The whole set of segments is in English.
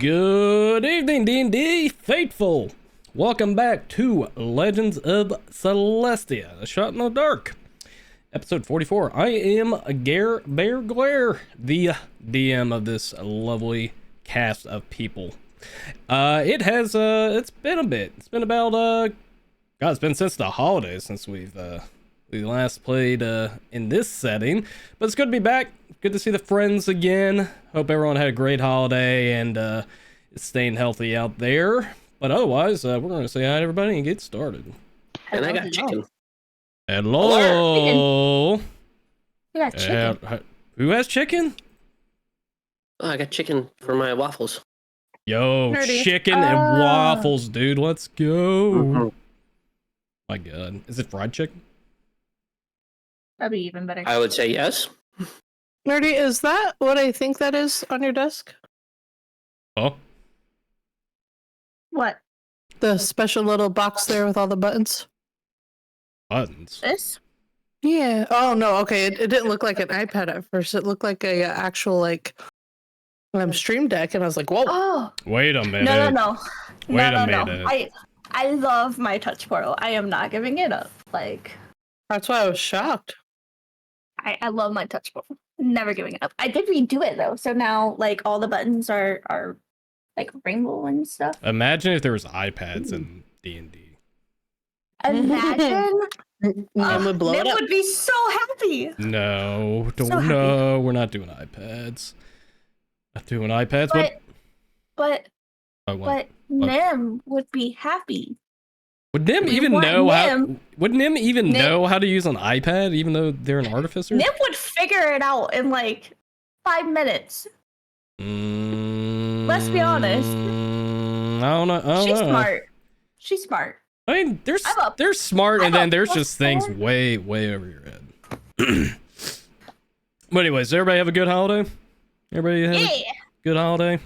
Good evening, D&D faithful. Welcome back to Legends of Celestia, A Shot in the Dark, episode 44. I am Bear Glare, the DM of this lovely cast of people. It's been a bit. It's been about it's been since the holidays since we last played in this setting, but it's good to be back. Good to see the friends again. Hope everyone had a great holiday and is staying healthy out there. But otherwise, we're going to say hi to everybody and get started. And I got chicken. Hello. I got chicken. Who has chicken? Oh, I got chicken for my waffles. Yo, Nerdy. chicken and waffles, dude. Let's go. Mm-hmm. My God. Is it fried chicken? That'd be even better. I would say yes. Nerdy, is that what I think that is on your desk? Oh. What? The special little box there with all the buttons? Buttons. This? Yeah. Oh, no. Okay. It didn't look like an iPad at first. It looked like a actual, Stream Deck. And I was like, whoa. Oh. Wait a minute. No. Wait a No. minute. I love my touch portal. I am not giving it up. That's why I was shocked. I love my touch portal. Never giving it up. I did redo it though, so now all the buttons are rainbow and stuff. Imagine if there was iPads in D&D. Imagine. Mom would blow it Nim up. would be so happy. No, So happy. no, we're not doing iPads. Not doing iPads. But What? Nim would be happy. Would Nim we even want know how? Nim- Would Nim even Nim- know how to use an iPad, even though they're an artificer? Nim would figure it out in 5 minutes. Let's be honest. I don't know. She's smart. She's smart. I mean, they're smart, and I'm then a there's plus just things 4. way over your head. But anyways, does everybody have a good holiday? Everybody have a good holiday?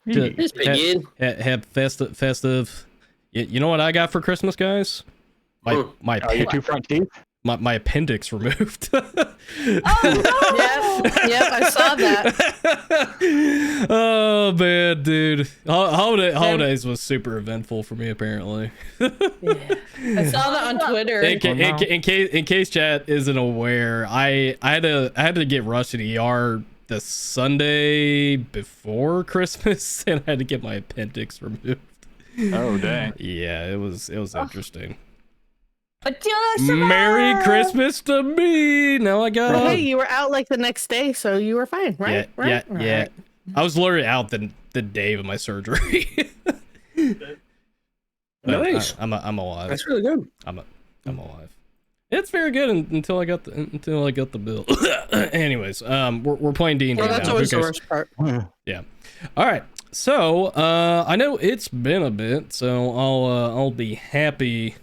It's pretty good. Have festive. You know what I got for Christmas, guys? My Your two front teeth? my appendix removed. Oh no! Yep, I saw that. Oh man, dude. Holidays was super eventful for me apparently. I saw that on Twitter. In case chat isn't aware, I had to get rushed to the ER the Sunday before Christmas, and I had to get my appendix removed. Oh, dang. Yeah, it was interesting. But do Merry Christmas to me. Now I got. Hey, you were out the next day, so you were fine, right? Yeah. Right. I was literally out the day of my surgery. Nice. I'm alive. That's really good. I'm alive. It's very good until I got the bill. Anyways, we're playing D&D Well, now. that's always the Okay. worst part. Yeah. All right. So I know it's been a bit, so I'll be happy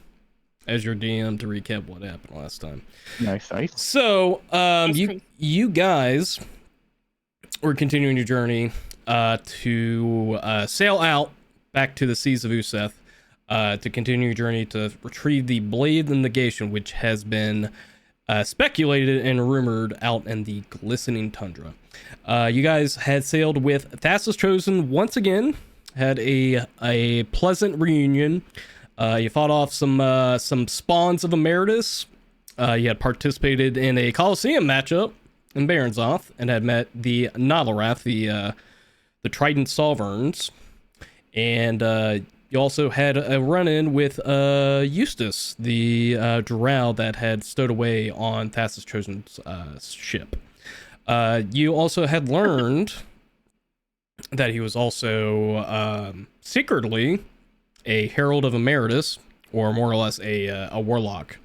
as your DM to recap what happened last time. Nice. So please. you guys were continuing your journey to sail out back to the seas of Euseth to continue your journey to retrieve the Blade of Negation, which has been speculated and rumored out in the glistening tundra. You guys had sailed with Thassa's Chosen once again, had a pleasant reunion. You fought off some spawns of Emeritus. You had participated in a Colosseum matchup in Baronzoth and had met the Novelrath, the Trident Sovereigns, and you also had a run-in with Eustace, the drow that had stowed away on Thassa's Chosen's ship. You also had learned that he was also secretly a herald of Emeritus, or more or less a warlock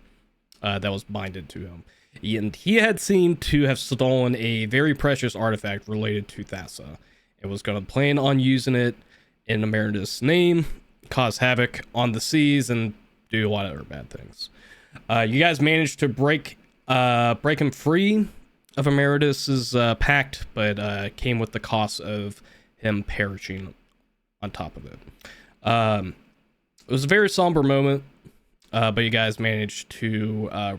that was binded to him. And he had seemed to have stolen a very precious artifact related to Thassa. It was going to plan on using it in Emeritus' name, cause havoc on the seas, and do a lot of other bad things. You guys managed to break him free of Emeritus's pact, but came with the cost of him perishing on top of it. It was a very somber moment, but you guys managed to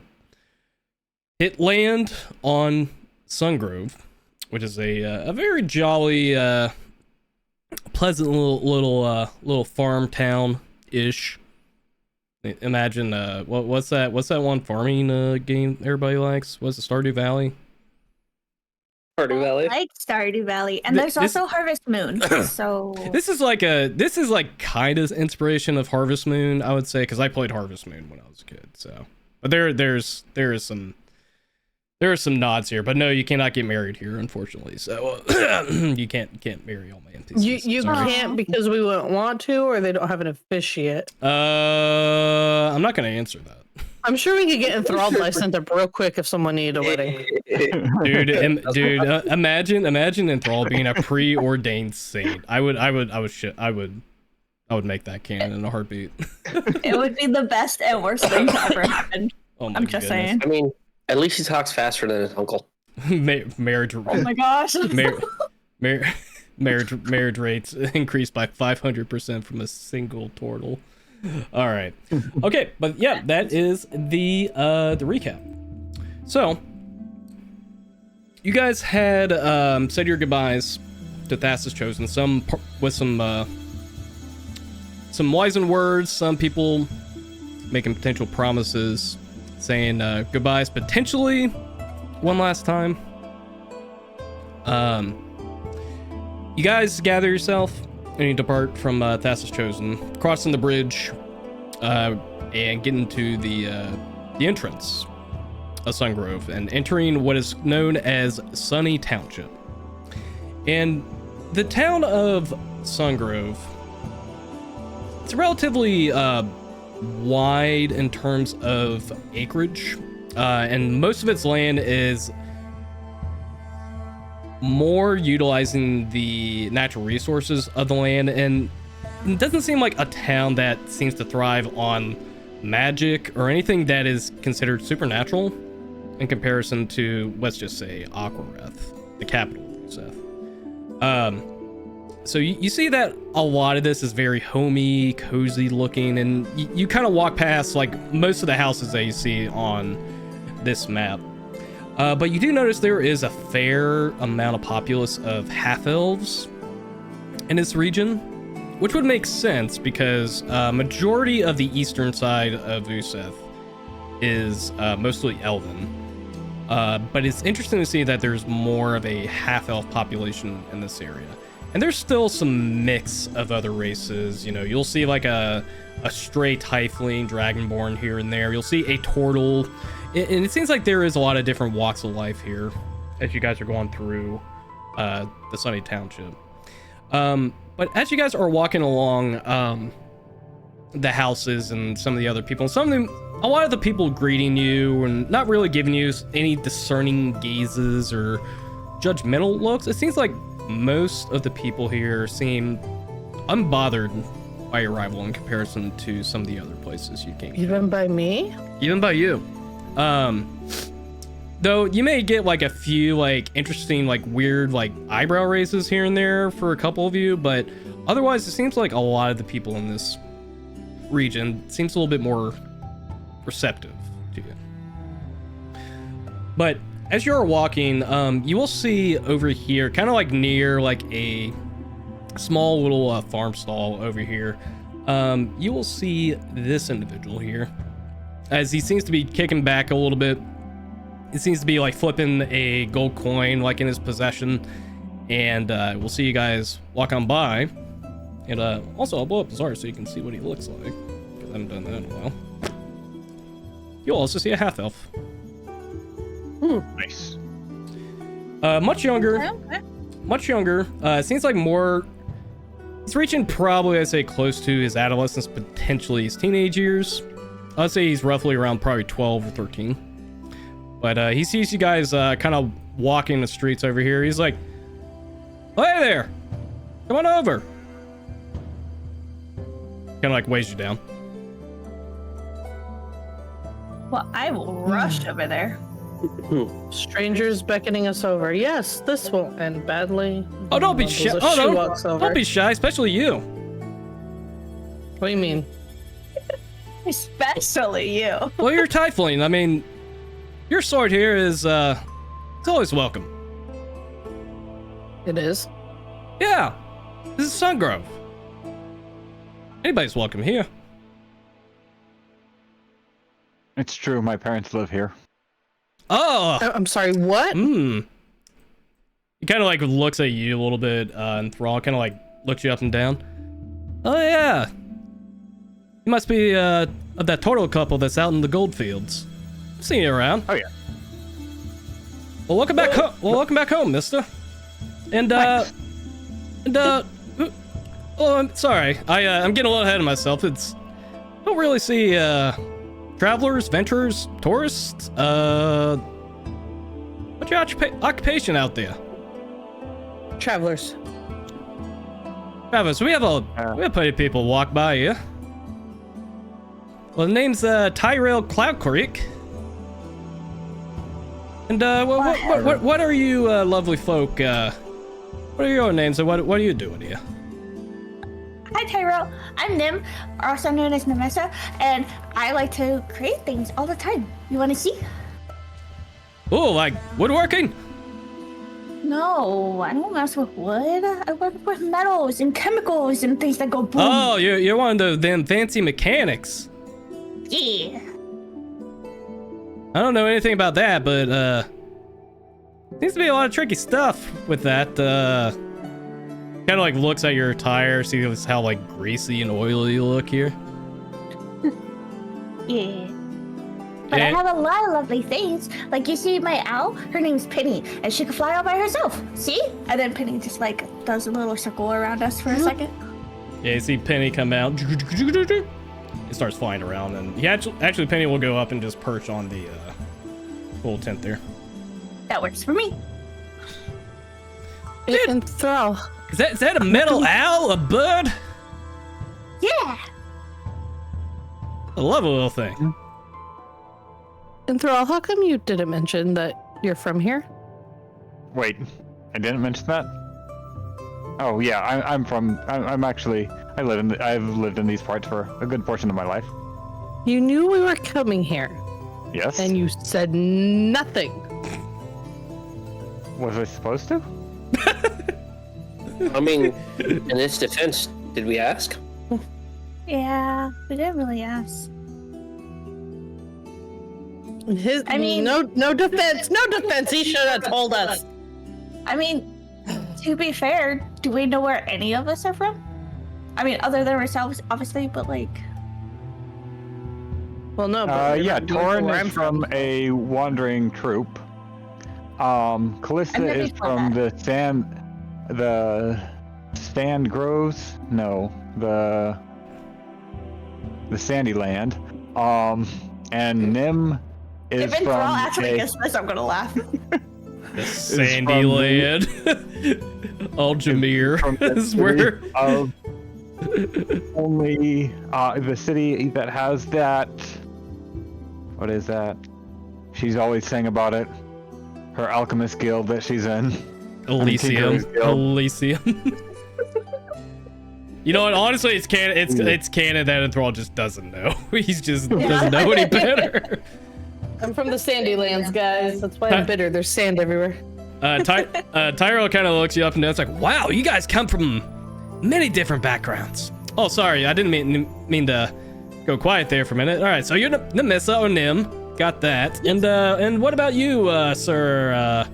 hit land on Sungrove, which is a very jolly pleasant little farm town ish. Imagine what's that one farming game everybody likes? What's it, Stardew Valley? Stardew Valley. I like Stardew Valley, and there's also Harvest Moon. So This is like kind of inspiration of Harvest Moon, I would say, because I played Harvest Moon when I was a kid. So, but there are some nods here, but no, you cannot get married here, unfortunately. So you can't marry all my NPCs. You Sorry. can't because we wouldn't want to, or they don't have an officiate. I'm not gonna answer that. I'm sure we could get enthralled licensed up real quick if someone needed a wedding. Dude, imagine Enthrall being a preordained saint. I would make that canon in a heartbeat. it would be the best and worst thing to ever happen. Oh my I'm just goodness. saying. I mean, at least he talks faster than his uncle. Marriage. Oh my gosh. Marriage rates increased by 500% from a single turtle. All right. Okay, but yeah, that is the recap. So, you guys had said your goodbyes to Thassa's Chosen. Some with some wizened words. Some people making potential promises, saying goodbyes potentially one last time. You guys gather yourself and you depart from Thassa's Chosen, crossing the bridge, and getting to the entrance of Sungrove and entering what is known as Sunny Township. And the town of Sungrove, it's relatively wide in terms of acreage, and most of its land is more utilizing the natural resources of the land, and it doesn't seem like a town that seems to thrive on magic or anything that is considered supernatural in comparison to, let's just say, Aquareth, the capital of Euseth. So you see that a lot of this is very homey, cozy looking, and you kind of walk past like most of the houses that you see on this map. But you do notice there is a fair amount of populace of half-elves in this region, which would make sense because majority of the eastern side of Euseth is mostly elven. But it's interesting to see that there's more of a half-elf population in this area. And there's still some mix of other races. You know, you'll see like a stray tiefling, dragonborn here and there. You'll see a turtle. And it seems like there is a lot of different walks of life here as you guys are going through the Sunny Township. But as you guys are walking along the houses and some of the other people, a lot of the people greeting you and not really giving you any discerning gazes or judgmental looks. It seems like most of the people here seem unbothered by your arrival in comparison to some of the other places you came to. Even by me? Even by you. Though you may get like a few like interesting like weird like eyebrow raises here and there for a couple of you, but otherwise it seems like a lot of the people in this region seems a little bit more receptive to you. But as you're walking, you will see over here, kind of like near like a small little farm stall over here, you will see this individual here. As he seems to be kicking back a little bit. He seems to be like flipping a gold coin like in his possession. And we'll see you guys walk on by. And also I'll blow up his art so you can see what he looks like, because I haven't done that in a while. You'll also see a half-elf. Nice. Much younger. Much younger. Seems like more... He's reaching probably, I'd say, close to his adolescence, potentially his teenage years. I'd say he's roughly around probably 12 or 13. But he sees you guys kind of walking the streets over here. He's like, oh, hey there! Come on over! Kind of like weighs you down. Well, I will rush over there. Strangers beckoning us over. Yes, this won't end badly. Oh, don't be shy. Oh, Walks over. don't be shy, especially you. What do you mean? Especially you. Well, you're tiefling. I mean, your sword here is, it's always welcome. It is. Yeah. This is Sungrove. Anybody's welcome here. It's true. My parents live here. Oh, I'm sorry, what? He kind of like looks at you a little bit, and Thrall kind of like looks you up and down. Oh yeah, you must be of that turtle couple that's out in the gold fields. I've seen you around. Oh yeah. Well, welcome back home. Well, welcome back home, Mister. And oh, I'm sorry. I'm getting a little ahead of myself. Don't really see travelers, venturers, tourists. What's your occupation out there? Travelers. Travis, we have plenty of people walk by here. Well, the name's Tyrell Cloudcreek. And well, what are you lovely folk? What are your names and what are you doing here? Hi, Tyrell. I'm Nim, also known as Nemessa, and I like to create things all the time. You want to see? Oh, like woodworking? No, I don't mess with wood. I work with metals and chemicals and things that go boom. Oh, you're one of them fancy mechanics. Yeah. I don't know anything about that, but seems to be a lot of tricky stuff with that. Kind of like looks at your tire, sees how like greasy and oily you look here. Yeah. But I have a lot of lovely things. Like you see my owl, her name's Penny, and she can fly all by herself. See? And then Penny just like does a little circle around us for a second. Yeah, you see Penny come out. It starts flying around, and he actually Penny will go up and just perch on the little tent there. That works for me. And Thrall. Is that a metal owl? A bird? Yeah. I love a little thing. And Thrall, how come you didn't mention that you're from here? Wait, I didn't mention that. Oh yeah, I'm actually I've lived in these parts for a good portion of my life. You knew we were coming here, Yes. and you said nothing. Was I supposed to? I mean, in this defense, did we ask? Yeah, we didn't really ask. I mean, no defense. He should have told us. I mean, to be fair, do we know where any of us are from? I mean, other than ourselves, obviously, but like... Well, no. But Yeah, Torrin where is I'm from a wandering troop. Callista never is saw from the Sand Groves. No, the Sandy Land. And Nim is If Thrall from actually gets this, I'm gonna laugh. The Sandy Land. Aljamir is where. Of only the city that has that. What is that? She's always saying about it. Her alchemist guild that she's in. Elysium. Tinkerer's Guild. Elysium. You know what? Honestly, it's canon. It's canon that Enthrall just doesn't know. He just doesn't know any better. I'm from the Sandy Lands, guys. That's why I'm bitter. There's sand everywhere. Tyrell kind of looks you up and down. It's like, wow, you guys come from many different backgrounds. Oh, sorry, I didn't mean to go quiet there for a minute. All right, so you're Nemessa or Nim. Got that. And what about you, sir?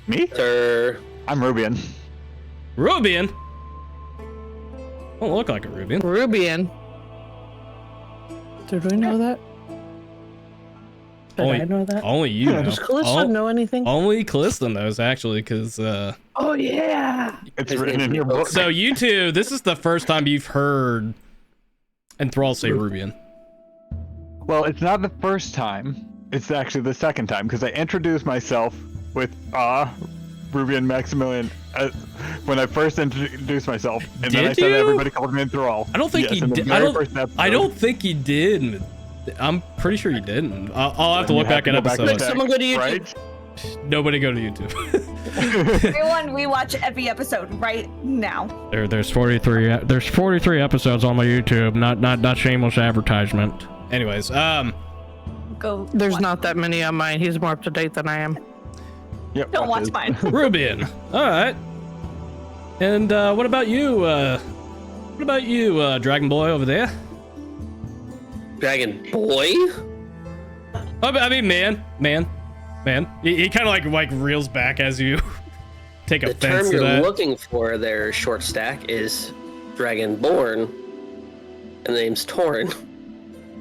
Me? Sir. I'm Rubian. Rubian? Don't look like a Rubian. Rubian. Did we know that? Did I know that? Only you know. Does Callista know anything? Only Callista knows, actually, because... Oh, yeah! It's written in your book. So you two, this is the first time you've heard Enthrall say Rubian. Well, it's not the first time. It's actually the second time, because I introduced myself with Rubian Maximilian when I first introduced myself, and then I said everybody called me Enthrall. I don't think he did. I don't think he did. I'm pretty sure he didn't. I'll have to look back at episode. Like, someone go to YouTube. Right? Nobody go to YouTube. Everyone, rewatch every episode right now. There's 43. There's 43 episodes on my YouTube. Not shameless advertisement. Anyways, Go. There's watch. not that many on mine. He's more up to date than I am. Yep. Don't watch his. mine. Rubian. All right. And what about you? Dragon Boy over there? Dragon boy? I mean, man. He kind of like reels back as you take The offense term to you're that. looking for there, short stack, is dragonborn, and the name's Torn.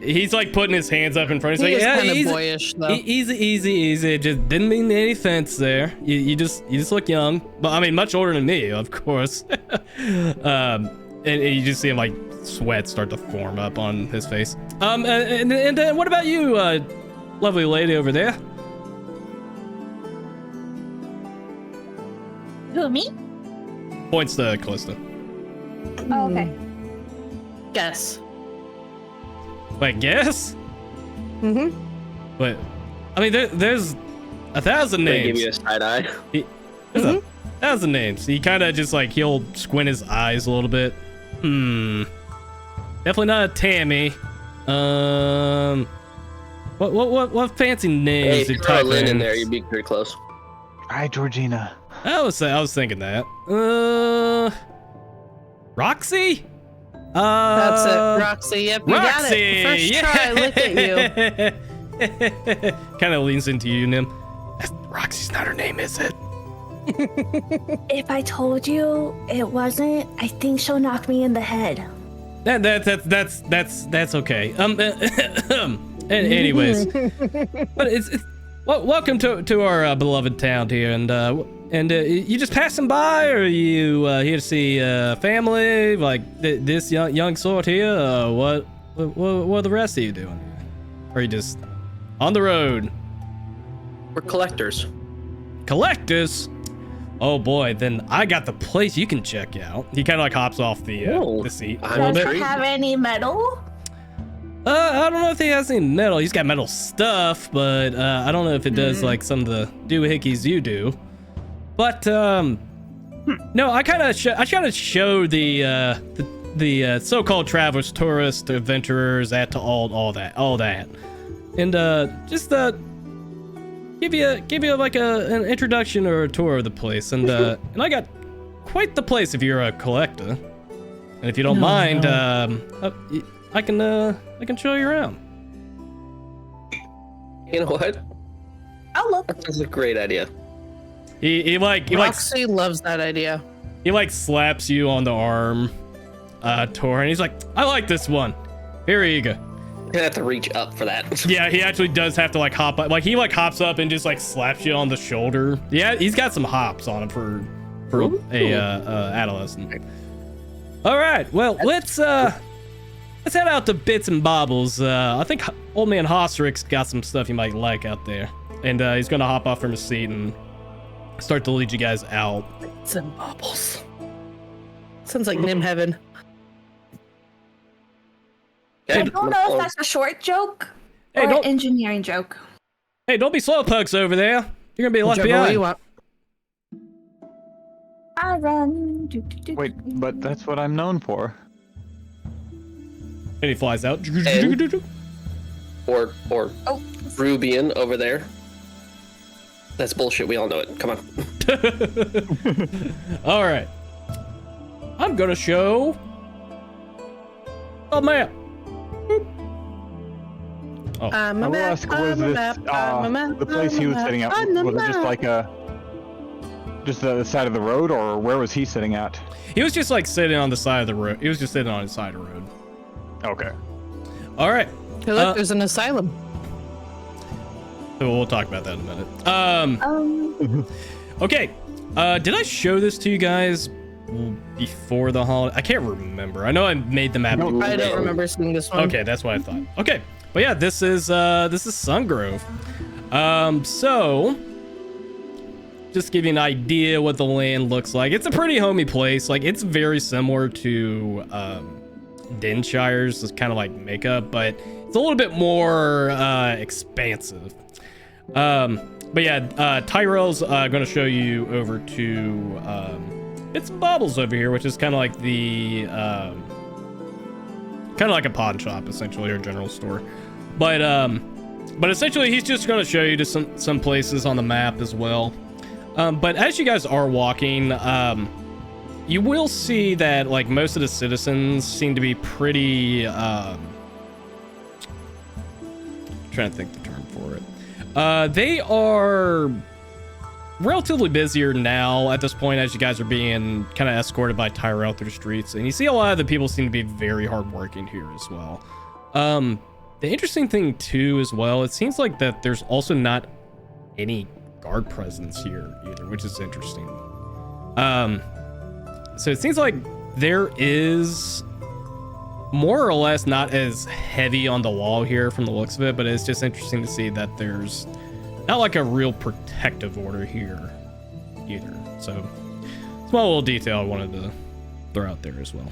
He's like putting his hands up in front. He's He like, is yeah, kind of easy, boyish though. easy. Just didn't mean any offense there. You just look young, but I mean much older than me, of course. And you just see him like sweat start to form up on his face. And what about you, lovely lady over there? Who, me? Points to Callista. Oh, okay. Guess. Wait, guess? Mm-hmm. But I mean, there's 1,000 They give names. you a side eye. There's 1,000 names. He kind of just like he'll squint his eyes a little bit. Definitely not a Tammy. What fancy Hey, names if you you throw a type Lynn in in? there, you'd be pretty close. Hi, Georgina. I was thinking that. Roxy? That's it, Roxy. Yep, you got it. First try. Look at you. Kind of leans into you, Nim. Roxy's not her name, is it? If I told you it wasn't, I think she'll knock me in the head. That's okay. Anyways, but it's welcome to our beloved town here, and you just passing by, or are you here to see family like this young sort here? What are the rest of you doing here? Or are you just on the road? We're collectors. Collectors. Oh boy, then I got the place you can check out. He kind of like hops off the seat a I'm little Does bit. it intrigued. have any metal? I don't know if he has any metal. He's got metal stuff, but I don't know if it does like some of the doohickeys you do. But no, I try to show the so-called travelers, tourists, adventurers, all that, and just give you like an introduction or a tour of the place, and I got quite the place if you're a collector, and if you don't mind, I can show you around. You know what? Oh, look. That's a great idea. He Roxy loves that idea. slaps you on the arm, Tor, and he's like, I like this one. Here you go. You're gonna have to reach up for that. Yeah, he actually does have to like hop up. Like he like hops up and just like slaps you on the shoulder. Yeah, he's got some hops on him for a adolescent. All right, well let's head out to Bits and Bobbles. I think old man Hosrick's got some stuff you might like out there, and he's gonna hop off from his seat and start to lead you guys out. It's in bubbles. Sounds like Nim Heaven. I don't know if that's a short joke Hey, or an don't- engineering joke. Hey, don't be slowpokes over there. You're gonna be left Whichever way you behind. want. I run. Wait, but that's what I'm known for. And he flies out. Or Oh, Rubian over there. That's bullshit. We all know it. Come on. All right. I'm gonna show a map. I will ask, was this the place he was sitting at? Was it just like just the side of the road, or where was he sitting at? He was just like sitting on the side of the road. He was just sitting on the side of the road. Okay. All right. Hey, look, there's an asylum. So we'll talk about that in a minute. Okay. Did I show this to you guys before the holiday? I can't remember. I know I made the map. No, I don't remember seeing this one. Okay, that's what I thought. Okay, but yeah, this is Sungrove. So just to give you an idea what the land looks like. It's a pretty homey place. Like it's very similar to Denshire's, it's kind of like makeup, but it's a little bit more expansive. But yeah, Tyrell's gonna show you over to Bits and Bobbles over here, which is kind of like the kind of like a pawn shop essentially, or general store. But essentially he's just gonna show you to some places on the map as well. But as you guys are walking, you will see that like most of the citizens seem to be pretty trying to think the term for it. They are relatively busier now at this point as you guys are being kind of escorted by Tyrell through the streets, and you see a lot of the people seem to be very hardworking here as well. The interesting thing too as well, it seems like that there's also not any guard presence here either, which is interesting. So it seems like there is more or less not as heavy on the wall here from the looks of it, but it's just interesting to see that there's not like a real protective order here either. So small little detail I wanted to throw out there as well.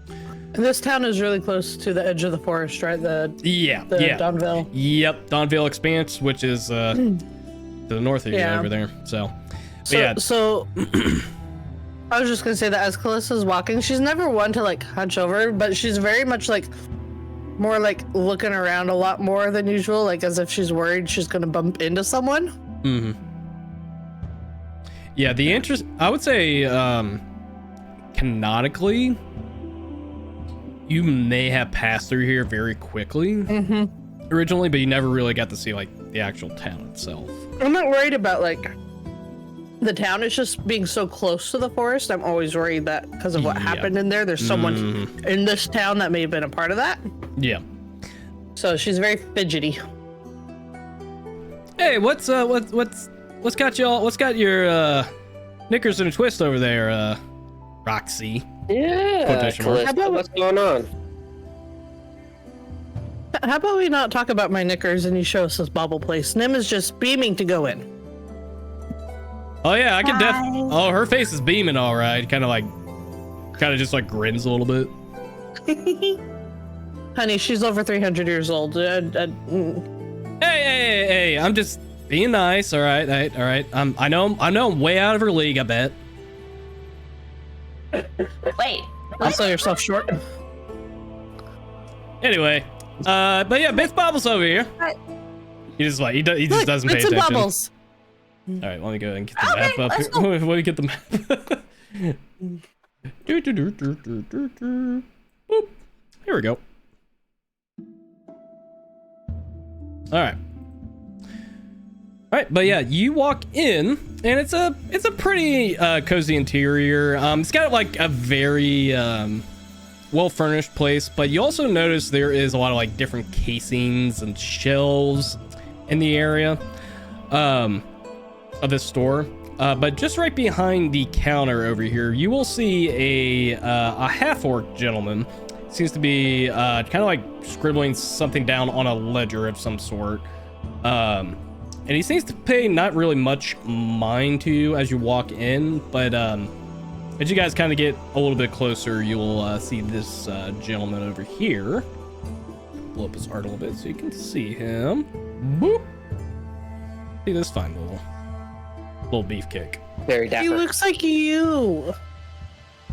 And this town is really close to the edge of the forest, right? Yeah. Donville. Yep, Donville Expanse, which is to the north of you over there. So I was just gonna say that as Callista's walking, she's never one to like hunch over, but she's very much like more like looking around a lot more than usual, like as if she's worried she's gonna bump into someone. Mm-hmm. Yeah, the interest, I would say, canonically, you may have passed through here very quickly originally, but you never really got to see like the actual town itself. I'm not worried about like the town. It's just being so close to the forest. I'm always worried that because of what happened in there, there's someone in this town that may have been a part of that. Yeah. So she's very fidgety. Hey, what's got y'all? What's got your knickers in a twist over there, Roxy? Yeah, Calista, what's going on? How about we not talk about my knickers and you show us this bauble place? Nim is just beaming to go in. Oh yeah, I can oh, her face is beaming all right. Kind of just like grins a little bit. Honey, she's over 300 years old. Hey, I'm just being nice. All right. I know I'm way out of her league, I bet. Wait. Don't sell yourself short. Anyway, but yeah, Bits Bobbles over here. He just doesn't pay attention. Bubbles. All right, let me go and get the map up here. Let me get the map. Boop. Here we go. All right, but yeah, you walk in, and it's a pretty cozy interior. It's got like a very well furnished place, but you also notice there is a lot of like different casings and shelves in the area of this store. But just right behind the counter over here, you will see a half-orc gentleman. Seems to be kind of like scribbling something down on a ledger of some sort. And he seems to pay not really much mind to you as you walk in, but as you guys kind of get a little bit closer, you'll see this gentleman over here. Blow up his art a little bit so you can see him. Boop. See this fine little beefcake. Very dapper. He looks like you.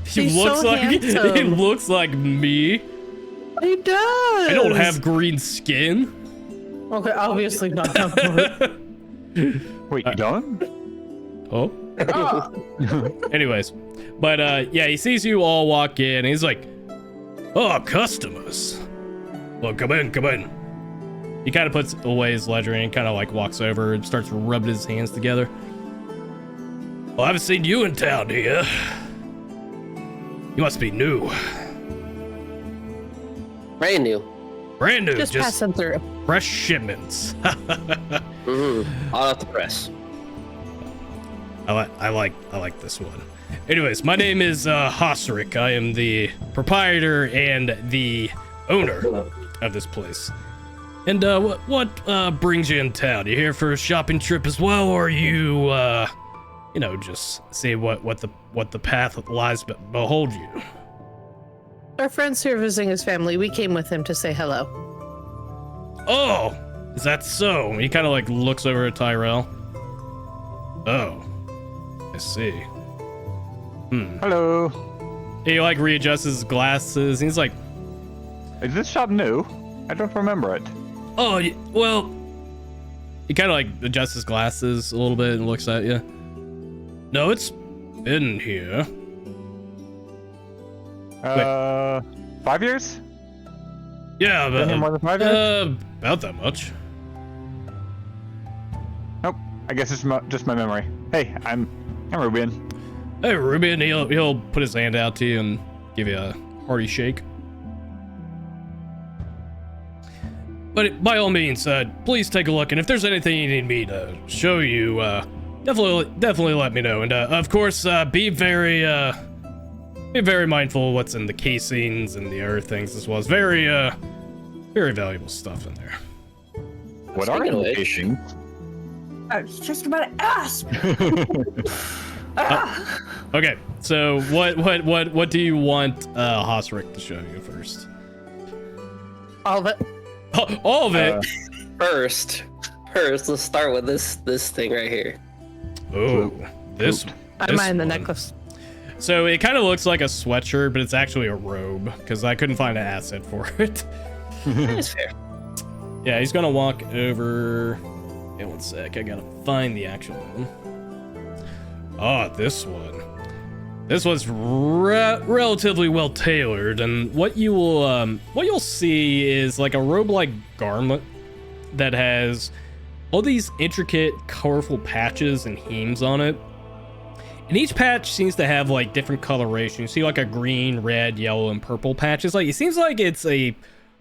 He looks like me. He does. I don't have green skin. Okay, obviously not. Wait, you don't? Oh. Anyways, but yeah, he sees you all walk in, and he's like, "Oh, customers. Well, come in." He kind of puts away his ledger and kind of like walks over and starts rubbing his hands together. Well, I haven't seen you in town, do you? You must be new. Brand new. Just passing through. Fresh shipments. All out the press. I like this one. Anyways, my name is Hosric. I am the proprietor and the owner of this place. And what brings you in town? You here for a shopping trip as well, or are you just see what the path lies behold you? Our friend's here visiting his family. We came with him to say hello. Oh, is that so? He kind of like looks over at Tyrell. Oh, I see. Hello. He like readjusts his glasses. He's like, Is this shop new? I don't remember it. oh, well, he kind of like adjusts his glasses a little bit and looks at you. No, it's been here. 5 years? Yeah, Been here more than 5 years? about that much. Nope. I guess it's just my memory. Hey, I'm Rubian. Hey, Rubian, he'll put his hand out to you and give you a hearty shake. But by all means, please take a look, and if there's anything you need me to show you, definitely let me know. And of course, be very mindful of what's in the casings and the other things as well. It's very valuable stuff in there. What are Speaking of the which- casings? I was just about to ask. Okay, so what do you want Hosrick to show you first? All of it. Oh, all of it. First, let's start with this thing right here. Oh, this. I'm eyeing the one. necklace. So it kind of looks like a sweatshirt, but it's actually a robe because I couldn't find an asset for it. That's fair. Yeah, he's gonna walk over. Hey, one sec. I gotta find the actual one. Oh, this one. This one's relatively well tailored, and what you'll see is like a robe-like garment that has all these intricate, colorful patches and hems on it. And each patch seems to have like different coloration. You see like a green, red, yellow, and purple patches. Like it seems like it's a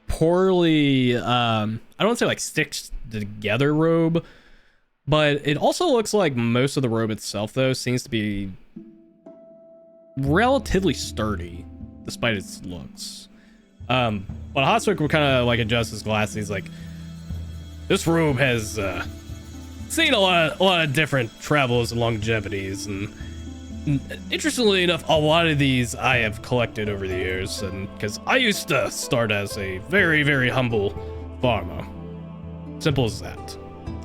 poorly, I don't want to say like stitched together robe, but it also looks like most of the robe itself though seems to be relatively sturdy despite its looks. But Hoswick will kind of like adjust his glasses. He's like, this robe has seen a lot of different travels and longevities, and interestingly enough, a lot of these I have collected over the years, and because I used to start as a very, very humble farmer. Simple as that.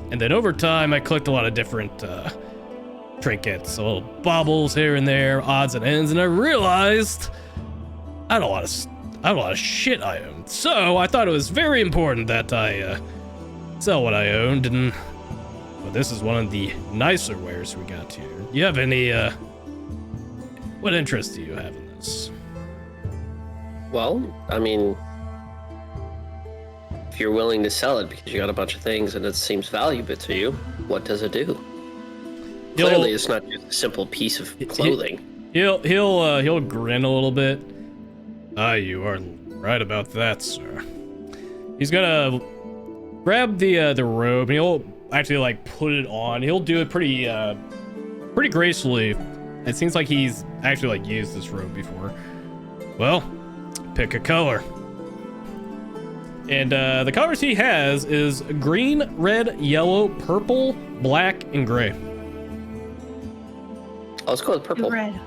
And then over time, I collect a lot of different trinkets, little baubles here and there, odds and ends, and I realized I had a lot of shit I owned. So I thought it was very important that I sell what I owned, and well, this is one of the nicer wares we got here. You have any what interest do you have in this? Well, I mean, if you're willing to sell it because you got a bunch of things and it seems valuable to you, what does it do? Clearly, it's not just a simple piece of clothing. He'll grin a little bit. You are right about that, sir. He's gonna grab the robe and he'll actually like put it on. He'll do it pretty gracefully. It seems like he's actually like used this robe before. Well, pick a color. And the colors he has is green, red, yellow, purple, black, and gray. Let's go with purple. Red.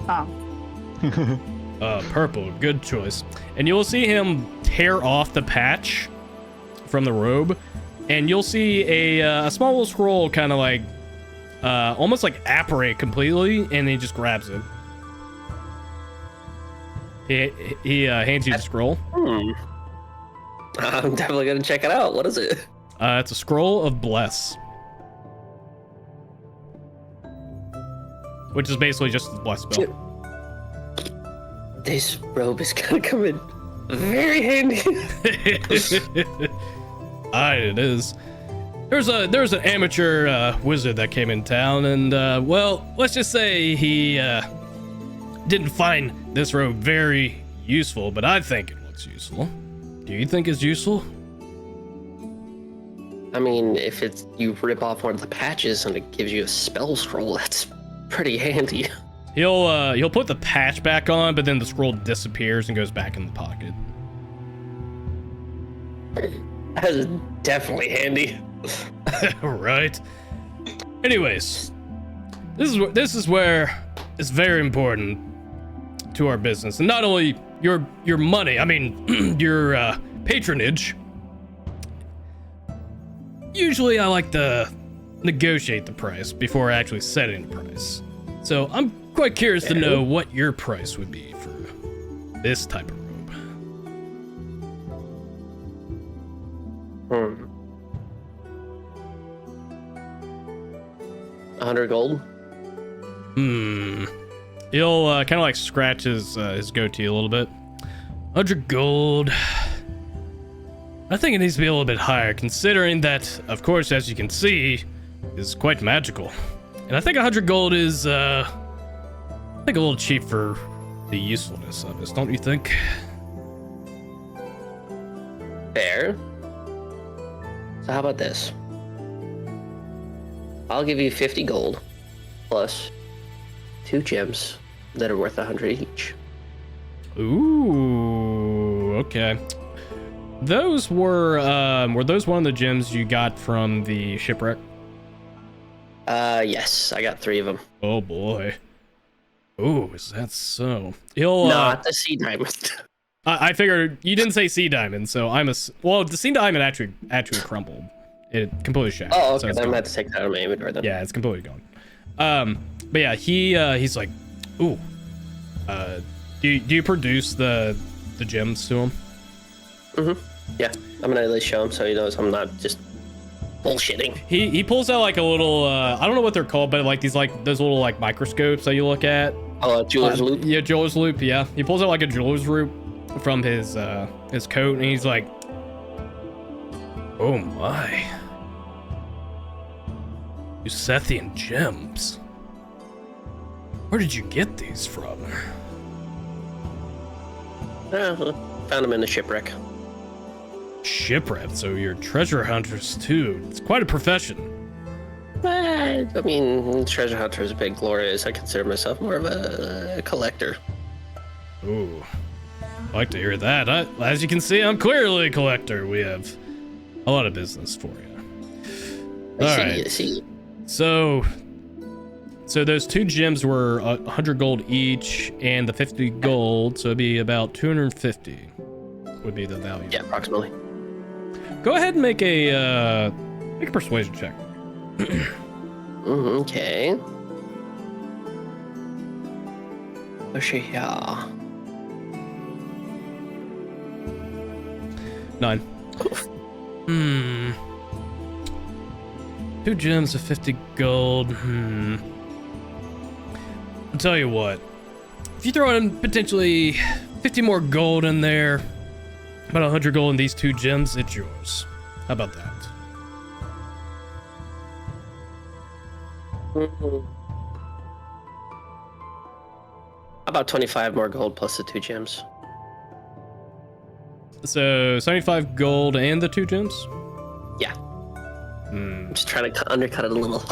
Oh. Purple, good choice. And you'll see him tear off the patch from the robe, and you'll see a small little scroll kind of like, almost like apparate completely, and he just grabs it. He hands you the scroll. I'm definitely gonna check it out. What is it? It's a scroll of bless, which is basically just the bless spell. This robe is gonna come in very handy. It is. There's an amateur wizard that came in town, and well, let's just say he didn't find this robe very useful, but I think it looks useful. Do you think it's useful? I mean, if you rip off one of the patches and it gives you a spell scroll, that's pretty handy. He'll put the patch back on, but then the scroll disappears and goes back in the pocket. That is definitely handy. Right. Anyways, this is where it's very important to our business, and not only your money. I mean, your patronage. Usually, I like to negotiate the price before actually setting the price. So I'm quite curious to know what your price would be for this type of robe. 100 gold. He'll kind of like scratch his goatee a little bit. 100 gold. I think it needs to be a little bit higher, considering that, of course, as you can see, is quite magical. And I think 100 gold is, I think a little cheap for the usefulness of this, don't you think? Fair. So how about this? I'll give you 50 gold plus 2 gems that are worth 100 each. Ooh, okay. Those were those one of the gems you got from the shipwreck? Yes, I got 3 of them. Oh boy. Ooh, is that so? He'll Not the sea diamond. I figured you didn't say sea diamond, so well, the sea diamond actually crumbled. It completely shattered. Oh, okay. So Then I'm gonna have to take that out of my inventory then. yeah, it's completely gone. But yeah, he's like, ooh. Do you produce the gems to him? Yeah, I'm gonna at least show him so he knows I'm not just bullshitting. He pulls out like a little I don't know what they're called, but like those little like microscopes that you look at. Oh, jeweler's loop. Yeah, jeweler's loop. Yeah, he pulls out like a jeweler's loop from his coat, and he's like, "Oh my, Euseth gems. Where did you get these from?" Found him in the shipwreck. Shipwreck. So you're treasure hunters too. It's quite a profession. I mean, treasure hunter is a bit glorious. I consider myself more of a collector. Ooh, I like to hear that. As you can see, I'm clearly a collector. We have a lot of business for you. I see. So those 2 gems were 100 gold each, and the 50 gold, so it'd be about 250 would be the value. Yeah, approximately. Go ahead and make a persuasion check. Okay. Where's she here? 9. 2 gems of 50 gold. I'll tell you what. If you throw in potentially 50 more gold in there, about 100 gold in these 2 gems, it's yours. How about that? About 25 more gold plus the 2 gems. So 75 gold and the 2 gems? Yeah. I'm just trying to undercut it a little.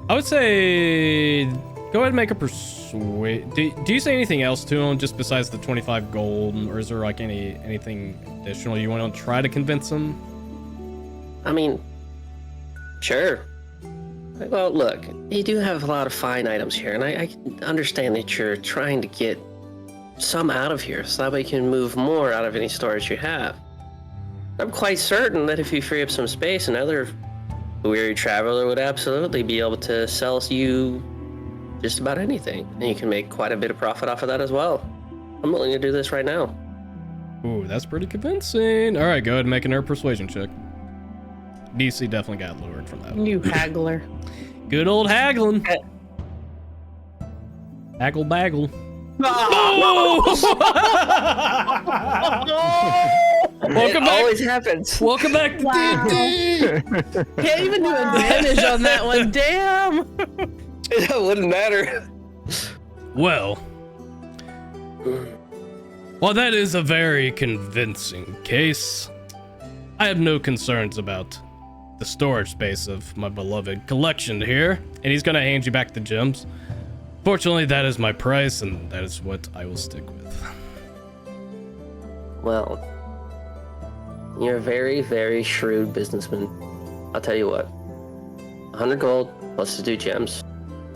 I would say go ahead and make a persuade. Do you say anything else to him just besides the 25 gold, or is there like anything additional you want to try to convince him? I mean, sure. Well, look, you do have a lot of fine items here, and I can understand that you're trying to get some out of here so that way you can move more out of any storage you have. I'm quite certain that if you free up some space, another weary traveler would absolutely be able to sell you just about anything, and you can make quite a bit of profit off of that as well. I'm willing to do this right now. Ooh, that's pretty convincing. All right, go ahead and make an herb persuasion check. DC definitely got lured from that one. You haggler. Good old haggling. Haggle baggle. Welcome back. Always happens. Welcome back to D&D. Can't even do advantage on that one. Damn. It wouldn't matter. Well, while that is a very convincing case, I have no concerns about the storage space of my beloved collection here, and he's gonna hand you back the gems. Fortunately, that is my price, and that is what I will stick with. Well, you're a very, very shrewd businessman. I'll tell you what. 100 gold plus the 2 gems.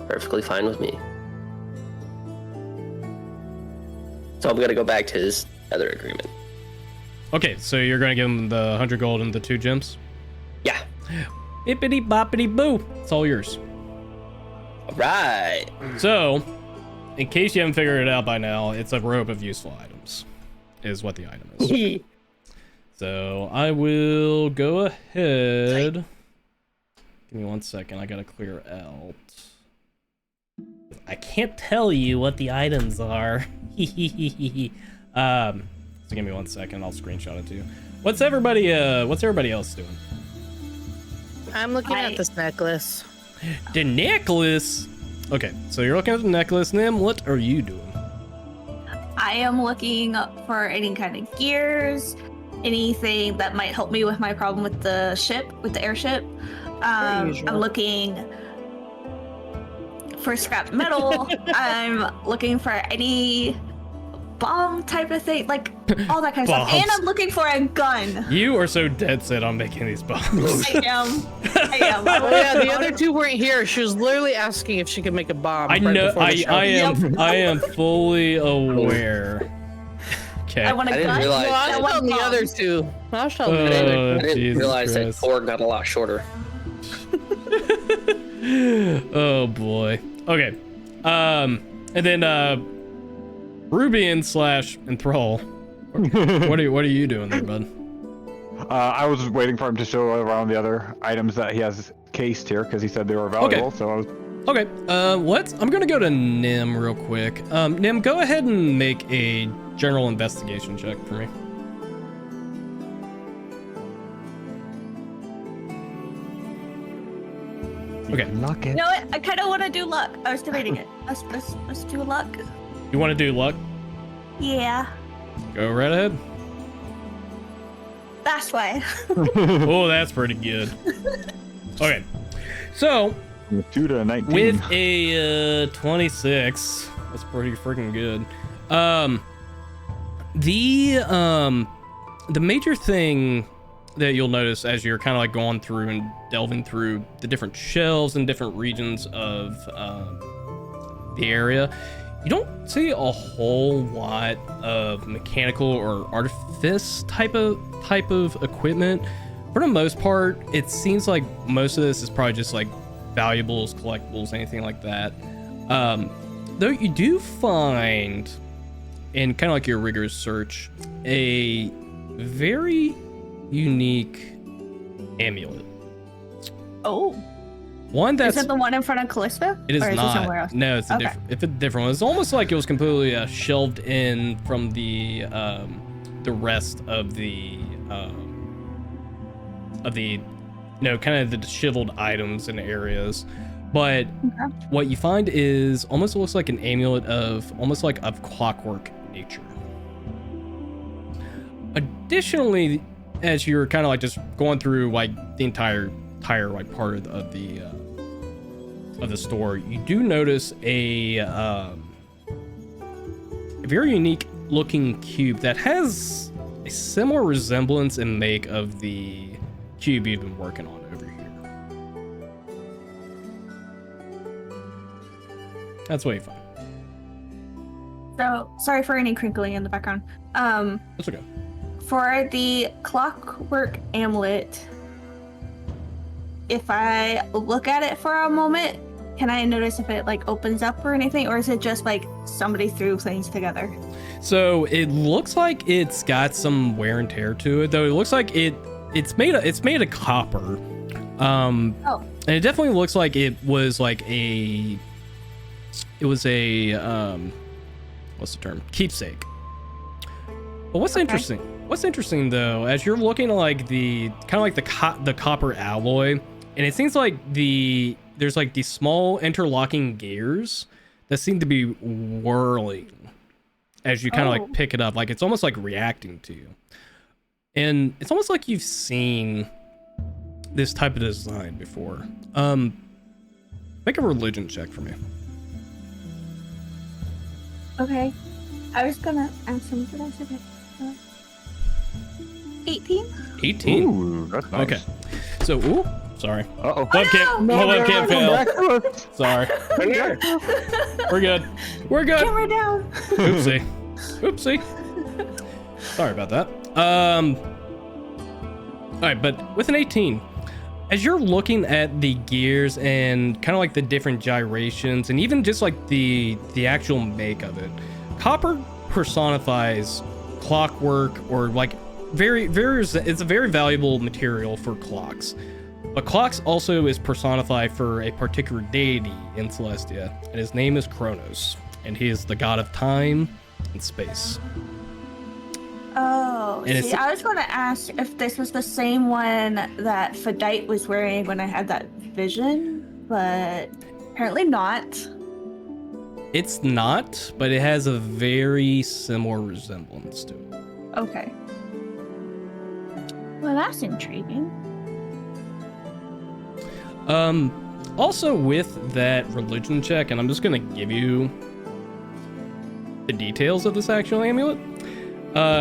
Perfectly fine with me. So I'm gonna go back to his other agreement. Okay, so you're gonna give him the 100 gold and the 2 gems? Yeah. Bippity boppity boo. It's all yours. All right. So, in case you haven't figured it out by now, it's a robe of useful items, is what the item is. So I will go ahead Give me 1 second. I gotta clear out. I can't tell you what the items are. So give me 1 second. I'll screenshot it to you. What's everybody else doing? I'm looking at this necklace. The necklace. Okay, so you're looking at the necklace. Nim, what are you doing? I am looking for any kind of gears, anything that might help me with my problem with the airship. I'm looking for scrap metal. I'm looking for any bomb type of thing, like all that kind of stuff. And I'm looking for a gun. You are so dead set on making these bombs. I am. Oh yeah, the other two weren't here. She was literally asking if she could make a bomb. I know. I am fully aware. Okay. I want a gun. realize- No, I was telling the other two. I was telling the other two. I didn't Jesus realize that Christ. cord got a lot shorter. Oh boy. Okay. And then Rubian / Enthrall. What are you doing there, bud? I was just waiting for him to show around the other items that he has cased here because he said they were valuable. Okay. So I was. Okay. I'm gonna go to Nim real quick. Nim, go ahead and make a general investigation check for me. Okay. Luck it. You know what? I kind of want to do luck. I was debating it. Let's do luck. You want to do luck? Yeah, Go right ahead. that's why. Oh, that's pretty good. Okay. So 2 to 19. with a 26, that's pretty freaking good. The major thing that you'll notice as you're kind of like going through and delving through the different shelves and different regions of the area, you don't see a whole lot of mechanical or artifice type of equipment. For the most part, it seems like most of this is probably just like valuables, collectibles, anything like that. Though you do find, in kind of like your rigorous search, a very unique amulet. Oh, One that's is it the one in front of Callisto? it is Or not. It somewhere else? No, it's a Okay. different one. It's almost like it was completely shelved in from the rest of the kind of the disheveled items and areas. But what you find is almost looks like an amulet of clockwork nature. Additionally, as you're kind of like just going through like the entire like part of the store, you do notice a very unique looking cube that has a similar resemblance and make of the cube you've been working on over here. That's what you find. So sorry for any crinkling in the background. That's okay. For the clockwork amulet, if I look at it for a moment, can I notice if it like opens up or anything, or is it just like somebody threw things together? So it looks like it's got some wear and tear to it, though. It looks like it's made of copper. And it definitely looks like it was a what's the term? Keepsake. But what's interesting though, as you're looking at like the copper alloy, and it seems like there's like these small interlocking gears that seem to be whirling as you kind of like pick it up, like it's almost like reacting to you. And it's almost like you've seen this type of design before. Make a religion check for me. Okay. I was gonna ask him for that. 18? 18. Ooh, that's nice. Okay. So, sorry. Uh-oh. Webcam, my webcam failed. Sorry. We're good. We're good. Camera down. Oopsie. Sorry about that. All right, but with an 18, as you're looking at the gears and kind of like the different gyrations and even just like the actual make of it, copper personifies clockwork, or like it's a very valuable material for clocks. But Clocks also is personified for a particular deity in Celestia, and his name is Kronos, and he is the god of time and space. Oh, And see, it's- I was going to ask if this was the same one that Fadite was wearing when I had that vision, but apparently not. It's not, but it has a very similar resemblance to it. Okay. Well, that's intriguing. Also with that religion check, and I'm just gonna give you the details of this actual amulet.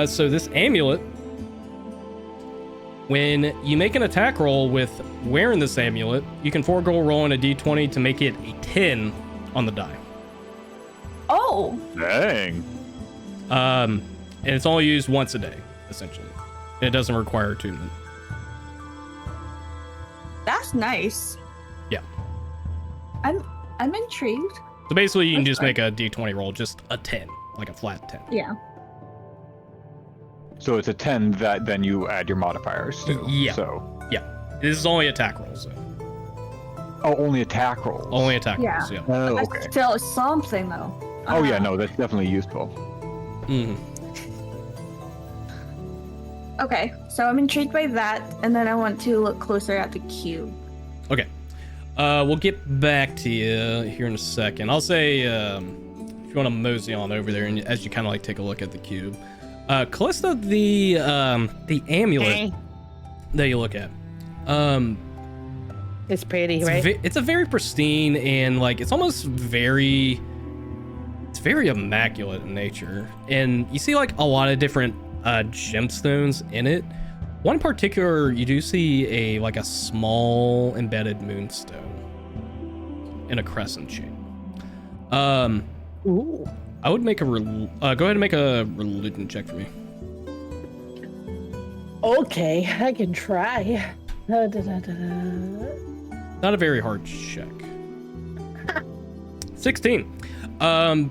So this amulet, when you make an attack roll with wearing this amulet, you can forego rolling a d20 to make it a 10 on the die. Oh, Dang. And it's only used once a day, essentially. And it doesn't require attunement. that's nice. Yeah. I'm intrigued. So basically, you can That's just fine. make a d20 roll, just a 10, like a flat 10. Yeah. So it's a 10 that then you add your modifiers to. Yeah. So. Yeah. This is only attack rolls, so. Oh, only attack rolls. Only attack Yeah. rolls, yeah. Oh, That's okay. still something, though. Oh, yeah, no, that's definitely useful. Mm-hmm. Okay, so I'm intrigued by that, and then I want to look closer at the cube. Okay. We'll get back to you here in a second. I'll say, if you want to mosey on over there, and as you kind of like take a look at the cube. Callista, the amulet that you look at, It's pretty, right? it's a very pristine and like it's almost very, it's very immaculate in nature, and you see like a lot of different gemstones in it. One in particular, you do see a small embedded moonstone in a crescent shape. Ooh. I would make a go ahead and make a religion check for me. Okay, I can try. Not a very hard check. 16.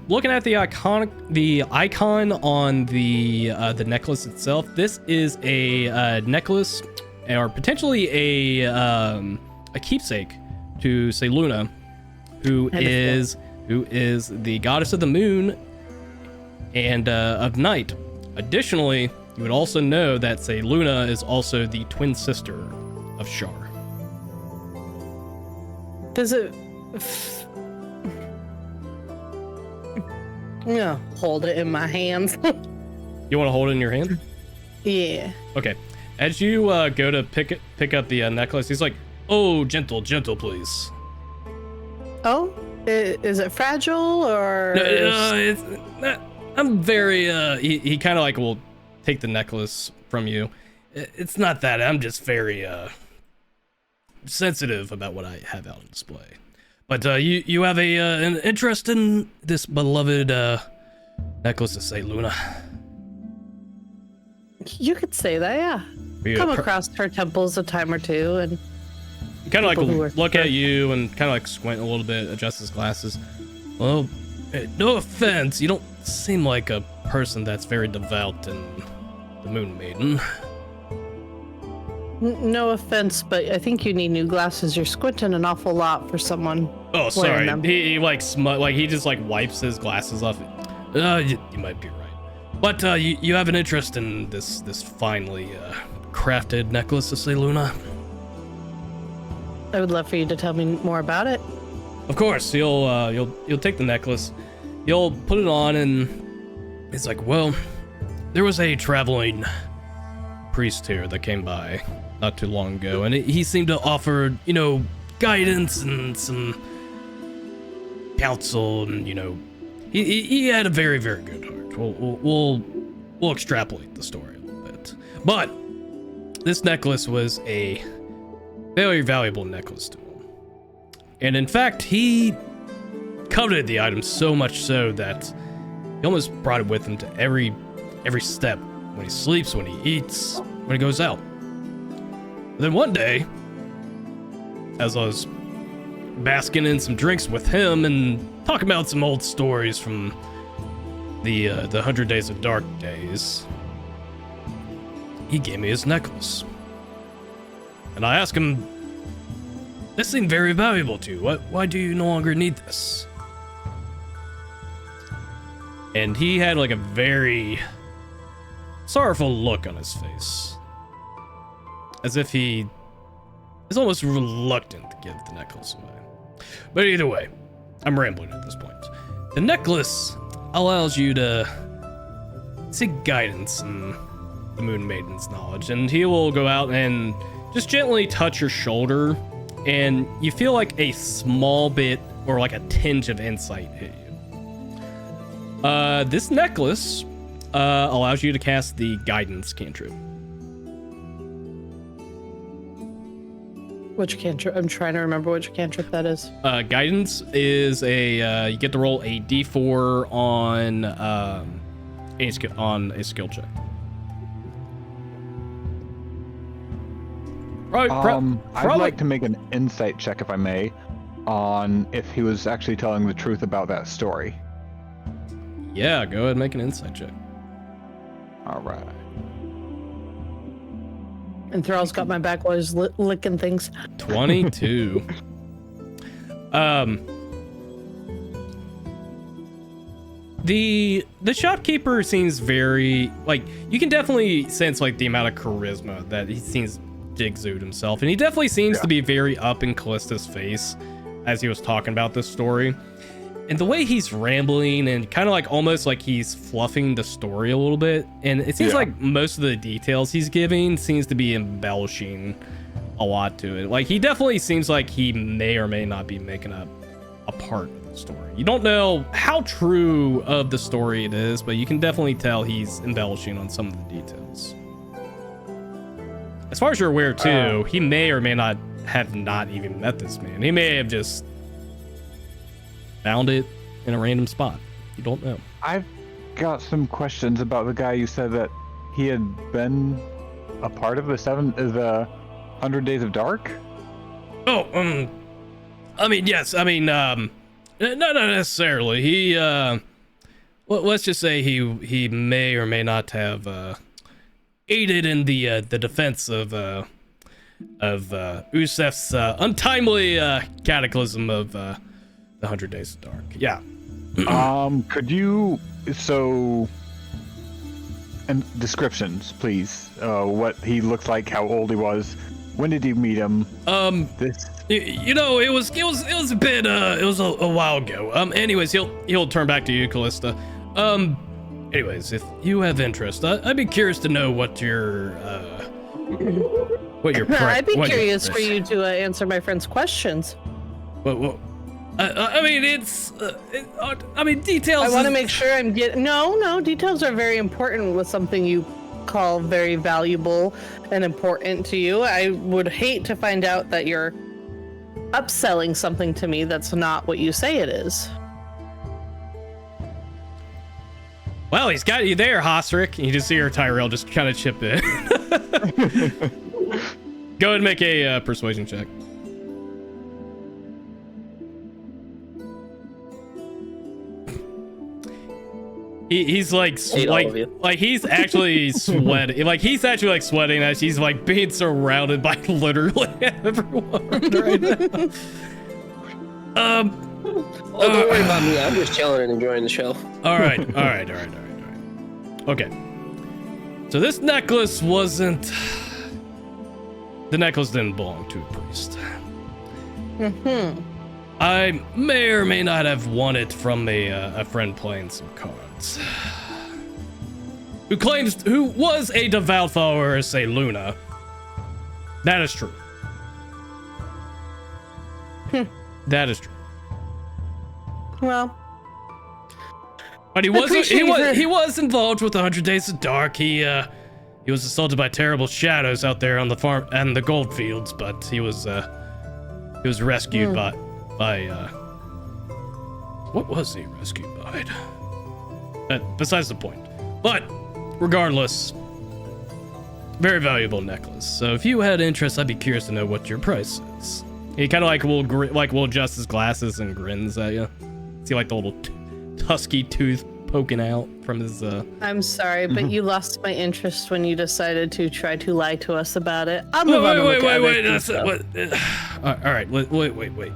Looking at the icon on the necklace itself, this is a necklace, or potentially a keepsake to say Luna, who is the goddess of the moon and of night. Additionally, you would also know that say Luna is also the twin sister of Shar. Does it? Yeah, hold it in my hands. You want to hold it in your hand? Yeah. Okay. As you go to pick up the necklace, he's like, "Oh, gentle, please." Oh, is it fragile or? No, it's not, I'm very. He kind of like will take the necklace from you. It's not that. I'm just very sensitive about what I have out on display. But you have an interest in this beloved necklace to say Luna. You could say that, yeah. You Come across her temples a time or two, and kind of like people who are look at you and kind of like squint a little bit, adjust his glasses. Well, no offense, you don't seem like a person that's very devout in the Moon Maiden. no offense, but I think you need new glasses. You're squinting an awful lot for someone. Oh, sorry. wearing them. He like he just like wipes his glasses off. You might be right. But you have an interest in this finely crafted necklace to say Luna? I would love for you to tell me more about it. Of course, you'll take the necklace, you'll put it on, and it's like, well, there was a traveling priest here that came by not too long ago, and he seemed to offer, guidance and some counsel, and he had a very, very good heart. We'll extrapolate the story a little bit, but this necklace was a very valuable necklace to him, and in fact, he coveted the item so much so that he almost brought it with him to every step, when he sleeps, when he eats, when he goes out. Then one day, as I was basking in some drinks with him and talking about some old stories from the 100 Days of Dark days, he gave me his necklace. And I asked him This seemed very valuable to you. Why do you no longer need this? And he had like a very sorrowful look on his face. As if he is almost reluctant to give the necklace away. But either way, I'm rambling at this point. The necklace allows you to seek guidance in the Moon Maiden's knowledge, and he will go out and just gently touch your shoulder, and you feel like a small bit or like a tinge of insight hit you. This necklace allows you to cast the guidance cantrip. Which cantrip? I'm trying to remember which cantrip that is. Guidance is a you get to roll a d4 on a skill check. I'd like to make an insight check, if I may, on if he was actually telling the truth about that story. Yeah, go ahead and make an insight check. All right. And Thrall's got my back while he's licking things. 22. The shopkeeper seems very, like, you can definitely sense like the amount of charisma that he seems to exude himself, and he definitely seems to be very up in Callista's face as he was talking about this story. And the way he's rambling and kind of like almost like he's fluffing the story a little bit, and it seems like most of the details he's giving seems to be embellishing a lot to it. Like, he definitely seems like he may or may not be making up a part of the story. You don't know how true of the story it is, but you can definitely tell he's embellishing on some of the details. As far as you're aware too, he may or may not have not even met this man. He may have just found it in a random spot. You don't know. I've got some questions about the guy you said that he had been a part of the 100 Days of Dark. Oh, I mean, yes. I mean, not necessarily. He, let's just say he may or may not have aided in the defense of Euseth's untimely cataclysm of the 100 Days of Dark. Yeah. Could you and descriptions, please? What he looked like, how old he was, when did you meet him? You know, it was a bit it was a while ago. Anyways, he'll turn back to you, Callista. Anyways, if you have interest, I'd be curious to know what your I'd be curious for you to answer my friend's questions. Well, I mean, details. I want to make sure I'm getting. No, details are very important with something you call very valuable and important to you. I would hate to find out that you're upselling something to me that's not what you say it is. Well, he's got you there, Hosric. You just see her Tyrell just kind of chip in. Go ahead and make a persuasion check. He's like he's actually sweating. Like, he's actually like sweating as he's like being surrounded by literally everyone right now. Oh, don't worry about me. I'm just chilling and enjoying the show. All right. Okay. So this necklace wasn't. The necklace didn't belong to a priest. Mm-hmm. I may or may not have won it from a friend playing some cards. Who was a devout follower of, say, Luna. That is true. That is true. Well, but he was involved with 100 Days of Dark. He was assaulted by terrible shadows out there on the farm and the gold fields, but he was rescued by what was he rescued by? Besides the point. But regardless, very valuable necklace. So if you had interest, I'd be curious to know what your price is. He kind of will adjust his glasses and grins at you. See like the little tusky tooth poking out from his. I'm sorry, but you lost my interest when you decided to try to lie to us about it. I'll move on to look at Wait. other stuff. All right. Wait.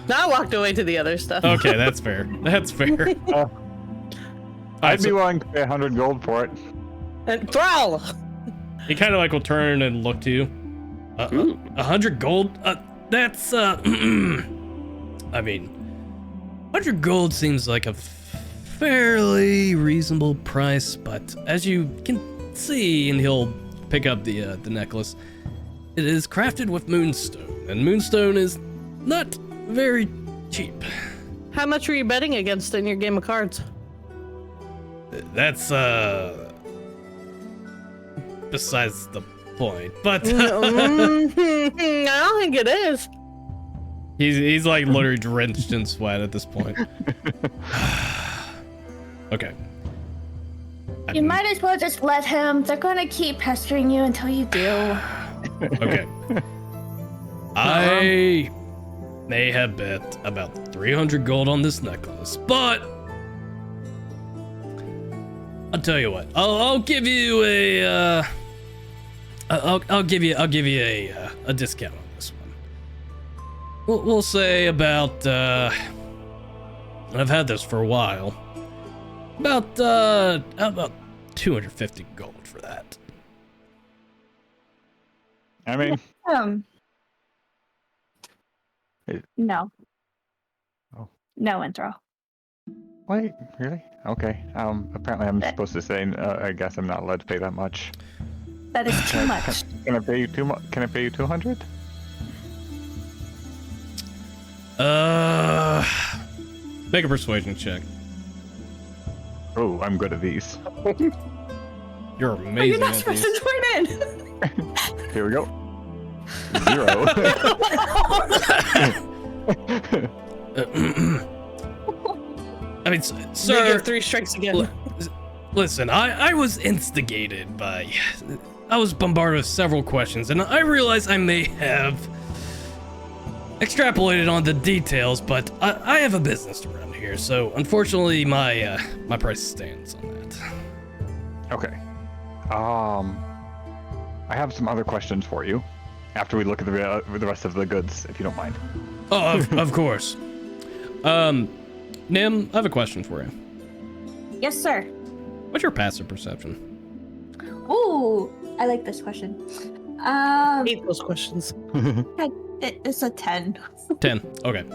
Now I walked away to the other stuff. Okay, that's fair. That's fair. I'd be willing to pay 100 gold for it. And Thrall! He kind of like will turn and look to you. 100 gold? That's I mean, 100 gold seems like a fairly reasonable price, but as you can see, and he'll pick up the necklace, it is crafted with moonstone, and moonstone is not very cheap. How much were you betting against in your game of cards? That's besides the point, but I don't think it is. he's like literally drenched in sweat at this point. Okay. You might as well just let him. They're gonna keep pestering you until you do. Okay. I may have bet about 300 gold on this necklace, but I'll tell you what. I'll give you a I'll give you a discount on this one. We'll say about I've had this for a while. About 250 gold for that. I mean, No. Oh. No intro. wait, really? Okay. Apparently I'm supposed to say, I guess I'm not allowed to pay that much. That is too much. Can I pay you Can I pay you 200? Make a persuasion check. Oh, I'm good at these. You're You're amazing not at supposed these. to join in. Here we go. 0. I mean, Negative sir, 3 strikes again. listen, I was instigated by... I was bombarded with several questions, and I realize I may have extrapolated on the details, but I have a business to run here, so unfortunately my price stands on that. Okay. I have some other questions for you after we look at the rest of the goods, if you don't mind. Oh, of course. Nim, I have a question for you. Yes, sir. What's your passive perception? Ooh, I like this question. I hate those questions. It's a 10. 10. Okay,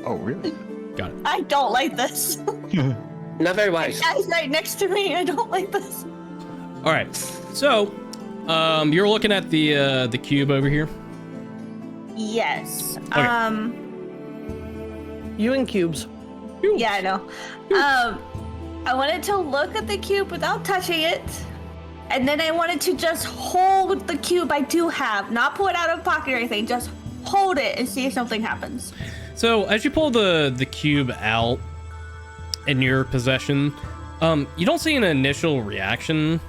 Oh, really? got it. I don't like this. Not very wise. Guy's right next to me. I don't like this. All right, so you're looking at the cube over here. Yes. Okay. You and cubes. Yeah, I know. I wanted to look at the cube without touching it. And then I wanted to just hold the cube I do have, not pull it out of pocket or anything, just hold it and see if something happens. So as you pull the cube out in your possession, you don't see an initial reaction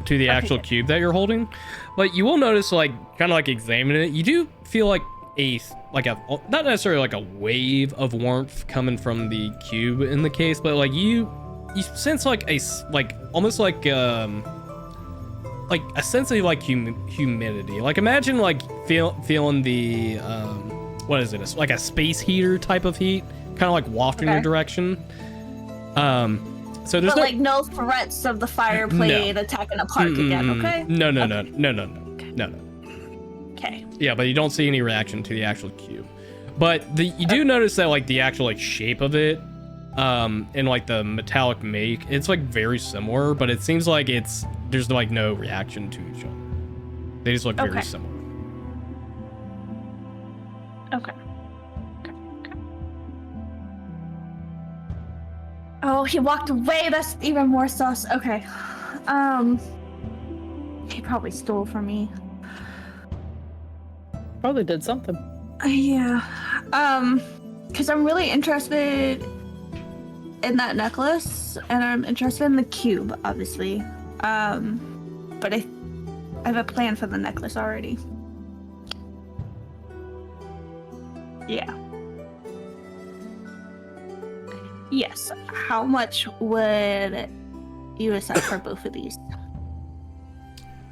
to the actual cube that you're holding, but you will notice, like, kind of like examining it, you do feel like a not necessarily like a wave of warmth coming from the cube in the case, but like you sense like almost like a sense of like humidity. Like imagine like feeling the what is it? It's like a space heater type of heat, kind of like wafting your direction. So there's But like no threats of the fire plate attacking a park again, okay? No. Okay. Okay. Yeah, but you don't see any reaction to the actual cube. But you do notice that like the actual like shape of it, and like the metallic make, it's like very similar, but it seems like there's like no reaction to each other. They just look very similar. Okay. Oh, he walked away. That's even more sus. Okay. He probably stole from me. Probably did something. Yeah. Because I'm really interested in that necklace, and I'm interested in the cube, obviously. But I have a plan for the necklace already. Yeah. Yes. How much would you accept for both of these?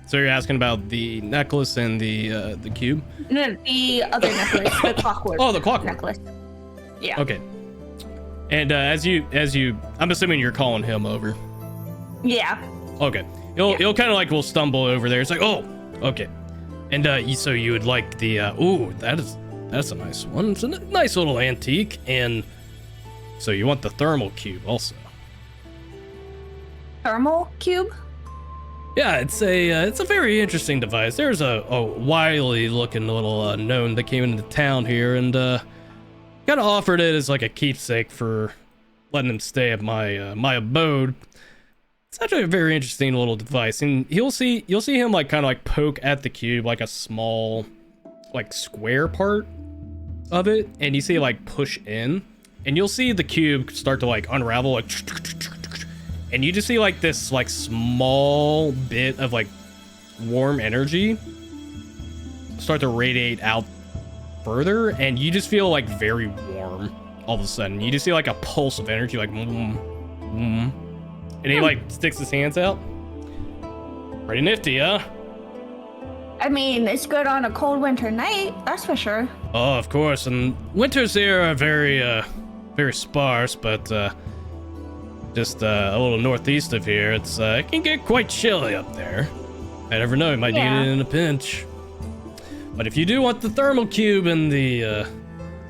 So you're asking about the necklace and the cube? No, the other necklace, the clockwork. Oh, the clockwork necklace. Yeah. Okay. And as you, I'm assuming you're calling him over. Yeah. Okay. He'll kind of like will stumble over there. It's like, oh, okay. And so you would like the ooh, that's a nice one. It's a nice little antique. And so you want the thermal cube also. Thermal cube? Yeah, it's a very interesting device. There's a wily looking little gnome that came into town here and kind of offered it as like a keepsake for letting him stay at my my abode. It's actually a very interesting little device, and you'll see him like kind of like poke at the cube like a small like square part of it, and you see it like push in, and you'll see the cube start to like unravel like. And you just see like this like small bit of like warm energy start to radiate out further, and you just feel like very warm all of a sudden. You just see like a pulse of energy like and he like sticks his hands out. Pretty nifty, huh? I mean, it's good on a cold winter night, that's for sure. Oh, of course. And winters here are very sparse, but just a little northeast of here, it can get quite chilly up there. I never know, you might need it in a pinch. But if you do want the thermal cube and the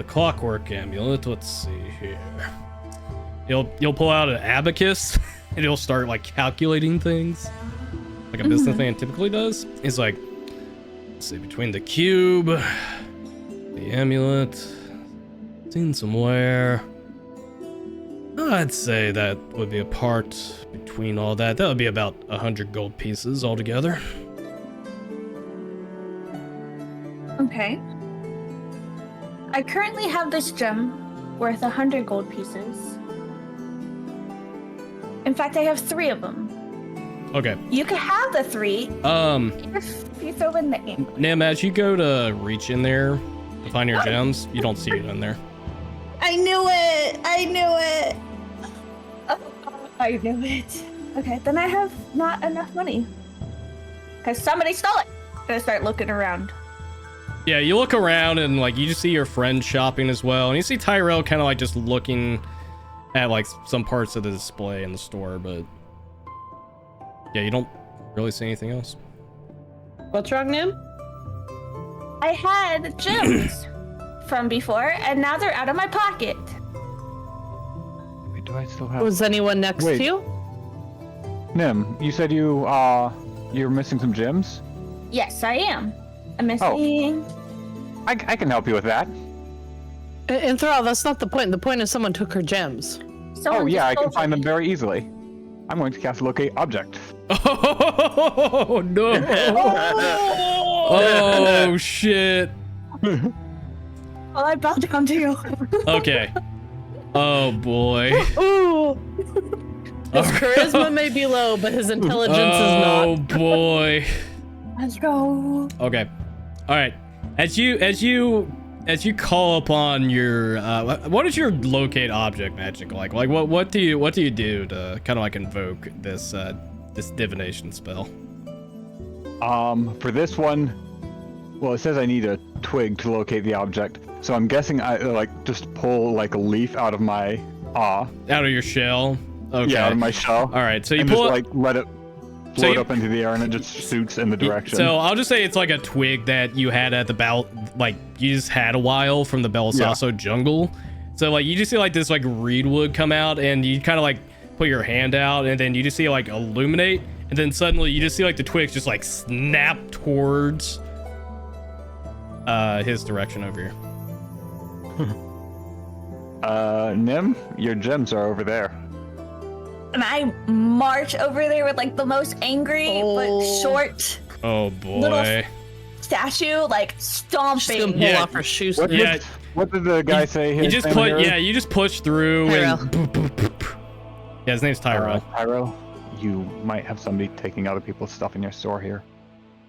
clockwork amulet, let's see here. You'll pull out an abacus and you'll start like calculating things like a businessman typically does. It's like, let's see, between the cube, the amulet, seen somewhere. I'd say that would be a part between all that. That would be about 100 gold pieces altogether. Okay. I currently have this gem worth 100 gold pieces. In fact, I have 3 of them. Okay. You could have the 3. If you throw in the aim. Nim, as you go to reach in there to find your gems, you don't see it in there. I knew it! I knew it! I knew it. Okay, then I have not enough money. Because somebody stole it. I'm gonna start looking around. Yeah, you look around and like you just see your friend shopping as well, and you see Tyrell kind of like just looking at like some parts of the display in the store, but yeah, you don't really see anything else. What's wrong, Nim? I had gems from before, and now they're out of my pocket. Wait, do I still have? Was anyone next Wait. to you? Nim, you said you're missing some gems? Yes, I am. I'm missing. I can help you with that. And Thrall, that's not the point. The point is someone took her gems. Someone Oh yeah, I just can stole find them me. very easily. I'm going to cast locate object. Oh no! Oh shit! Well, I bowed down to you. Okay. Oh boy. Ooh! His charisma may be low, but his intelligence is Oh not. boy. Let's go. Okay. All right. As you call upon your what is your locate object magic like? Like what do you do to kind of like invoke this this divination spell? For this one, well, it says I need a twig to locate the object, so I'm guessing I like just pull like a leaf out of my Out of your shell. Okay. yeah, out of my shell. All right. So you and pull just it. like let it So float you- up into the air, and it just shoots in the direction. So I'll just say it's like a twig that you had at the like you just had a while from the Belsasso jungle. So like you just see like this like reed wood come out, and you kind of like put your hand out, and then you just see like illuminate, and then suddenly you just see like the twigs just like snap towards his direction over here. Nim, your gems are over there. And I march over there with like the most angry but Oh. short Oh boy. Little- statue, like She's gonna stomping. pull Yeah. off her shoes. What Yeah. did the guy say? You his just name put was? yeah, you just push through Tyrell. and boop, boop, boop, boop. Yeah, his name's Tyrell. Tyrell, you might have somebody taking other people's stuff in your store here.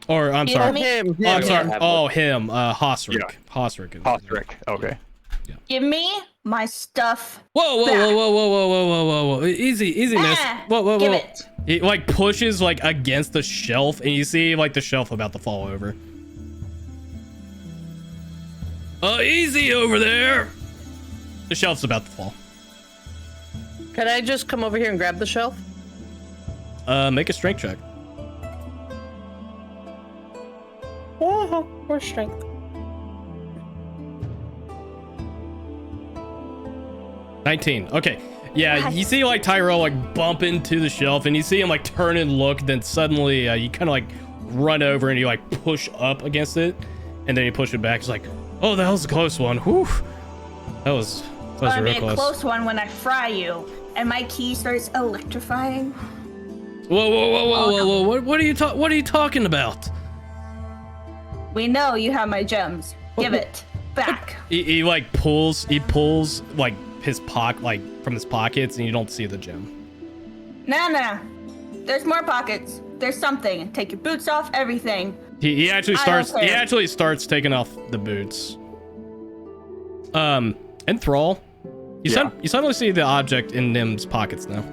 Or I'm You sorry. know me? Him. Oh, I'm him. sorry. Oh, him. Hosrick. Yeah. Hosrick. Hosrick. Okay. Give me my stuff. Whoa, back. whoa. Easiness. Whoa. Give it. He like pushes like against the shelf, and you see like the shelf about to fall over. Easy over there. The shelf's about to fall. Can I just come over here and grab the shelf? Make a strength check. Oh, where's strength? 19. Okay. Yeah, you see like Tyrell like bump into the shelf, and you see him like turn and look. Then suddenly you kind of like run over and you like push up against it, and then you push it back. It's like, oh, that was a close one. Whew. That was Gonna real be a close. close one when I fry you, and my key starts electrifying. Whoa. What are you talking about? We know you have my gems. Give it back. He like pulls like his from his pockets, and you don't see the gem. Nah. There's more pockets. There's something. Take your boots off. Everything. He actually starts taking off the boots. And Thrall, you suddenly see the object in Nim's pockets now.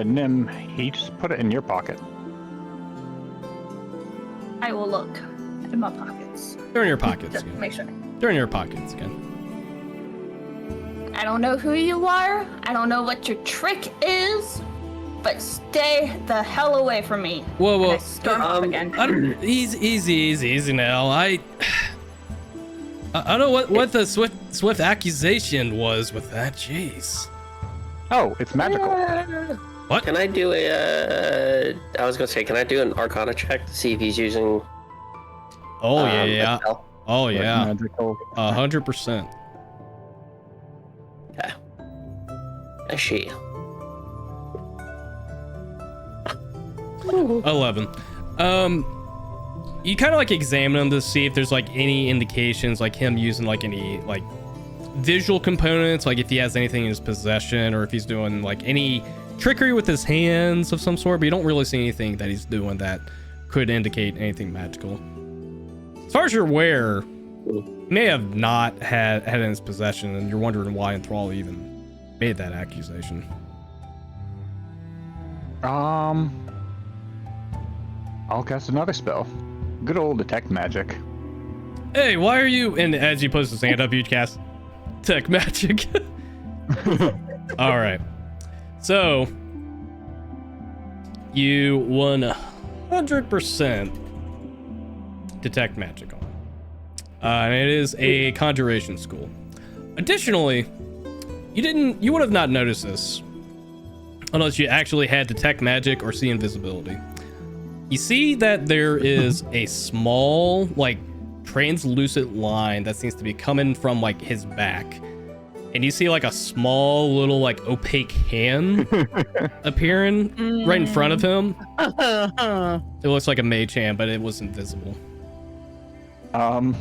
Nim, he just put it in your pocket. I will look in my pockets. They're in your pockets. Just to make sure. They're in your pockets again. I don't know who you are. I don't know what your trick is, but stay the hell away from me. Whoa. And I storm off again. Easy now. I don't know what the swift accusation was with that. Jeez. Oh, it's magical. What? Can I do I was gonna say, can I do an Arcana check to see if he's using? Oh a yeah. spell? Oh yeah. Magical. 100%. Okay. I see. 11. You kind of like examine him to see if there's like any indications, like him using like any like visual components, like if he has anything in his possession, or if he's doing like any trickery with his hands of some sort. But you don't really see anything that he's doing that could indicate anything magical. As far as you're aware, he may have not had it in his possession, and you're wondering why Enthrall even made that accusation. I'll cast another spell. Good old detect magic. Hey, why are you? And as he puts his hand up, you cast Tech Magic. All right. So you 100% detect magic on. And it is a conjuration school. Additionally, you would have not noticed this unless you actually had detect magic or see invisibility. You see that there is a small, like, translucent line that seems to be coming from, like, his back. And you see, like, a small little, like, opaque hand appearing right in front of him. It looks like a mage hand, but it was invisible. I'll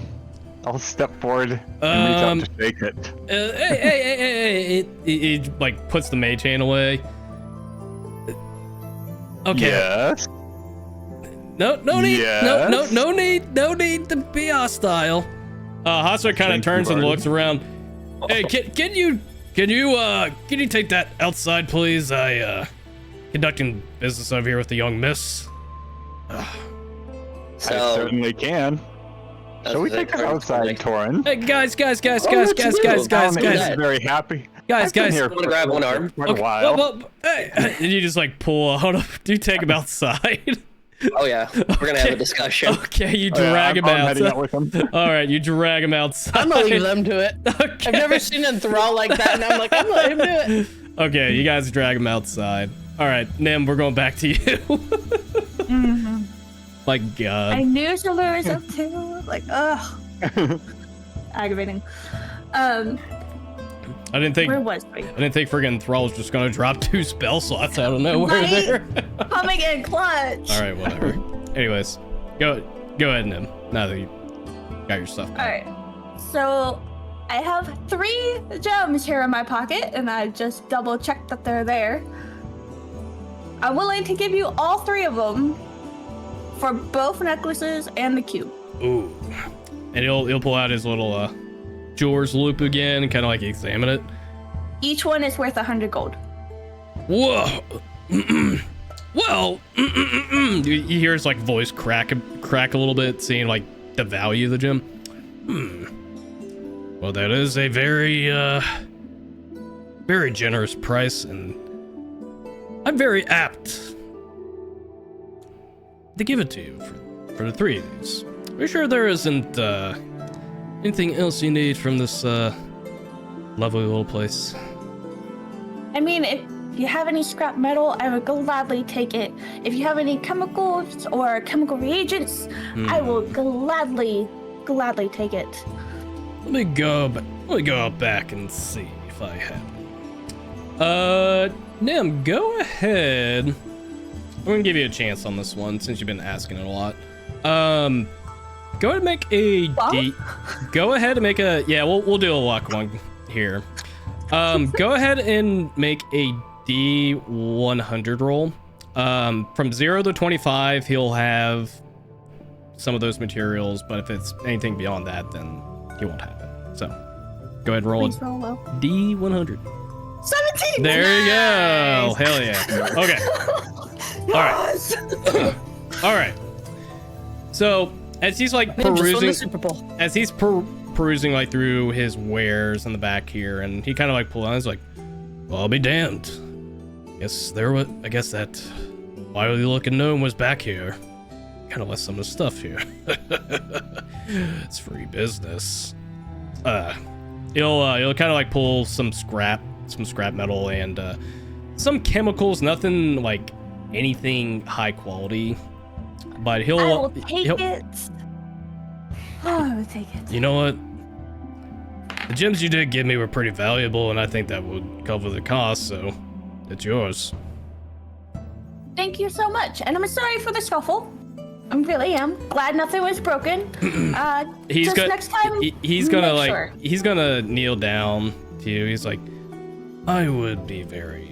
step forward and reach out to shake it. Hey, it like puts the mage hand away. Okay. Yes. No need. Yes. No need to be hostile. Hasa kind of turns and looks around. Hey, can you take that outside, please? Conducting business over here with the young miss. I certainly can. Shall we take it outside, Torin? Hey, guys. Very happy. Guys. Here wanna grab one arm? for quite a while. Well, hey, and you just like pull out. Do you take him outside? Oh yeah, we're gonna have a discussion. Okay, you drag him I'm out. heading out with him. All right, you drag him outside. I'm gonna leave them to it. Okay. I've never seen a enthrall like that, and I'm like, I'm gonna let him do it. Okay, you guys drag him outside. All right, Nim, we're going back to you. My God. I knew Shalur was up too. Like, ugh. Aggravating. I didn't think Where was we? I didn't think friggin' Thrall was just gonna drop 2 spell slots out of nowhere Right? there. Coming in clutch. All right, whatever. Anyways, go ahead, Nim. Now that you got your stuff. All right. So I have 3 gems here in my pocket, and I just double checked that they're there. I'm willing to give you all 3 of them for both necklaces and the cube. Ooh. And he'll pull out his little jeweler's loop again and kind of like examine it. Each one is worth 100 gold. Whoa. Well, you hear his like voice crack a little bit, seeing like the value of the gem. Well, that is a very generous price, and I'm very apt to give it to you for the 3 of these. Are you sure there isn't anything else you need from this lovely little place? I mean, if you have any scrap metal, I would gladly take it. If you have any chemicals or chemical reagents, I will gladly take it. Let me go out back and see if I have any. Nim, go ahead. I'm gonna give you a chance on this one since you've been asking it a lot. Go ahead and make a Go ahead and make a we'll do a luck one here. Go ahead and make a D100 roll. From 0 to 25, he'll have some of those materials, but if it's anything beyond that, then he won't have it. So go ahead and roll a Please roll low. D100. 17! There you go. Hell yeah. Okay. All right. So as he's like Maybe just won the perusing, Super Bowl. as he's perusing like through his wares in the back here, and he kind of like pulls on, he's like, well, I'll be damned. I guess that wily looking gnome was back here. Kind of left some of the stuff here. It's free business. He'll kind of like pull some scrap metal and some chemicals, nothing like anything high quality, but I will take it. Oh, I will take it. You know what? The gems you did give me were pretty valuable, and I think that would cover the cost, so it's yours. Thank you so much, and I'm sorry for the scuffle. I really am. Glad nothing was broken. Next time, he's gonna make like sure. he's gonna kneel down to you. He's like, I would be very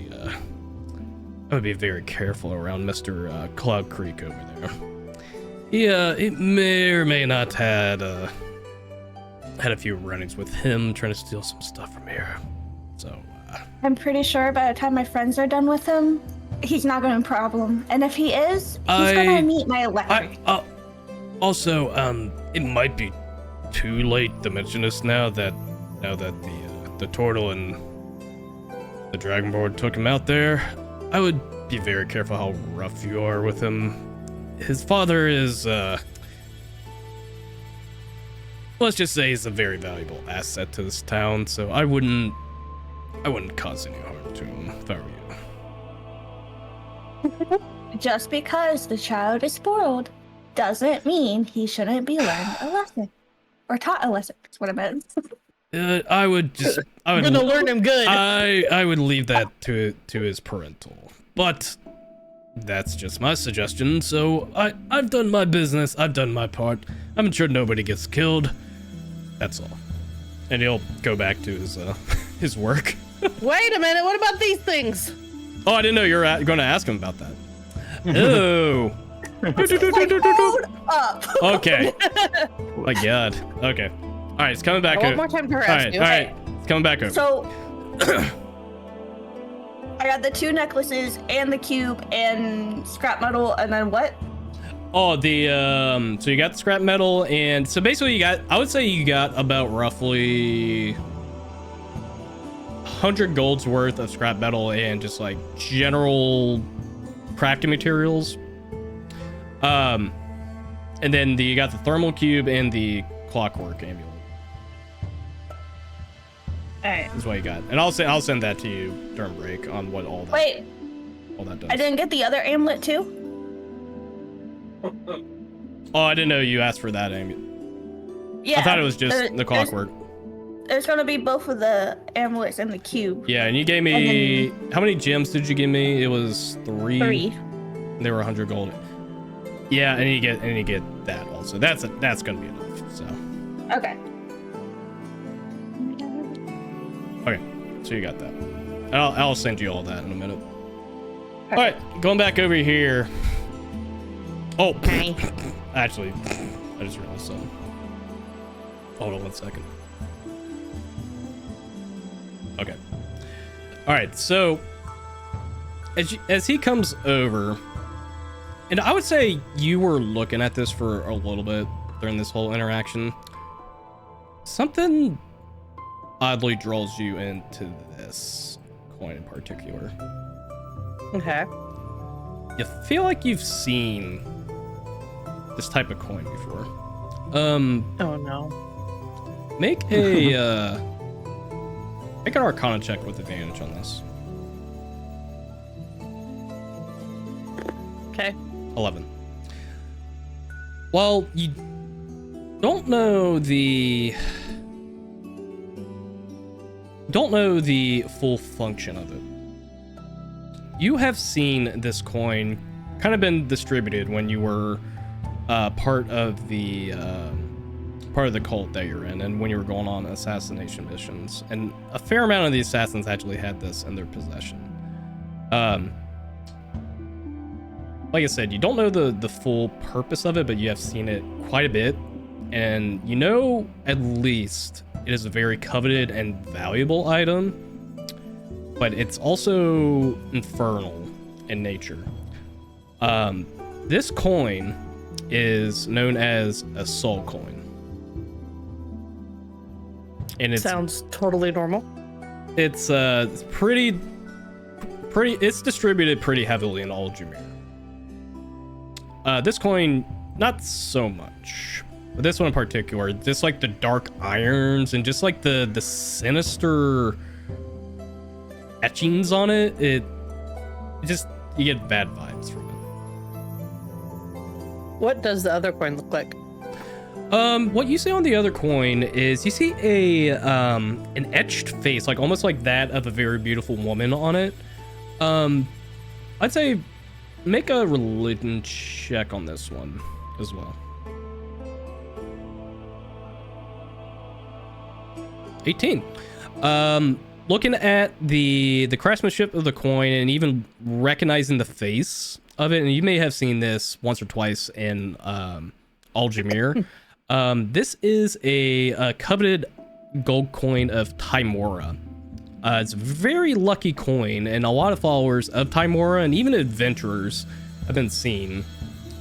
careful around Mr. Cloud Creek over there. Yeah, it may or may not had a few run-ins with him trying to steal some stuff from here. So I'm pretty sure by the time my friends are done with him, he's not gonna be a problem. And if he is, he's gonna meet my electric. Also, it might be too late to mention this now that the turtle and the dragonborn took him out there. I would be very careful how rough you are with him. His father is let's just say he's a very valuable asset to this town, so I wouldn't cause any harm to him if I were you. Just because the child is spoiled doesn't mean he shouldn't be learned a lesson. Or taught a lesson, that's what I meant. I would gonna learn him good. I would leave that to his parental. But that's just my suggestion, so I've done my business, I've done my part. I'm sure nobody gets killed. That's all. And he'll go back to his work. Wait a minute, what about these things? Oh, I didn't know you were going to ask him about that. Oh. Hold up. Okay. My God. Okay. All right, it's coming back One over. more time to All harass right, you. all right. It's coming back over. So I got the 2 necklaces and the cube and scrap metal, and then what? Oh, so you got the scrap metal, and so basically I would say you got about roughly 100 gold's worth of scrap metal and just like general crafting materials. And then you got the thermal cube and the clockwork amulet. Alright. That's what you got. And I'll send that to you during break on what all that Wait, does. I didn't get the other amulet too? Oh, I didn't know you asked for that amulet. Yeah. I thought it was just the clockwork. There's gonna be both of the amulets and the cube. Yeah, and you gave me how many gems did you give me? It was 3. 3. They were 100 gold. Yeah, and you get that also. That's gonna be enough. So Okay. okay, so you got that. And I'll send you all that in a minute. All right, going back over here. Oh, actually, I just realized something. Hold on one second. Okay. All right. So as he comes over, and I would say you were looking at this for a little bit during this whole interaction. Something oddly draws you into this coin in particular. Okay. You feel like you've seen this type of coin before. Oh no. Make a make an Arcana check with advantage on this. Okay. 11. Well, you don't know the full function of it. You have seen this coin kind of been distributed when you were part of the cult that you're in, and when you were going on assassination missions, and a fair amount of the assassins actually had this in their possession. Like I said, you don't know the full purpose of it, but you have seen it quite a bit, and you know at least it is a very coveted and valuable item, but it's also infernal in nature. This coin is known as a soul coin. And it sounds totally normal. It's pretty it's distributed pretty heavily in all Jameer. This coin, not so much. But this one in particular, just like the dark irons and just like the sinister etchings on it, it just, you get bad vibes from it. What does the other coin look like? What you see on the other coin is you see an etched face, like almost like that of a very beautiful woman on it. I'd say make a religion check on this one as well. 18. Looking at the craftsmanship of the coin and even recognizing the face of it, and you may have seen this once or twice in Aljamir. This is a coveted gold coin of Timora. It's a very lucky coin, and a lot of followers of Timora and even adventurers have been seen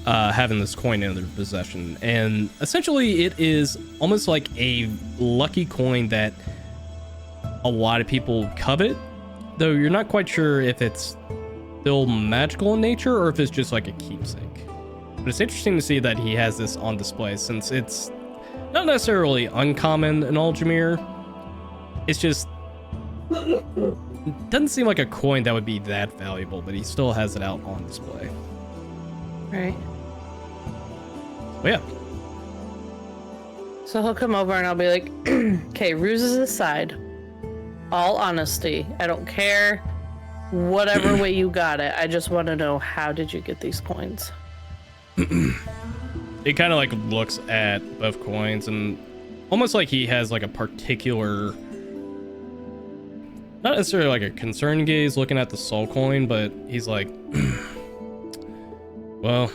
having this coin in their possession. And essentially, it is almost like a lucky coin that a lot of people covet, though you're not quite sure if it's still magical in nature or if it's just like a keepsake. But it's interesting to see that he has this on display, since it's not necessarily uncommon in Aljamir. It's just doesn't seem like a coin that would be that valuable, but he still has it out on display. Right. But yeah. So he'll come over and I'll be like, okay, ruses aside, all honesty, I don't care whatever way you got it. I just want to know, how did you get these coins? It kind of like looks at both coins and almost like he has like a particular, not necessarily like a concerned gaze looking at the soul coin, but he's like, well,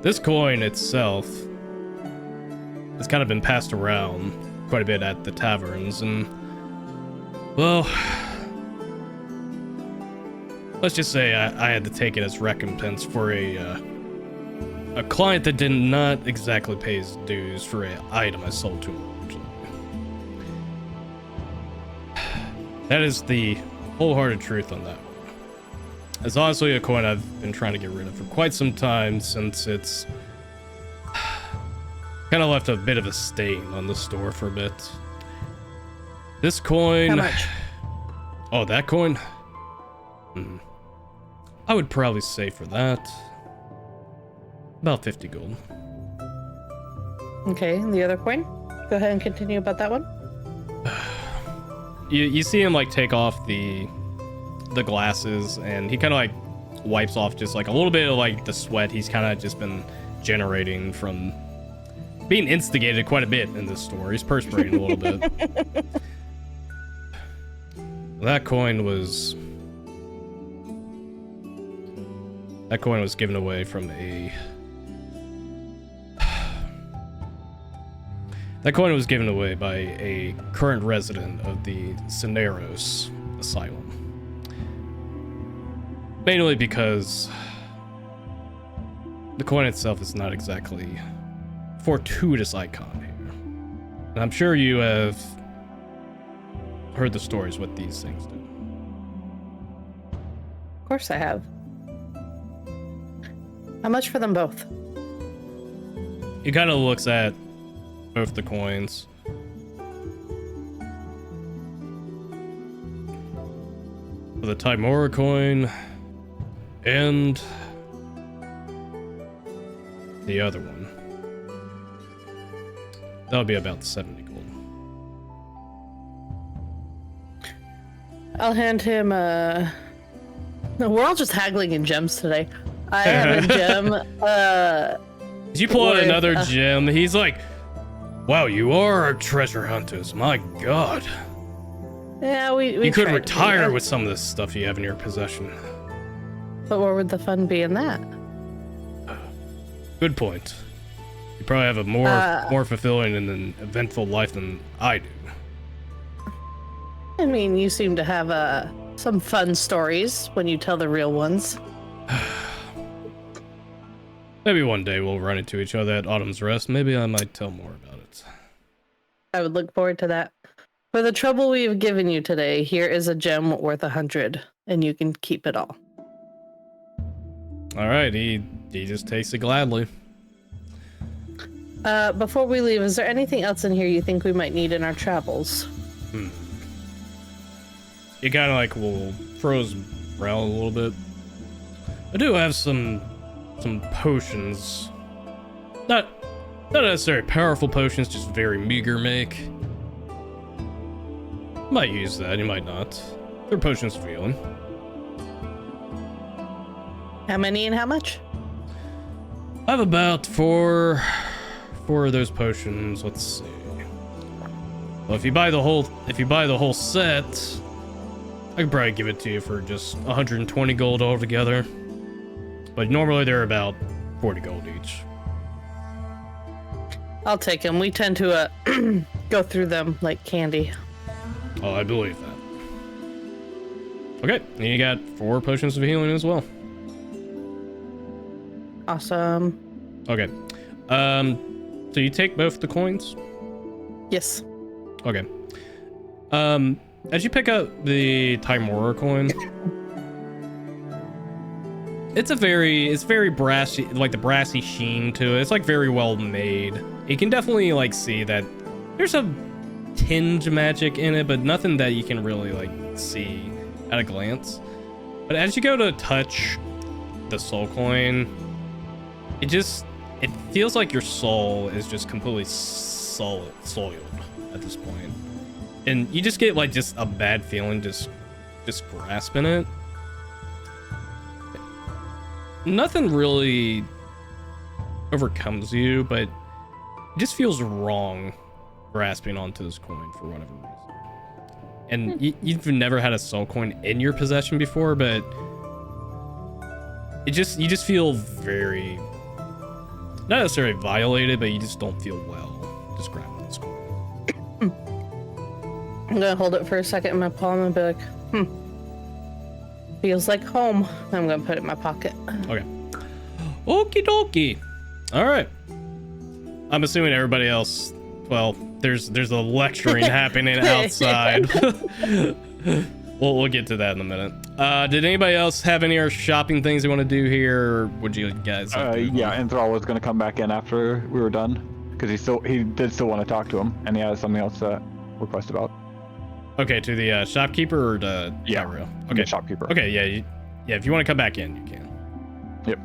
this coin itself has kind of been passed around quite a bit at the taverns, and well, let's just say I had to take it as recompense for a client that did not exactly pay his dues for an item I sold to him. That is the wholehearted truth on that one. It's honestly a coin I've been trying to get rid of for quite some time, since it's kind of left a bit of a stain on the store for a bit. This coin... How much? Oh, that coin? I would probably say for that, about 50 gold. Okay, and the other coin? Go ahead and continue about that one. You see him like take off the glasses, and he kind of like wipes off just like a little bit of like the sweat he's kind of just been generating from being instigated quite a bit in this store. He's perspirating a little bit. That coin was given away from a That coin was given away by a current resident of the Cineros Asylum. Mainly because the coin itself is not exactly a fortuitous icon here. And I'm sure you have heard the stories what these things do. Of course I have. How much for them both? He kind of looks at both the coins. For the Timora coin and the other one. That'll be about 70 gold. I'll hand him no, we're all just haggling in gems today. I have a gem. As you pull out worth, another gem, he's like, wow, you are treasure hunters. My god. Yeah, we You could tried to be. retire with some of this stuff you have in your possession. But what would the fun be in that? Good point. You probably have a more fulfilling and an eventful life than I do. I mean, you seem to have some fun stories when you tell the real ones. Maybe one day we'll run into each other at Autumn's Rest. Maybe I might tell more about it. I would look forward to that. For the trouble we have given you today, here is a gem worth 100, and you can keep it all. All right, he just takes it gladly. Before we leave, is there anything else in here you think we might need in our travels? He kind of like will froze brow a little bit. I do have some potions. Not necessarily powerful potions, just very meager make. You might use that, you might not. They're potions of healing. How many and how much? I have about four of those potions. Let's see. Well, if you buy the whole set, I could probably give it to you for just 120 gold altogether. But normally they're about 40 gold each. I'll take them. We tend to go through them like candy. Oh, I believe that. Okay, and you got 4 potions of healing as well. Awesome. Okay. So you take both the coins? Yes. Okay. As you pick up the Timora coin, it's very brassy, like the brassy sheen to it. It's like very well made. You can definitely like see that there's a tinge of magic in it, but nothing that you can really like see at a glance. But as you go to touch the soul coin, it feels like your soul is just completely soiled at this point. And you just get like just a bad feeling just grasping it. Nothing really overcomes you, but it just feels wrong grasping onto this coin for whatever reason. And you've never had a soul coin in your possession before, but you just feel very, not necessarily violated, but you just don't feel well just grabbing this coin. I'm gonna hold it for a second in my palm and be like, feels like home. I'm gonna put it in my pocket. Okay. Okie dokie. All right. I'm assuming everybody else, well, there's a lecturing happening outside. We'll get to that in a minute. Did anybody else have any other shopping things they want to do here, or would you guys? Yeah, Enthrall was going to come back in after we were done, because he did still want to talk to him, and he has something else to request about. Okay, to the shopkeeper or to Yeah, Okay, the shopkeeper. Okay, yeah, yeah. If you want to come back in, you can. Yep.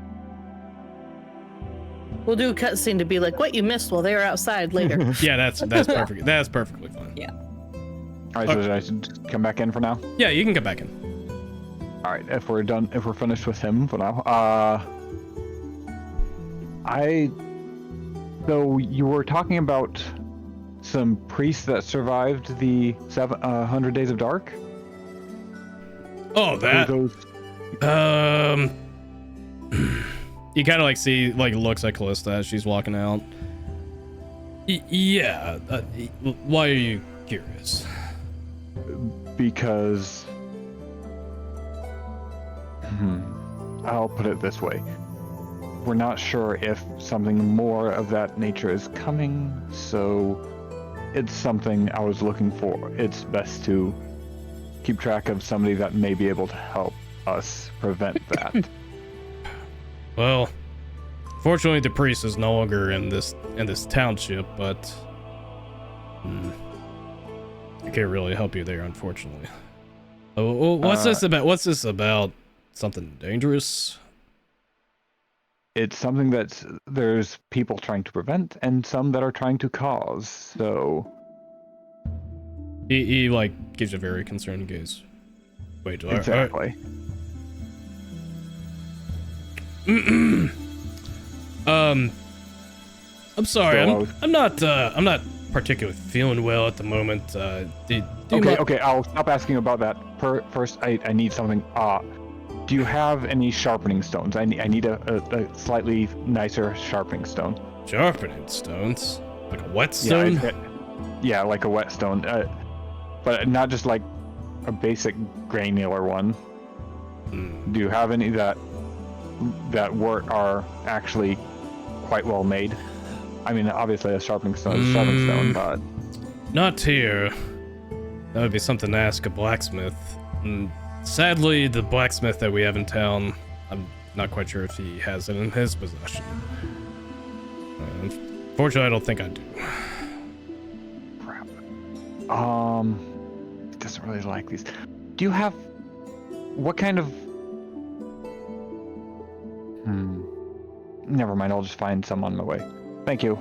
We'll do a cutscene to be like, what you missed while they were outside later. Yeah, that's perfect. That's perfectly fine. Yeah. All right, so I should come back in for now. Yeah, you can come back in. All right, if we're finished with him for now, so you were talking about some priests that survived the 100 Days of Dark. Oh, that. Those... You kind of like see like looks at Callista as she's walking out. Yeah. Why are you curious? Because I'll put it this way. We're not sure if something more of that nature is coming, so it's something I was looking for. It's best to keep track of somebody that may be able to help us prevent that. Well, fortunately, the priest is no longer in this township, but I can't really help you there, unfortunately. Oh, what's this about? What's this about? Something dangerous? It's something that there's people trying to prevent and some that are trying to cause, so... He like, gives a very concerned gaze. Wait, Exactly. I'm sorry, So I'm not particularly feeling well at the moment. Okay, I'll stop asking about that. First, I need something. Do you have any sharpening stones? I need a slightly nicer sharpening stone. Sharpening stones? Like a whetstone? Yeah, like a whetstone. But not just like a basic granular one. Do you have any that are actually quite well made? I mean, obviously a sharpening stone is a sharpening stone, but... Not here. That would be something to ask a blacksmith. Sadly, the blacksmith that we have in town, I'm not quite sure if he has it in his possession. Fortunately, I don't think I do. Crap. It doesn't really like these. Do you have... What kind of... Never mind, I'll just find some on my way. Thank you.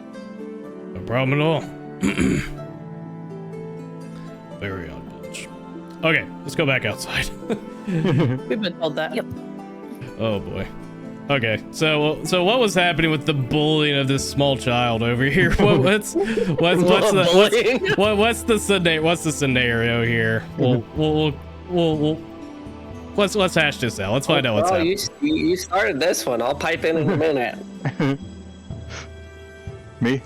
No problem at all. Very odd bunch. Okay, let's go back outside. We've been told that. Yep. Oh boy. Okay, so what was happening with the bullying of this small child over here? What's the scenario here? Let's hash this out. Let's find out what's happening. You started this one. I'll pipe in a minute. Me?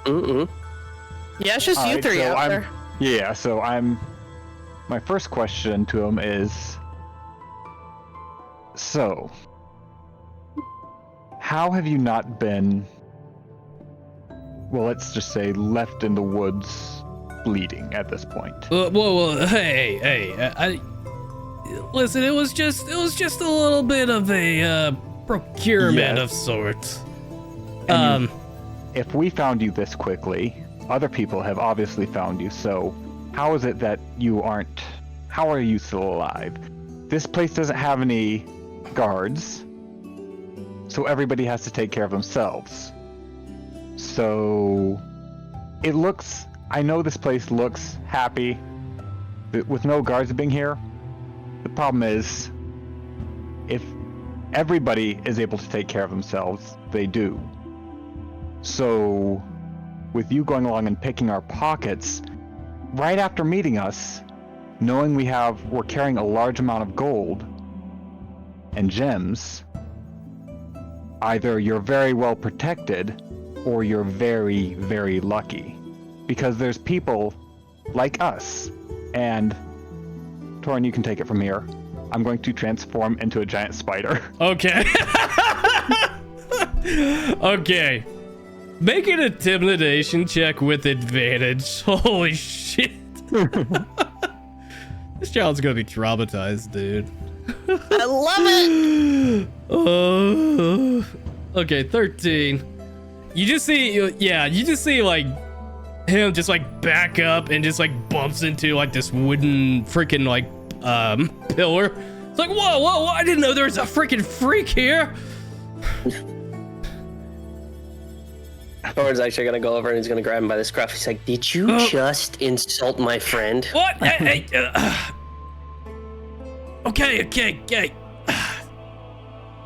Yeah, it's just you Alright, three so out there. Yeah, so my first question to him is, so, how have you not been, well, let's just say, left in the woods bleeding at this point? Well, hey, listen, it was just a little bit of a procurement of sorts. If we found you this quickly, other people have obviously found you, so how is it that how are you still alive? This place doesn't have any guards, so everybody has to take care of themselves. So, I know this place looks happy, but with no guards being here, the problem is, if everybody is able to take care of themselves, they do. So, with you going along and picking our pockets, right after meeting us, knowing we're carrying a large amount of gold and gems, either you're very well protected, or you're very, very lucky. Because there's people like us, and Torin, you can take it from here. I'm going to transform into a giant spider. Okay. Okay. Make an intimidation check with advantage. Holy shit. This child's gonna be traumatized, dude. I love it! Okay, 13. You just see like him just like back up and just like bumps into like this wooden freaking like pillar. It's like, whoa, I didn't know there was a freaking freak here. Thorin's actually gonna go over and he's gonna grab him by the scruff. He's like, "Did you just insult my friend?" What? Hey, okay. Can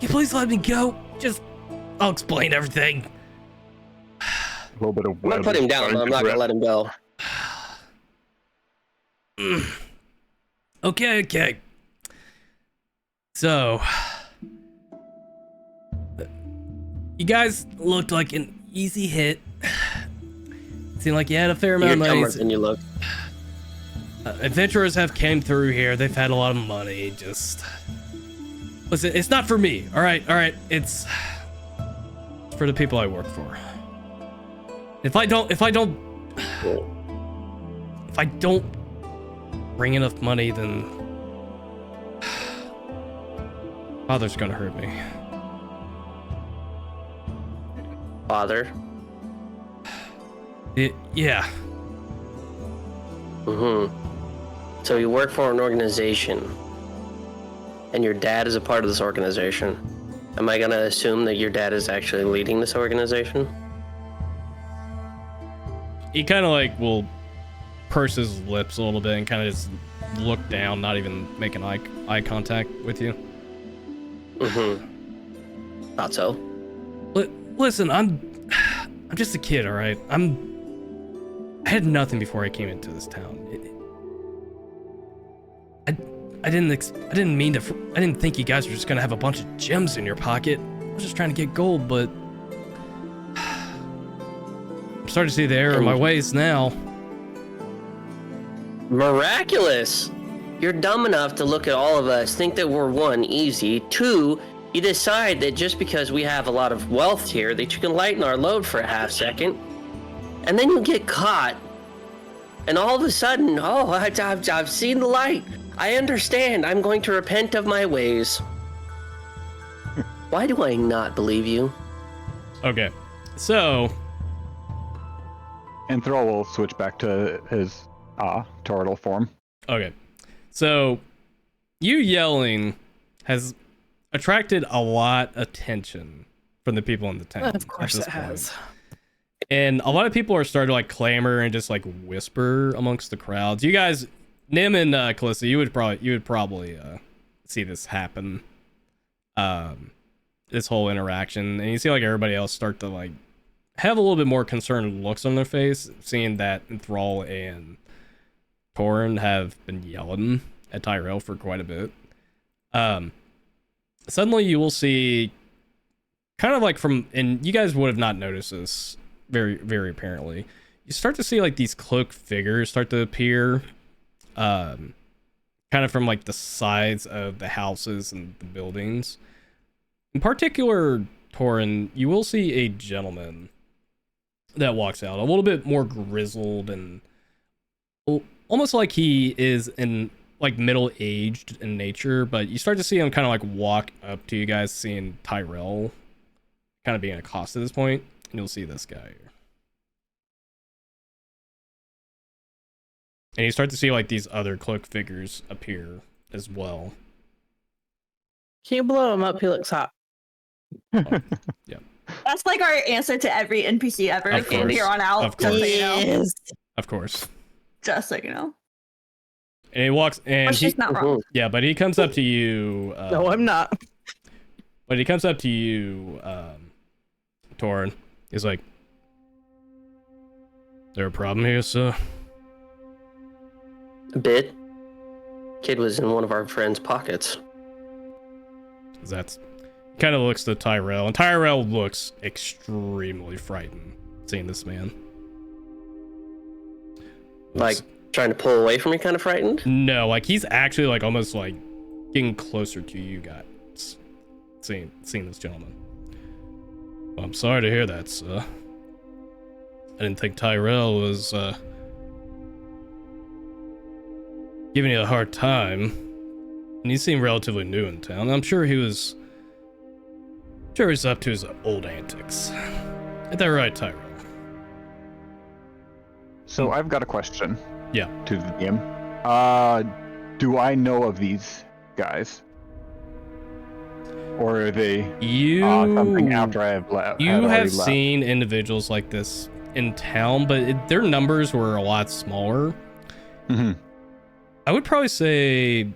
you please let me go? I'll explain everything. A little bit of I'm gonna put him down. I'm not gonna let him go. Okay. So, you guys looked like an easy hit. seemed like you had a fair You're amount of dumber money. than you look. Adventurers have came through here. They've had a lot of money. Just listen. It's not for me. All right. It's for the people I work for. If I don't bring enough money, then Father's gonna hurt me. Father? Yeah. Mm-hmm. So you work for an organization, and your dad is a part of this organization. Am I gonna assume that your dad is actually leading this organization? He kind of like will purse his lips a little bit and kind of just look down, not even making eye contact with you. Mm-hmm. Thought so. Listen, I'm just a kid, all right? I had nothing before I came into this town. I didn't think you guys were just gonna have a bunch of gems in your pocket. I was just trying to get gold, but I'm starting to see the error of my ways now. Miraculous! You're dumb enough to look at all of us, think that we're one, easy. Two, you decide that just because we have a lot of wealth here, that you can lighten our load for a half second, and then you get caught. And all of a sudden, I've seen the light. I understand. I'm going to repent of my ways. Why do I not believe you? Okay, so And Thrall will switch back to his turtle form. Okay, so you yelling has attracted a lot of attention from the people in the town. Of course it has. And a lot of people are starting to like clamor and just like whisper amongst the crowds. You guys, Nim and Calissa, you would probably see this happen. This whole interaction, and you see like everybody else start to like have a little bit more concerned looks on their face, seeing that Thrall and Torin have been yelling at Tyrell for quite a bit. Suddenly you will see kind of like and you guys would have not noticed this very, very apparently. You start to see like these cloaked figures start to appear, kind of from like the sides of the houses and the buildings. In particular, Torin, you will see a gentleman that walks out, a little bit more grizzled and almost like he is in like middle-aged in nature, but you start to see him kind of like walk up to you guys, seeing Tyrell kind of being accosted at this point, and you'll see this guy here. And you start to see like these other cloaked figures appear as well. Can you blow him up? He looks hot. Yeah. That's like our answer to every NPC ever Of from course. here on out. Of Just so course. you know. Of course. Just so you know. And he walks, and But she's not wrong. yeah, but he comes up to you. No, I'm not. But he comes up to you, Torin. He's like, "There a problem here, sir?" A bit. Kid was in one of our friends' pockets. That's kind of looks to Tyrell, and Tyrell looks extremely frightened seeing this man. Like, trying to pull away from me, kind of frightened? No, like he's actually like almost like getting closer to you guys, seeing this gentleman. Well, I'm sorry to hear that, sir. I didn't think Tyrell was giving you a hard time, and he seemed relatively new in town. I'm sure he's up to his old antics. Is that right, Tyrell? So I've got a question. Yeah. To the DM. Do I know of these guys? Or are they something after I have left? You have seen individuals like this in town, but their numbers were a lot smaller. Mm-hmm. I would probably say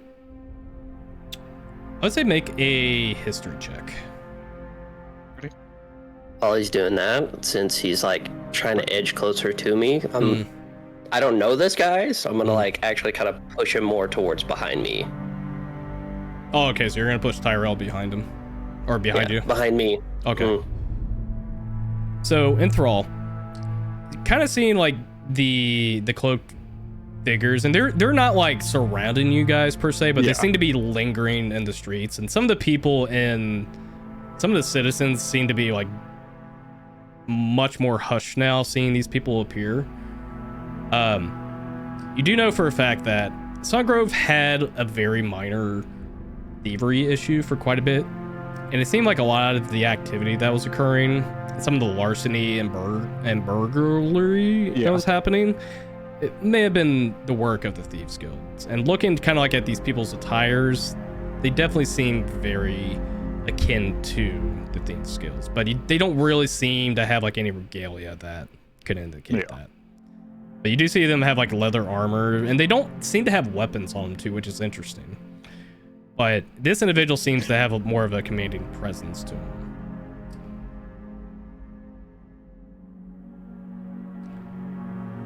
make a history check. While he's doing that, since he's like trying to edge closer to me, I don't know this guy, so I'm gonna like actually kind of push him more towards behind me. Oh, okay, so you're gonna push Tyrell behind him, or behind you? Behind me. Okay. So Enthrall, kind of seeing like the cloaked figures, and they're not like surrounding you guys per se, but they seem to be lingering in the streets, and some of the people and some of the citizens seem to be like much more hushed now seeing these people appear. You do know for a fact that Sungrove had a very minor thievery issue for quite a bit, and it seemed like a lot of the activity that was occurring, some of the larceny and burglary that was happening, it may have been the work of the Thieves Guilds. And looking kind of like at these people's attires, they definitely seem very akin to the Thieves Guilds, but they don't really seem to have like any regalia that could indicate that. But you do see them have like leather armor, and they don't seem to have weapons on them too, which is interesting. But this individual seems to have more of a commanding presence to him.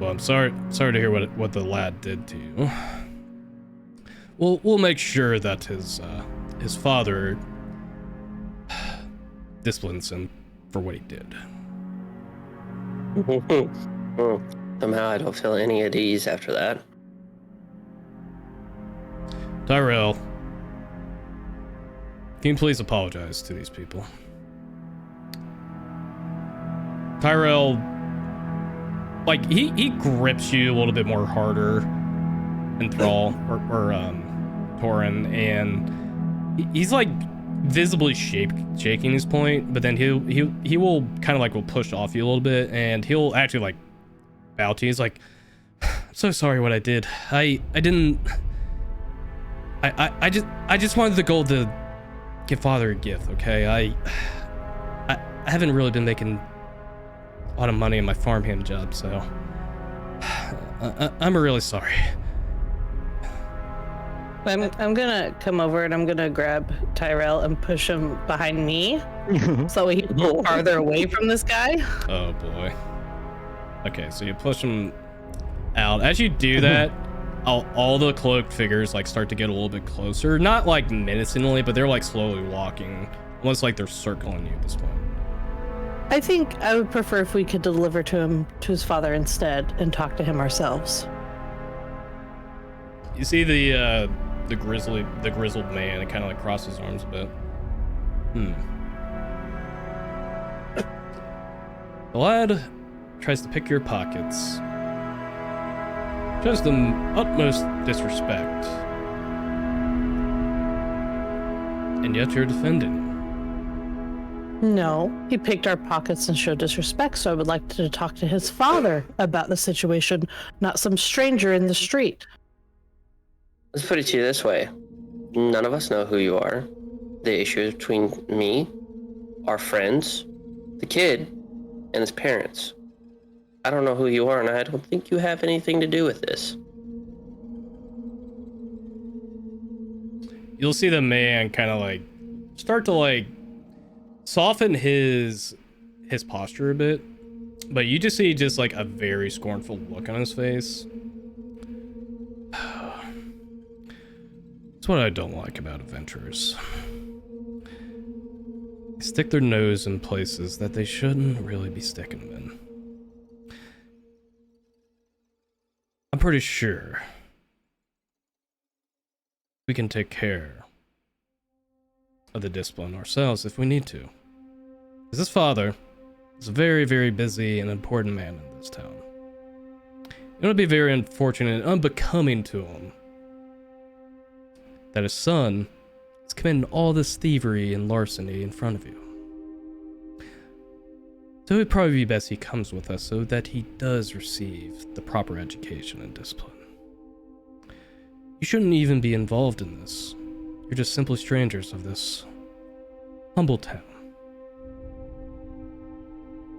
Well, I'm sorry to hear what the lad did to you. We'll make sure that his father disciplines him for what he did. Somehow I don't feel any at ease after that. Tyrell, can you please apologize to these people? Tyrell, like, he grips you a little bit more harder than Thrall or Torin, and he's like visibly shaking his point, but then he will kind of like will push off you a little bit, and he'll actually like bow to you. He's like, I'm so sorry what I did. I just wanted the gold to give Father a gift, okay? I haven't really been making a lot of money in my farmhand job, so I'm really sorry. I'm gonna come over and I'm gonna grab Tyrell and push him behind me so he can go farther away from this guy. Oh boy. Okay, so you push him out. As you do that, all the cloaked figures like start to get a little bit closer. Not like menacingly, but they're like slowly walking, almost like they're circling you at this point. I think I would prefer if we could deliver to his father instead and talk to him ourselves. You see the grizzled man, and kind of like cross his arms a bit. The lad tries to pick your pockets. Shows them utmost disrespect. And yet you're defending him. No, he picked our pockets and showed disrespect, so I would like to talk to his father about the situation, not some stranger in the street. Let's put it to you this way. None of us know who you are. The issue is between me, our friends, the kid, and his parents. I don't know who you are, and I don't think you have anything to do with this. You'll see the man kind of like start to like soften his posture a bit, but you just see just like a very scornful look on his face. That's what I don't like about adventurers. They stick their nose in places that they shouldn't really be sticking them in. I'm pretty sure we can take care of the discipline ourselves if we need to. Because his father is a very, very busy and important man in this town. It would be very unfortunate and unbecoming to him that his son is committing all this thievery and larceny in front of you. So it would probably be best he comes with us so that he does receive the proper education and discipline. You shouldn't even be involved in this. You're just simply strangers of this humble town.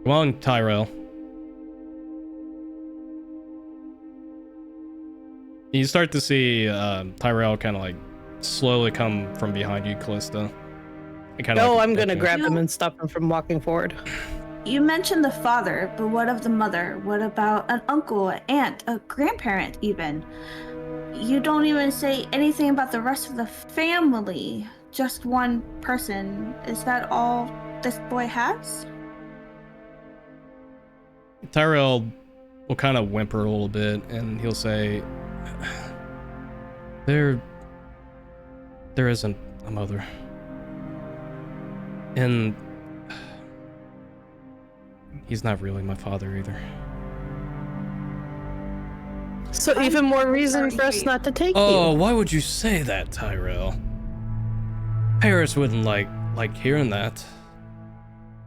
Come on, Tyrell. You start to see Tyrell kind of like slowly come from behind you, Callista. I'm gonna grab him and stop him from walking forward. You mentioned the father, but what of the mother? What about an uncle, an aunt, a grandparent even? You don't even say anything about the rest of the family. Just one person. Is that all this boy has? Tyrell will kind of whimper a little bit, and he'll say, there isn't a mother. And he's not really my father either. So even more reason for us not to take Oh, you. why would you say that, Tyrell? Paris wouldn't like hearing that.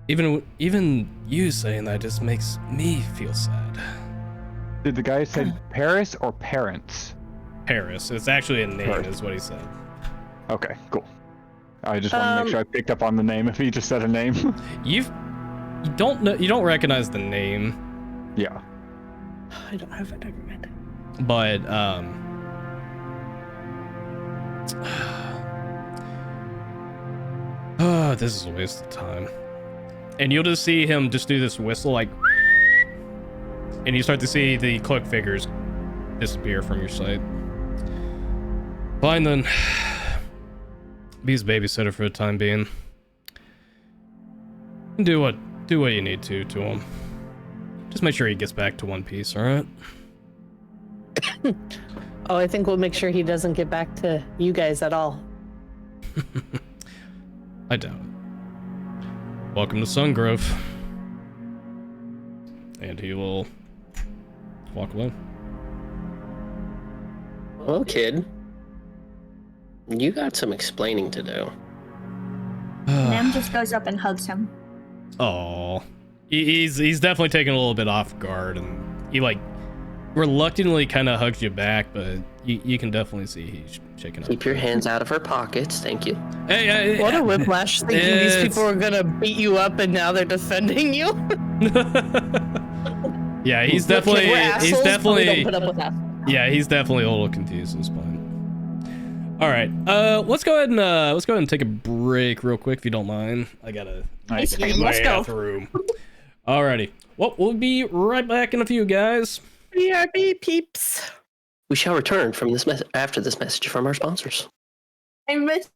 Even you saying that just makes me feel sad. Did the guy say Paris or parents? Paris. It's actually a name, Paris. is what he said. Okay, cool. I just want to make sure I picked up on the name if he just said a name. You don't recognize the name, Yeah. I don't have it in my head. but this is a waste of time. And you'll just see him just do this whistle, like, and you start to see the cloak figures disappear from your sight. Fine then. Be his babysitter for the time being. Do what you need to him. Just make sure he gets back to one piece, alright? Oh, I think we'll make sure he doesn't get back to you guys at all. I doubt it. Welcome to Sungrove. And he will walk away. Well, kid, you got some explaining to do. Nam just goes up and hugs him. Oh, he's definitely taken a little bit off guard, and he like reluctantly kind of hugs you back, but you can definitely see he's shaking up. Keep your hands out of her pockets, thank you. Hey, What a whiplash thinking these It's- people are gonna beat you up and now they're defending you. Yeah, he's Okay, definitely we're assholes, but we don't put up with that. yeah, he's definitely a little confused at this point. All right, let's go ahead and take a break real quick if you don't mind. I gotta Let's use my go. bathroom. Alrighty, well, we'll be right back in a few, guys. BRB peeps. We shall return from this after this message from our sponsors. I miss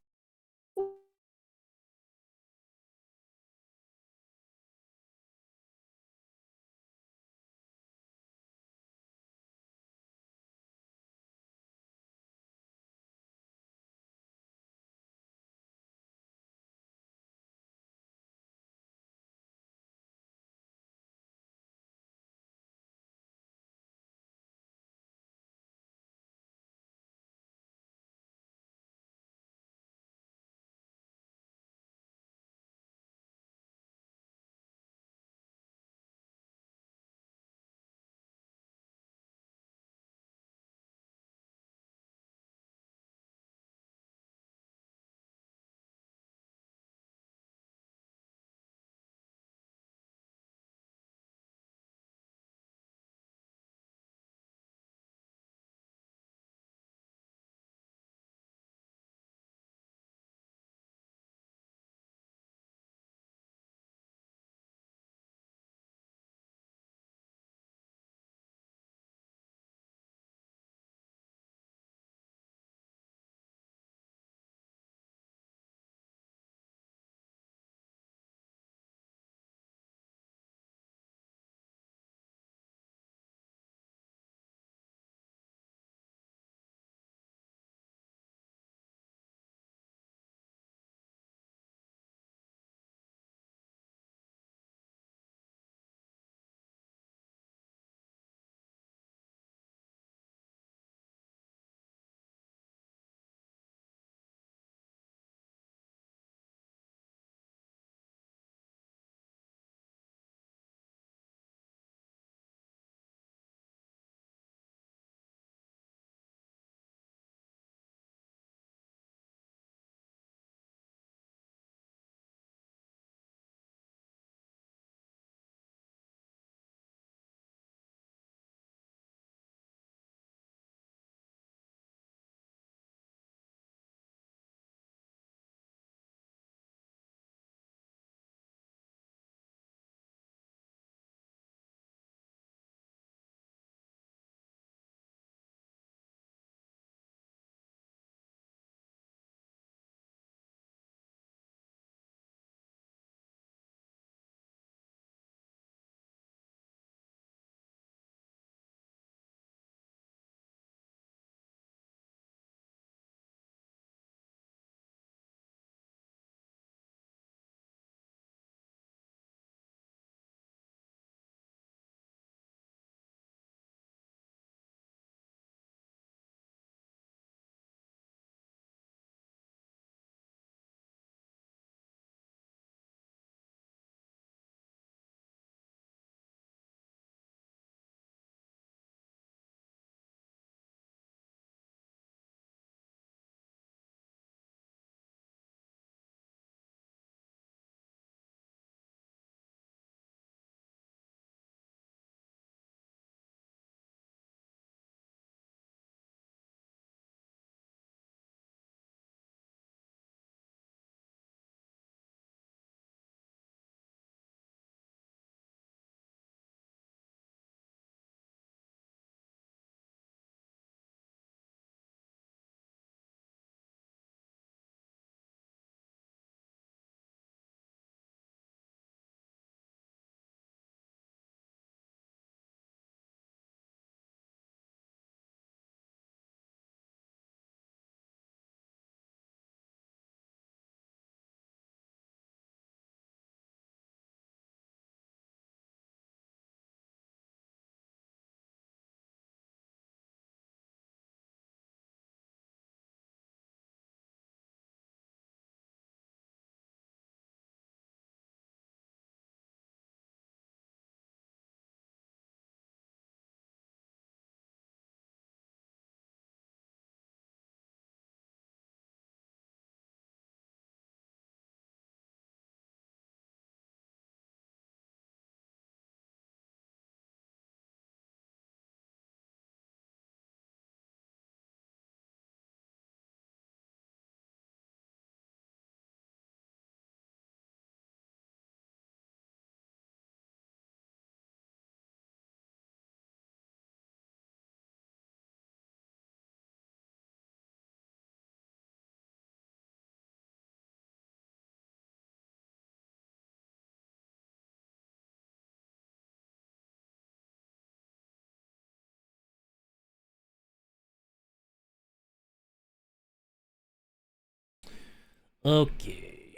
Okay.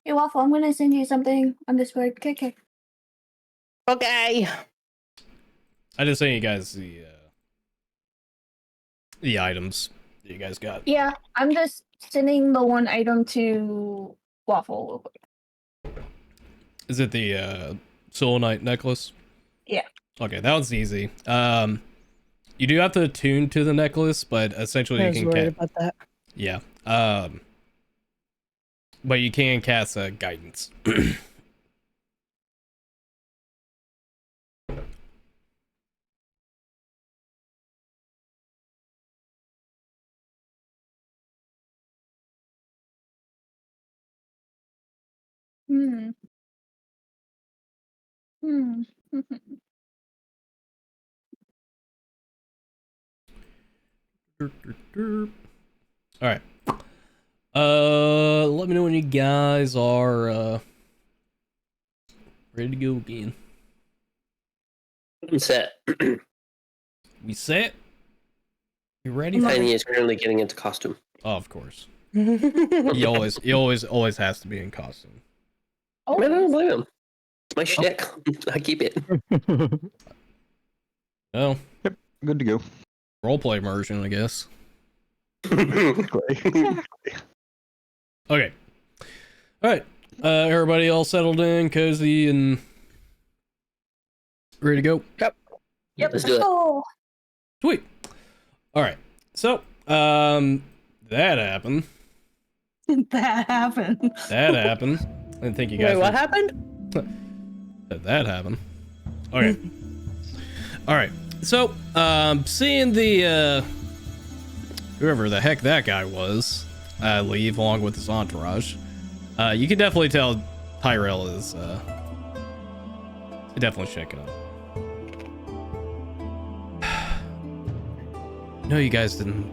Hey, Waffle, I'm gonna send you something on Discord. Okay. Okay. I just sent you guys the items that you guys got. Yeah, I'm just sending the one item to Waffle real quick. Is it the selenite necklace? Yeah. Okay, that one's easy. You do have to attune to the necklace, but essentially I you was can worried about that. yeah. But you can cast guidance. Hmm. Hmm. All right. Let me know when you guys are ready to go again. I'm set. We set? You ready? Tiny is currently getting into costume. Oh, of course. He always has to be in costume. Oh, I don't blame him. It's my shtick. I keep it. Oh, Good to go. roleplay immersion, I guess. Exactly. Okay. All right. Everybody all settled in, cozy, and ready to go? Yep. Let's do it. Oh. Sweet. All right. So, that happened. That happened. That happened. I didn't think you guys Wait, what were- happened? That happened. Okay. All right. So, seeing the whoever the heck that guy was leave along with his entourage, you can definitely tell Tyrell is definitely shaken up. No, you guys didn't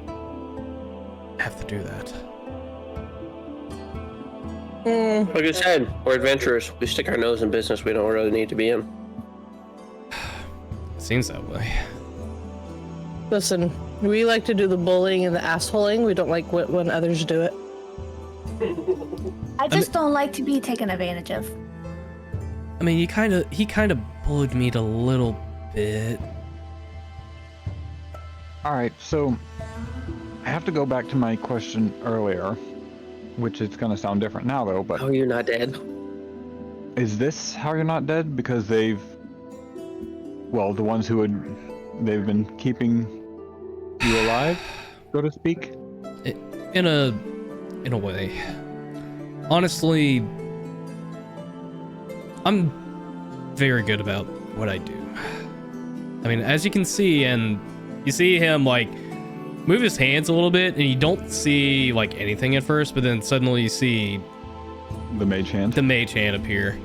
have to do that. Like I said, we're adventurers. We stick our nose in business we don't really need to be in. It seems that way. Listen, we like to do the bullying and the assholing. We don't like when others do it. I just don't like to be taken advantage of. I mean, he kind of bullied me a little bit. All right, so I have to go back to my question earlier, which is going to sound different now, though, but How are you not dead? is this how you're not dead? Because they've, well, the ones who they've been keeping you alive, so to speak? In a way. Honestly, I'm very good about what I do. I mean, as you can see, and you see him like move his hands a little bit, and you don't see like anything at first, but then suddenly you see The mage hand? the mage hand appear.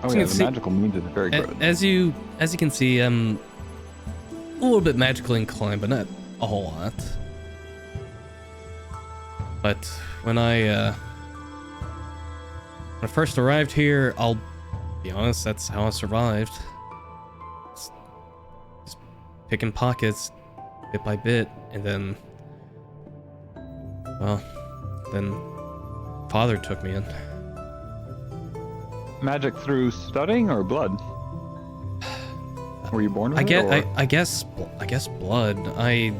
Oh you yeah, can the see- magical means it's very good. As you can see, I'm a little bit magically inclined, but not a whole lot. But when I first arrived here, I'll be honest, that's how I survived. Just picking pockets bit by bit, and then, well, then father took me in. Magic through studying or blood? Were you born with I it? guess blood. I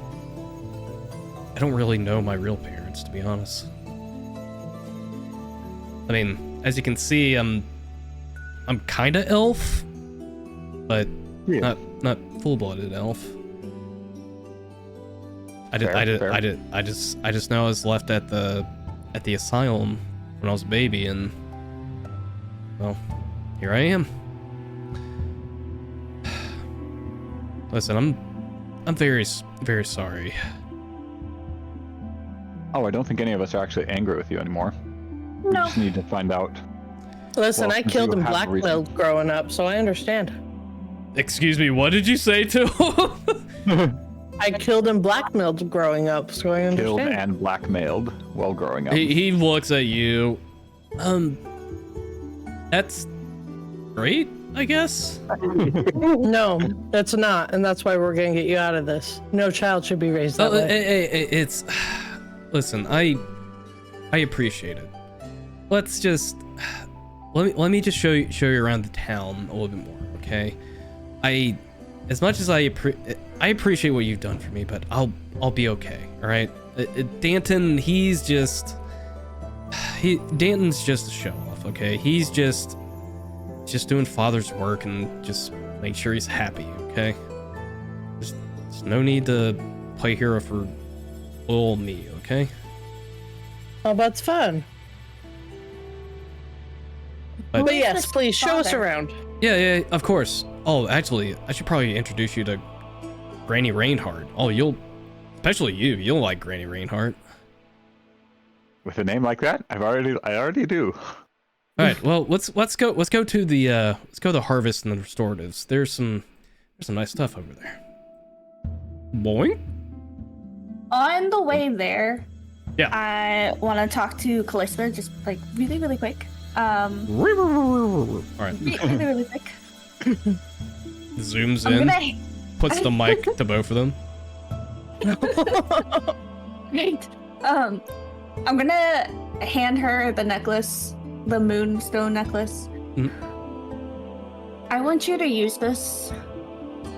don't really know my real parents, to be honest. I mean, as you can see, I'm kind of elf, but Yeah. not full-blooded elf. I just know I was left at the asylum when I was a baby, and well, here I am. Listen, I'm very sorry. Oh, I don't think any of us are actually angry with you anymore. We No. just need to find out. Listen, Well, I since killed you and have a reason. blackmailed growing up, so I understand. Excuse me, what did you say to him? I killed and blackmailed growing up, so I understand. Killed and blackmailed while growing up. He looks at you. That's great, I guess. No, it's not, and that's why we're gonna get you out of this. No child should be raised that way. It's listen, I appreciate it. Let's just let me just show you around the town a little bit more, okay? As much as I appreciate what you've done for me, but I'll be okay, all right? Danton, Danton's just a show off, okay? He's just doing father's work and just make sure he's happy, okay? There's no need to play hero for little me, okay? Oh, that's fun. But yes, please show us around. Yeah, of course. Oh, actually, I should probably introduce you to Granny Reinhardt. Oh, especially you'll like Granny Reinhardt. With a name like that, I already do. All right, well, let's go to the harvest and the restoratives. There's some nice stuff over there. Boing. On the way there, Yeah. I want to talk to Callista just like really, really quick. All right. Really, really quick. Zooms I'm in, gonna... puts the mic to both of them. Great. I'm gonna hand her the necklace, the moonstone necklace. Mm. I want you to use this,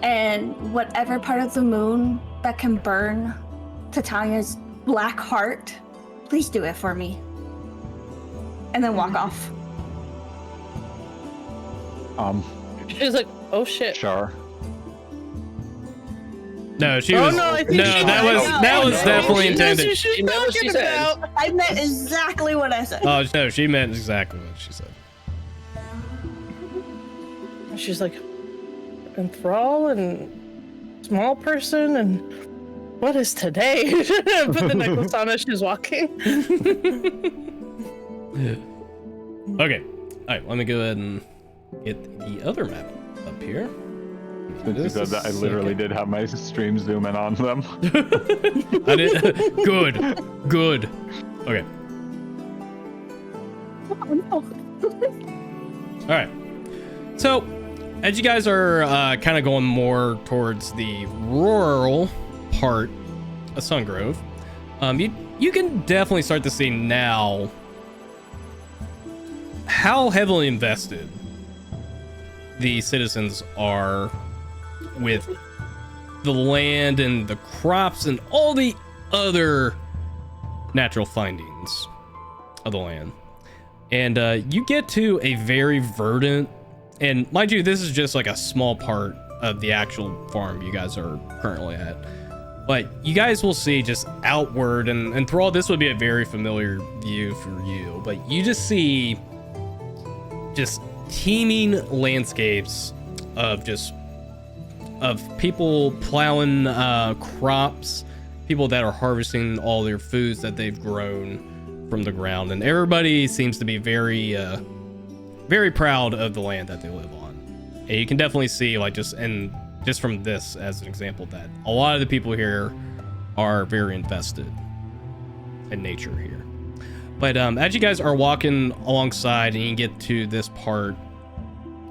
and whatever part of the moon that can burn Titania's black heart, please do it for me. And then walk off. She's like, oh shit. Shar. No, she Oh, was. no, I think she that was was- definitely She knows intended. She's knows what she talking said. about. I meant exactly what I said. Oh no, she meant exactly what she said. She's like, enthrall and small person and what is today? Put the necklace on as she's walking. Okay. All right, let me go ahead and get the other map up here. Since you said that, I literally did have my stream zoom in on them. I did. Good. Okay. All right. So, as you guys are kind of going more towards the rural part of Sungrove, you can definitely start to see now how heavily invested the citizens are with the land and the crops and all the other natural findings of the land. And you get to a very verdant, and mind you, this is just like a small part of the actual farm you guys are currently at. But you guys will see just outward, and Thrall, this would be a very familiar view for you, but you just see just teeming landscapes of people plowing crops, people that are harvesting all their foods that they've grown from the ground, and everybody seems to be very proud of the land that they live on. And you can definitely see, like, just from this as an example, that a lot of the people here are very invested in nature here. But as you guys are walking alongside and you get to this part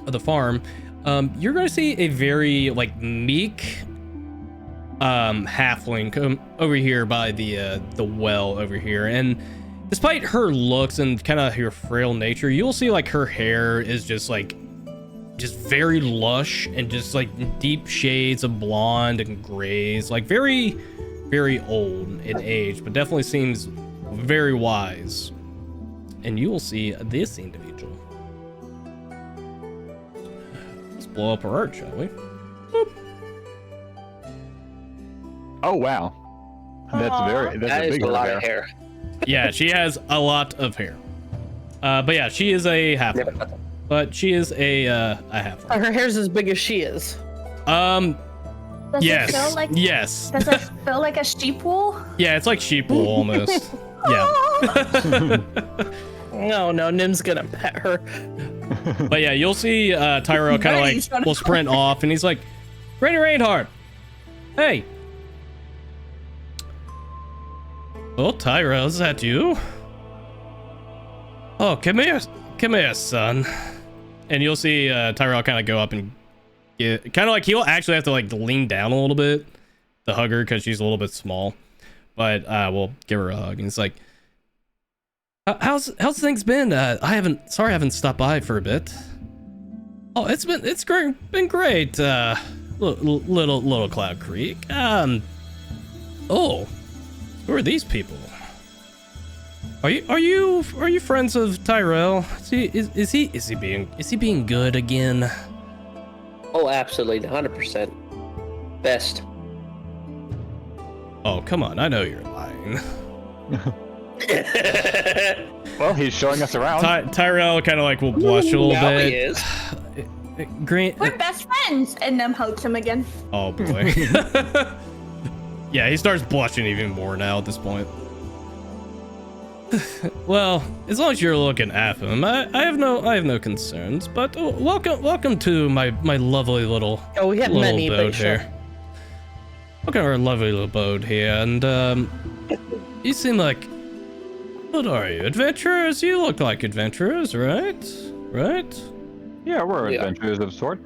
of the farm, you're going to see a very meek halfling come over here by the well over here. And despite her looks and kind of her frail nature, you'll see her hair is just very lush and just deep shades of blonde and grays, very, very old in age, but definitely seems very wise. And you will see this individual. Let's blow up her art, shall we? Boop. Oh wow, that's That a is big a lot hair. of hair. Yeah, she has a lot of hair. But yeah, she is a Never halfling. got that. But she is a halfling. Her hair's as big as she is. Does Yes. it feel like Yes. Does it feel like a sheep wool? Yeah, it's like sheep wool almost. Yeah. No, Nim's gonna pet her. But yeah, you'll see Tyro kind Nice. of will sprint off, and he's like, Granny Reinhardt, hey. Oh, Tyro, is that you? Oh, come here, son. And you'll see Tyrell kind of go up and he'll actually have to lean down a little bit to hug her because she's a little bit small. but we'll give her a hug. And he's like, how's things been? I haven't stopped by for a bit. Oh, it's been great. Little Cloud Creek. Oh, who are these people? Are you friends of Tyrell? Is he being good again? Oh, absolutely, 100%. Best. Oh, come on, I know you're lying. Well, he's showing us around. Tyrell kind of like will blush a little now bit. he is. Grant. We're best friends, and then hugs him again. Oh boy. Yeah, he starts blushing even more now at this point. Well, as long as you're looking after him, I have no concerns. But welcome to my lovely little We have little many, abode but sure. here. Welcome to our lovely little abode here, and you seem like, what are you, adventurers? You look like adventurers, right? Right? Yeah, we're Yeah. adventurers of sort.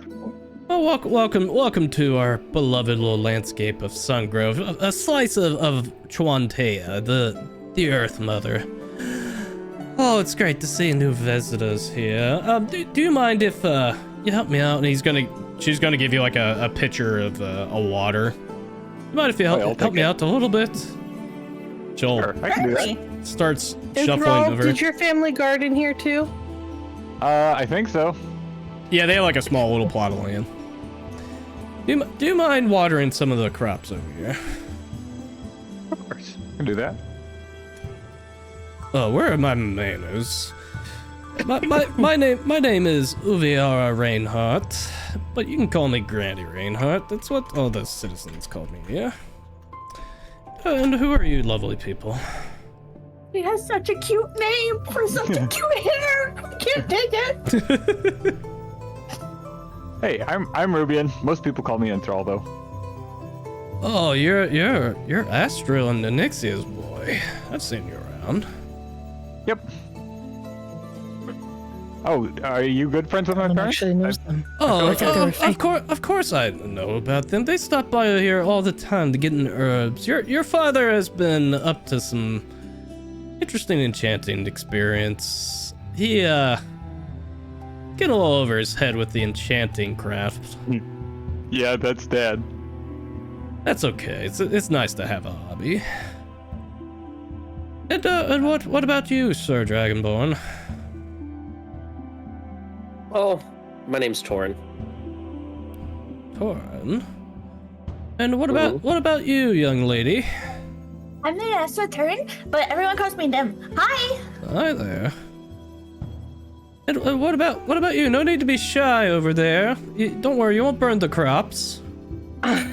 Well, welcome to our beloved little landscape of Sungrove, a slice of Chuantea, the Earth Mother. Oh, it's great to see new visitors here. Do you mind if you help me out? And she's gonna give you like a pitcher of a water. You mind if you I'll help take me it. out a little bit? Joel Sure, I can do that. Certainly. starts And shuffling Thrall, over. did your family garden here too? I think so. Yeah, they have like a small little plot of land. Do you mind watering some of the crops over here? Of course, I can do that. Oh, where are my manners? My name is Uviara Reinhardt, but you can call me Granny Reinhardt. That's what all the citizens call me here. And who are you lovely people? He has such a cute name for such a cute hair. I can't take it. Hey, I'm Rubian. Most people call me Enthrall, though. Oh, you're Astral and Onyxia's boy. I've seen you around. Yep. Oh, are you good friends with my parents? Actually knows them. Oh, like they were fake. of course I know about them. They stop by here all the time to get in herbs. Your father has been up to some interesting enchanting experience. He getting a little over his head with the enchanting craft. Yeah, that's Dad. That's okay. It's nice to have a hobby. And what about you, Sir Dragonborn? Oh, my name's Torin. Torin. And what about you, young lady? I'm the Esther Turn, but everyone calls me them. Hi. Hi there. And what about you? No need to be shy over there. Don't worry, you won't burn the crops. I'm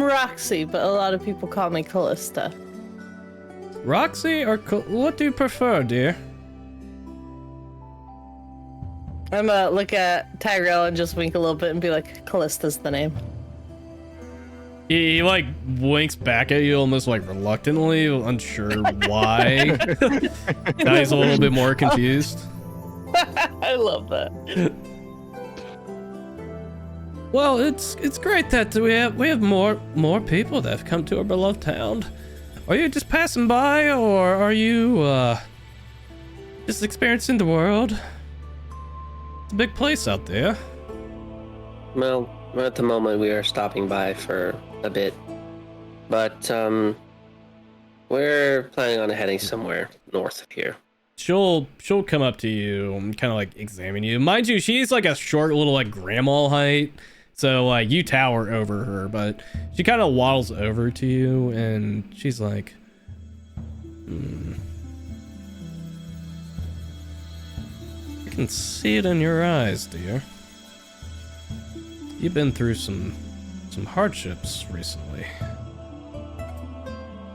Roxy, but a lot of people call me Callista. Roxy or what do you prefer, dear? I'm look at Tyrell and just wink a little bit and be like, Callista's the name. He like winks back at you almost like reluctantly, unsure why. Now he's a little bit more confused. I love that. Well, it's great that we have more people that have come to our beloved town. Are you just passing by, or are you just experiencing the world? It's a big place out there. Well, at the moment we are stopping by for a bit, but we're planning on heading somewhere north of here. She'll come up to you and kind of like examine you. Mind you, she's like a short little like grandma height, so like you tower over her, but she kind of waddles over to you and she's like, I can see it in your eyes, dear. You've been through some hardships recently.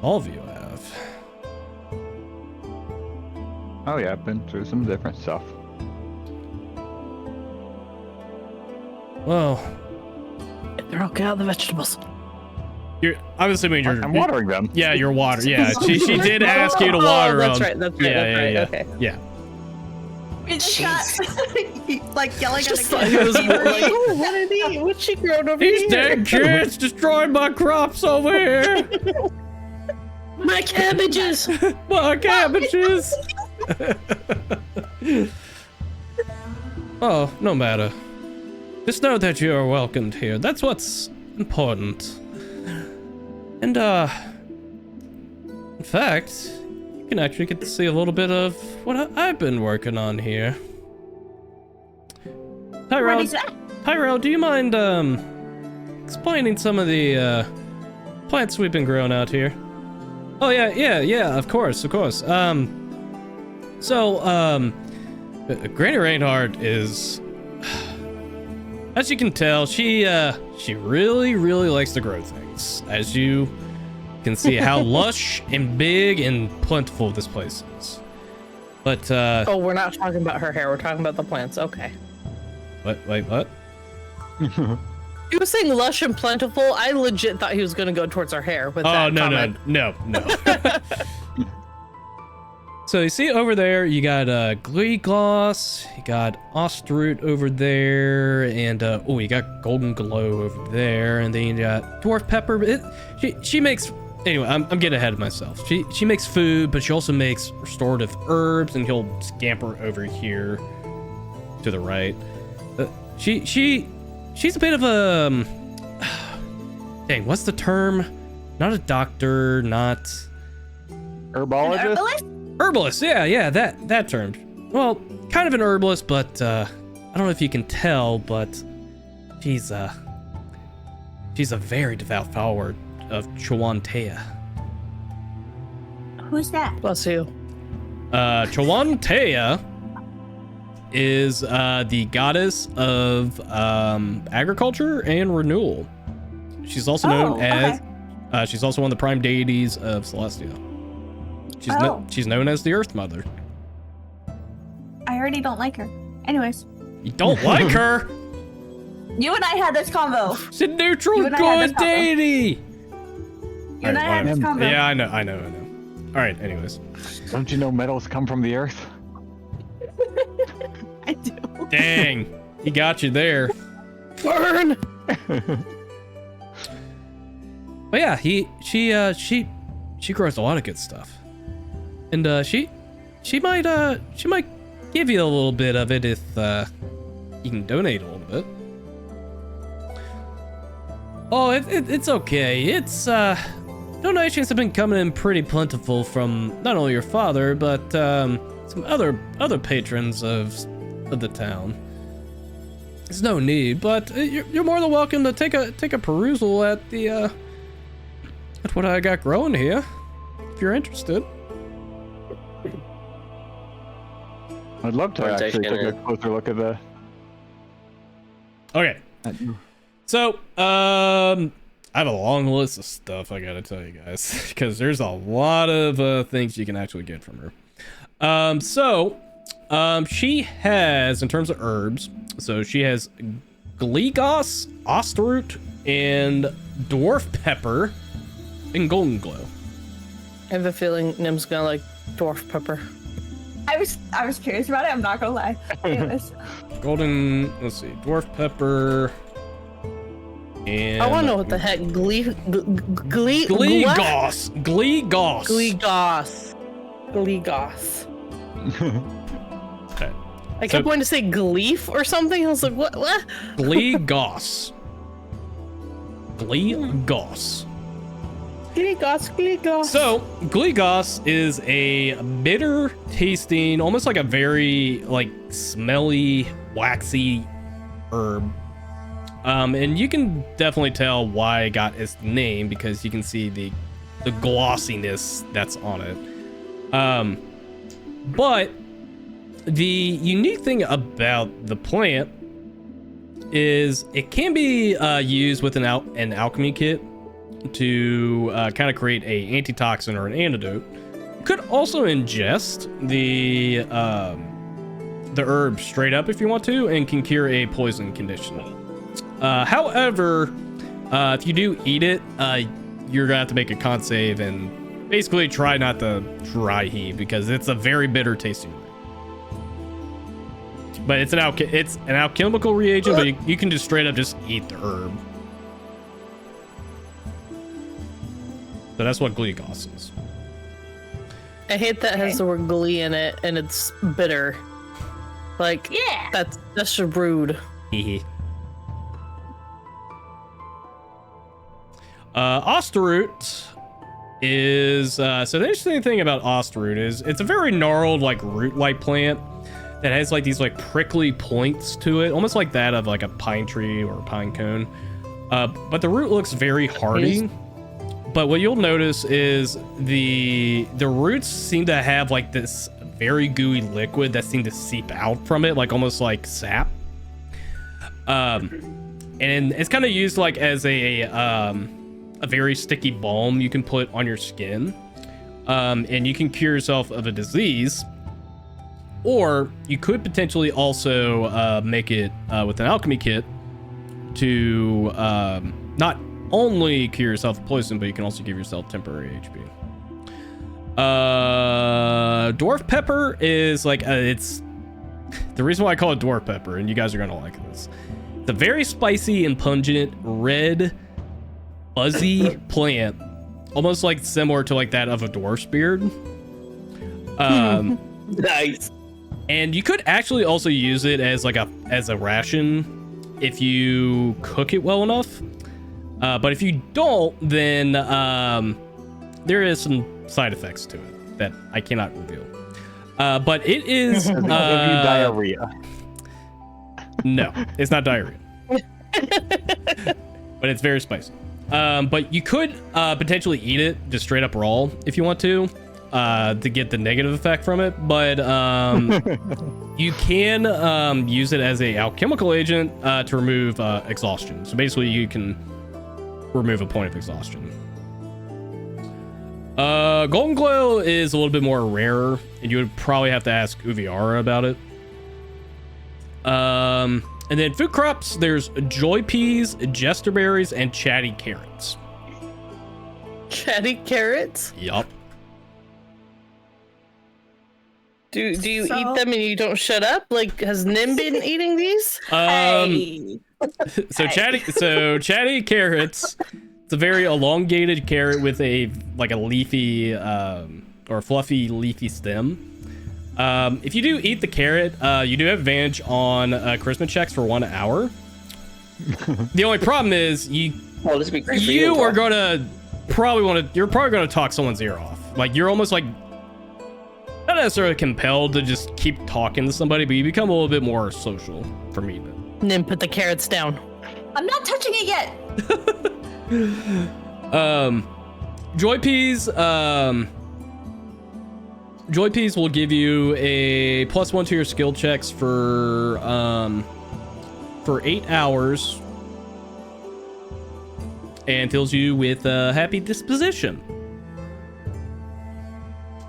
All of you have. Oh yeah, I've been through some different stuff. Well, They're okay on the vegetables. I'm assuming you're. I'm watering them. Yeah, you're water. Yeah, she did ask you to water that's them. right. That's right. Yeah, that's yeah, right. yeah. Okay. Yeah. We just got like yelling at Just the thought he was like, kid. oh, what did he? What's she grown over These here? dead kids destroying my crops over here. My cabbages! My cabbages. Oh, no matter. Just know that you are welcomed here. That's what's important. And, in fact, you can actually get to see a little bit of what I've been working on here. What is that? Tyrell, do you mind, explaining some of the, plants we've been growing out here? Oh, yeah, of course. Granny Reinhardt is, as you can tell, she really likes to grow things. As you can see how lush and big and plentiful this place is. But, Oh, we're not talking about her hair. We're talking about the plants. Okay. Wait, what? He was saying lush and plentiful. I legit thought he was going to go towards her hair with that comment. No. So you see over there, you got Glee Gloss, you got Ostroot over there, and you got Golden Glow over there, and then you got Dwarf Pepper. She makes, anyway, I'm getting ahead of myself. She makes food, but she also makes restorative herbs, and he'll scamper over here to the right. She's a bit of a dang, what's the term? Not a doctor, not Herbologist? herbalist. Yeah, that term. Well, kind of an herbalist, but I don't know if you can tell, but she's a very devout follower of Chawantea. Who's that? Bless you. Chawantea is the goddess of agriculture and renewal. She's also known as she's also one of the prime deities of Celestia. She's known as the Earth Mother. I already don't like her. Anyways, You don't like her? you and I had this convo. She's a neutral You and I had good this convo. deity. You and I had this convo. Yeah, I know. All right, anyways. Don't you know metals come from the earth? I do. Dang, he got you there. Burn! But yeah, she grows a lot of good stuff, and she might give you a little bit of it if you can donate a little bit. Oh, it's okay. It's donations have been coming in pretty plentiful from not only your father but some other patrons of the town. There's no need, but you're more than welcome to take a perusal at the at what I got growing here, if you're interested. I'd love to Aren't they actually take a generous? closer look at the. Okay. So, I have a long list of stuff I gotta tell you guys, because there's a lot of things you can actually get from her. She has, in terms of herbs, so she has Gleegos, Ostroot, and Dwarf Pepper, and Golden Glow. I have a feeling Nim's gonna like dwarf pepper. I was curious about it. I'm not gonna lie. Anyways, Let's see, Dwarf Pepper, and I want to know what the heck Gleegos. Gleegos. Okay. I kept wanting to say gleef or something. I was like, what? Gleegos. Gleegos. Gleegos. So, Gleegos is a bitter tasting, almost like a very smelly, waxy herb. And you can definitely tell why it got its name because you can see the glossiness that's on it. But the unique thing about the plant is it can be used with an alchemy kit to kind of create a antitoxin or an antidote. You could also ingest the herb straight up if you want to, and can cure a poison condition. However, if you do eat it, you're gonna have to make a con save and basically try not to dry heave because it's a very bitter tasting herb. But it's an alchemical reagent, but you can just straight up just eat the herb. So that's what glucose is. I hate that it has the word glee in it and it's bitter. Like, Yeah. that's just rude. Osterroot is so the interesting thing about Osterroot is it's a very gnarled like root-like plant that has like these like prickly points to it, almost like that of like a pine tree or a pine cone. But the root looks very hardy. But what you'll notice is the roots seem to have like this very gooey liquid that seems to seep out from it, like almost like sap. And it's kind of used like as a very sticky balm you can put on your skin, and you can cure yourself of a disease, or you could potentially also make it with an alchemy kit to not only cure yourself of poison, but you can also give yourself temporary HP. Dwarf pepper is like it's the reason why I call it dwarf pepper, and you guys are gonna like this. It's a very spicy and pungent red fuzzy plant, almost like similar to like that of a dwarf's beard. Nice. And you could actually also use it as like a ration if you cook it well enough. But if you don't, then there is some side effects to it that I cannot reveal. But it is Does it give you diarrhea? No, it's not diarrhea. But it's very spicy. But you could potentially eat it just straight up raw if you want to get the negative effect from it. But you can use it as a alchemical agent to remove exhaustion. So basically you can remove a point of exhaustion. Golden Glow is a little bit more rarer, and you would probably have to ask Uviara about it. And then food crops, there's joy peas, jester berries, and chatty carrots. Chatty carrots? Yup. Do you eat them and you don't shut up? Like, has Nim been eating these? Hey. So chatty carrots. It's a very elongated carrot with a leafy or fluffy leafy stem. If you do eat the carrot, you do have advantage on charisma checks for 1 hour. The only problem is Well, this would be great for you're Paul. probably gonna talk someone's ear off. Like you're almost like not necessarily compelled to just keep talking to somebody, but you become a little bit more social for me. Nim, put the carrots down. I'm not touching it yet. Joy peas. Joy peas will give you a +1 to your skill checks for 8 hours, and fills you with a happy disposition.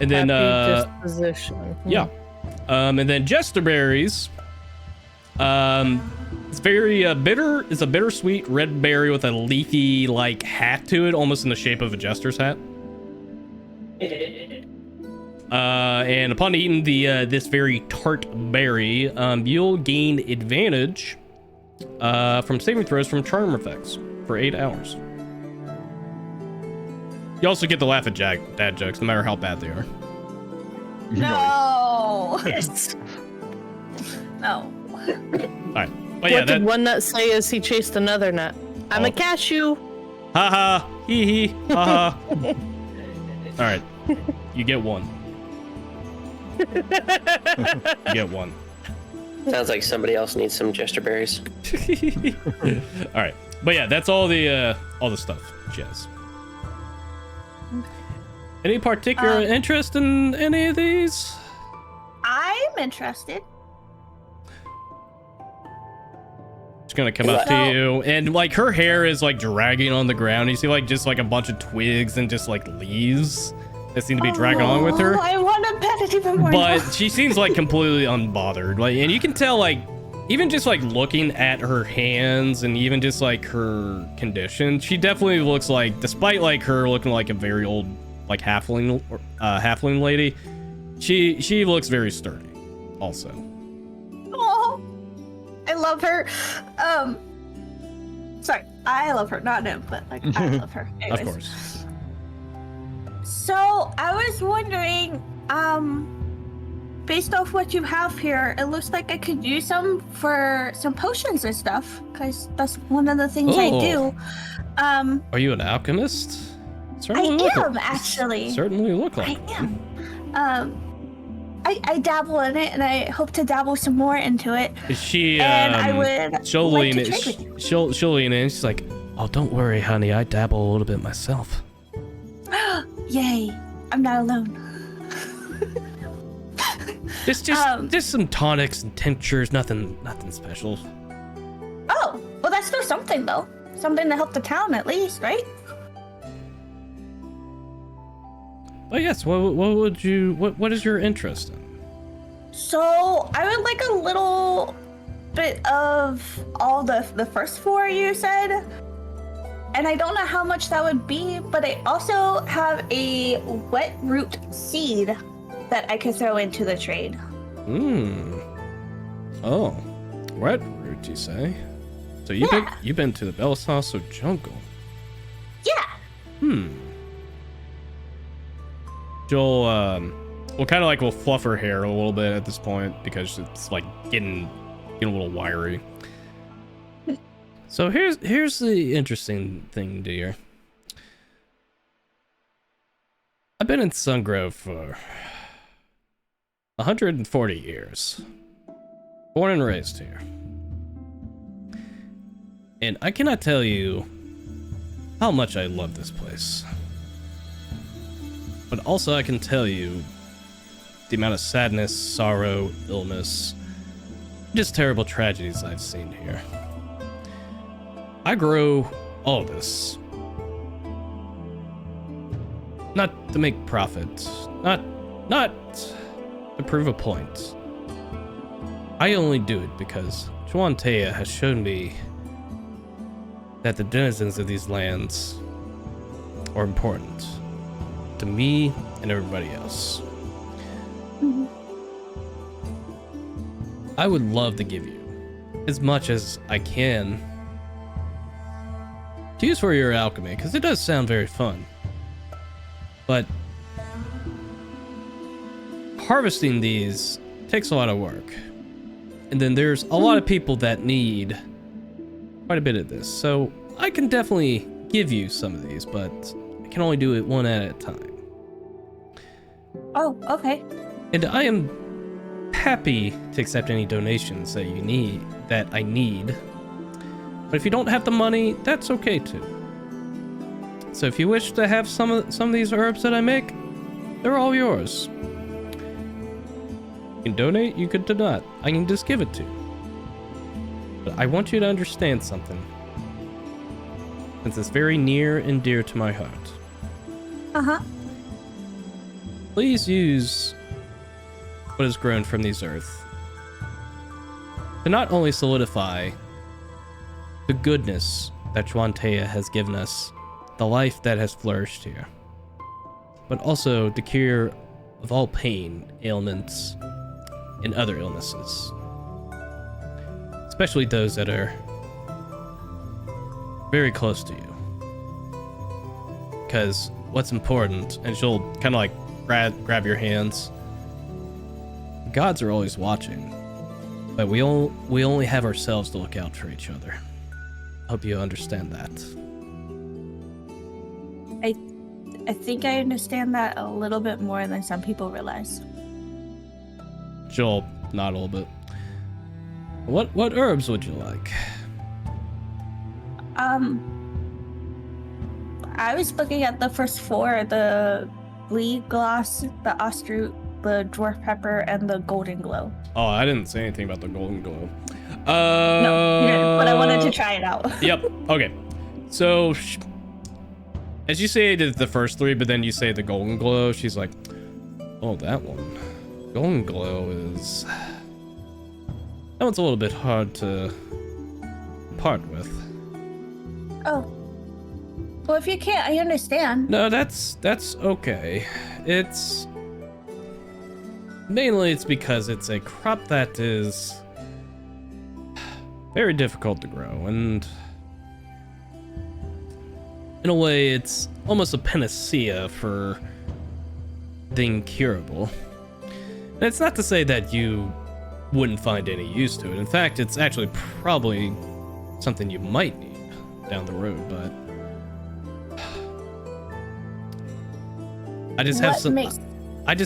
And then Happy disposition. yeah, and then jester berries. It's very bitter. It's a bittersweet red berry with a leafy like hat to it, almost in the shape of a jester's hat. And upon eating this very tart berry, you'll gain advantage from saving throws from charm effects for 8 hours. You also get to laugh at dad jokes, no matter how bad they are. No. No. All right, but yeah, What did one nut say as he chased another nut? I'm Oh. a cashew. haha, hee hee, haha. All right, you get one. You get one. Sounds like somebody else needs some jester berries. All right, but yeah, that's all the stuff she has. Any particular interest in any of these? I'm interested. She's gonna come up to you, and like her hair is like dragging on the ground. You see like just like a bunch of twigs and just like leaves that seem to be dragging along with her. Oh, I want to pet it even more. But she seems like completely unbothered. Like, and you can tell like even just like looking at her hands and even just like her condition, she definitely looks like, despite like her looking like a very old like halfling lady, she looks very sturdy also. Oh. love her. Sorry, I love her, not him, but like I love her. Anyways. Of course. So I was wondering, based off what you have here, it looks like I could use some for some potions and stuff, because that's one of the things I do. Are you an alchemist? Actually. Certainly look like I one. am. I dabble in it, and I hope to dabble some more into it. She and I would she'll like lean to in. trade with you. She'll lean in. She's like, "Oh, don't worry, honey. I dabble a little bit myself." Yay! I'm not alone. Just some tonics and tinctures. Nothing special. Oh, well, that's still something though. Something to help the town at least, right? But yes, what is your interest in? So I would like a little bit of all the first four you said. And I don't know how much that would be, but I also have a wet root seed that I could throw into the trade. Oh, wet root, you say? So you've been to the Belsasso jungle? Yeah. Joel, we'll kind of like we'll fluff her hair a little bit at this point because it's like getting a little wiry. So here's the interesting thing, dear. I've been in Sungrove for 140 years. Born and raised here. And I cannot tell you how much I love this place. But also I can tell you the amount of sadness, sorrow, illness, just terrible tragedies I've seen here. I grow all this. Not to make profit, not to prove a point. I only do it because Juantea has shown me that the denizens of these lands are important to me and everybody else. I would love to give you as much as I can to use for your alchemy, because it does sound very fun. But harvesting these takes a lot of work. And then there's a lot of people that need quite a bit of this. So I can definitely give you some of these, but I can only do it one at a time. Oh, okay. And I am happy to accept any donations that I need. But if you don't have the money, that's okay too. So if you wish to have some of these herbs that I make, they're all yours. You can donate, you could not. I can just give it to you. But I want you to understand something, since it's very near and dear to my heart. Uh-huh. Please use what is grown from these earth to not only solidify the goodness that Juantea has given us, the life that has flourished here, but also the cure of all pain, ailments, and other illnesses, especially those that are very close to you. Because what's important, and she'll kind of like grab your hands, gods are always watching, but we only have ourselves to look out for each other. Hope you understand that. I think I understand that a little bit more than some people realize. Joel, not a little bit. What herbs would you like? I was looking at the first four, the bleed gloss, the ostrut, the dwarf pepper, and the golden glow. Oh, I didn't say anything about the golden glow. No, you didn't, but I wanted to try it out. Yep. Okay. So, as you say, the first three, but then you say the golden glow. She's like, "Oh, that one. Golden glow is that one's a little bit hard to part with." Oh. Well, if you can't, I understand. No, that's okay. It's mainly because it's a crop that is very difficult to grow, and in a way, it's almost a panacea for the incurable. And it's not to say that you wouldn't find any use to it. In fact, it's actually probably something you might need down the road, but I just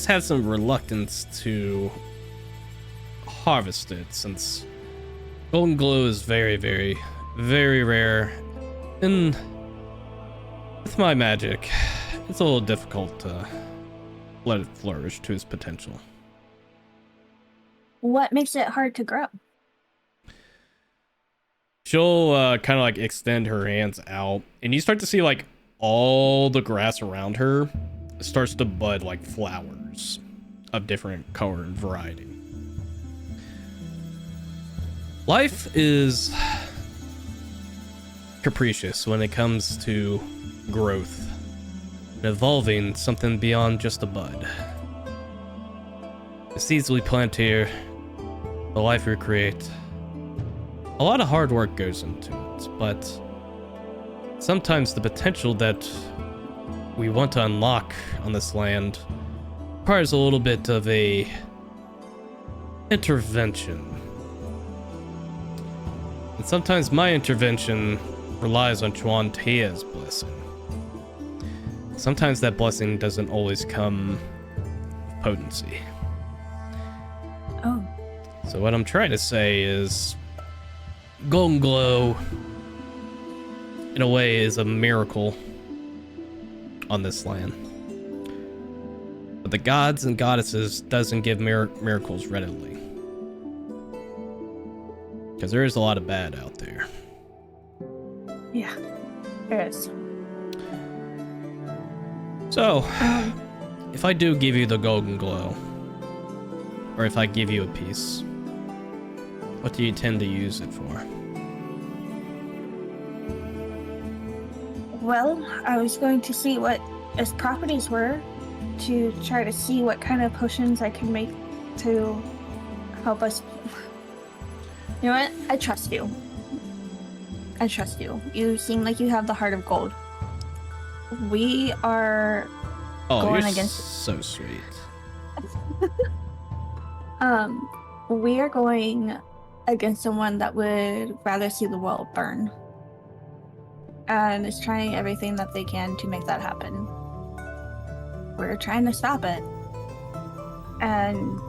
have some reluctance to harvest it, since golden glow is very, very, very rare, and with my magic, it's a little difficult to let it flourish to its potential. What makes it hard to grow? She'll kind of like extend her hands out, and you start to see like all the grass around her starts to bud like flowers of different color and variety. Life is capricious when it comes to growth and evolving something beyond just a bud. The seeds we plant here, the life we create, a lot of hard work goes into it, but sometimes the potential that we want to unlock on this land requires a little bit of a intervention. And sometimes my intervention relies on Chuan Tia's blessing. Sometimes that blessing doesn't always come with potency. Oh. So what I'm trying to say is golden glow, in a way, is a miracle on this land. But the gods and goddesses doesn't give miracles readily. Because there is a lot of bad out there. Yeah, there is. So, if I do give you the golden glow, or if I give you a piece, what do you tend to use it for? Well, I was going to see what its properties were to try to see what kind of potions I can make to help us. You know what? I trust you. I trust you. You seem like you have the heart of gold. We are going you're against. So sweet. We are going against someone that would rather see the world burn, and is trying everything that they can to make that happen. We're trying to stop it, and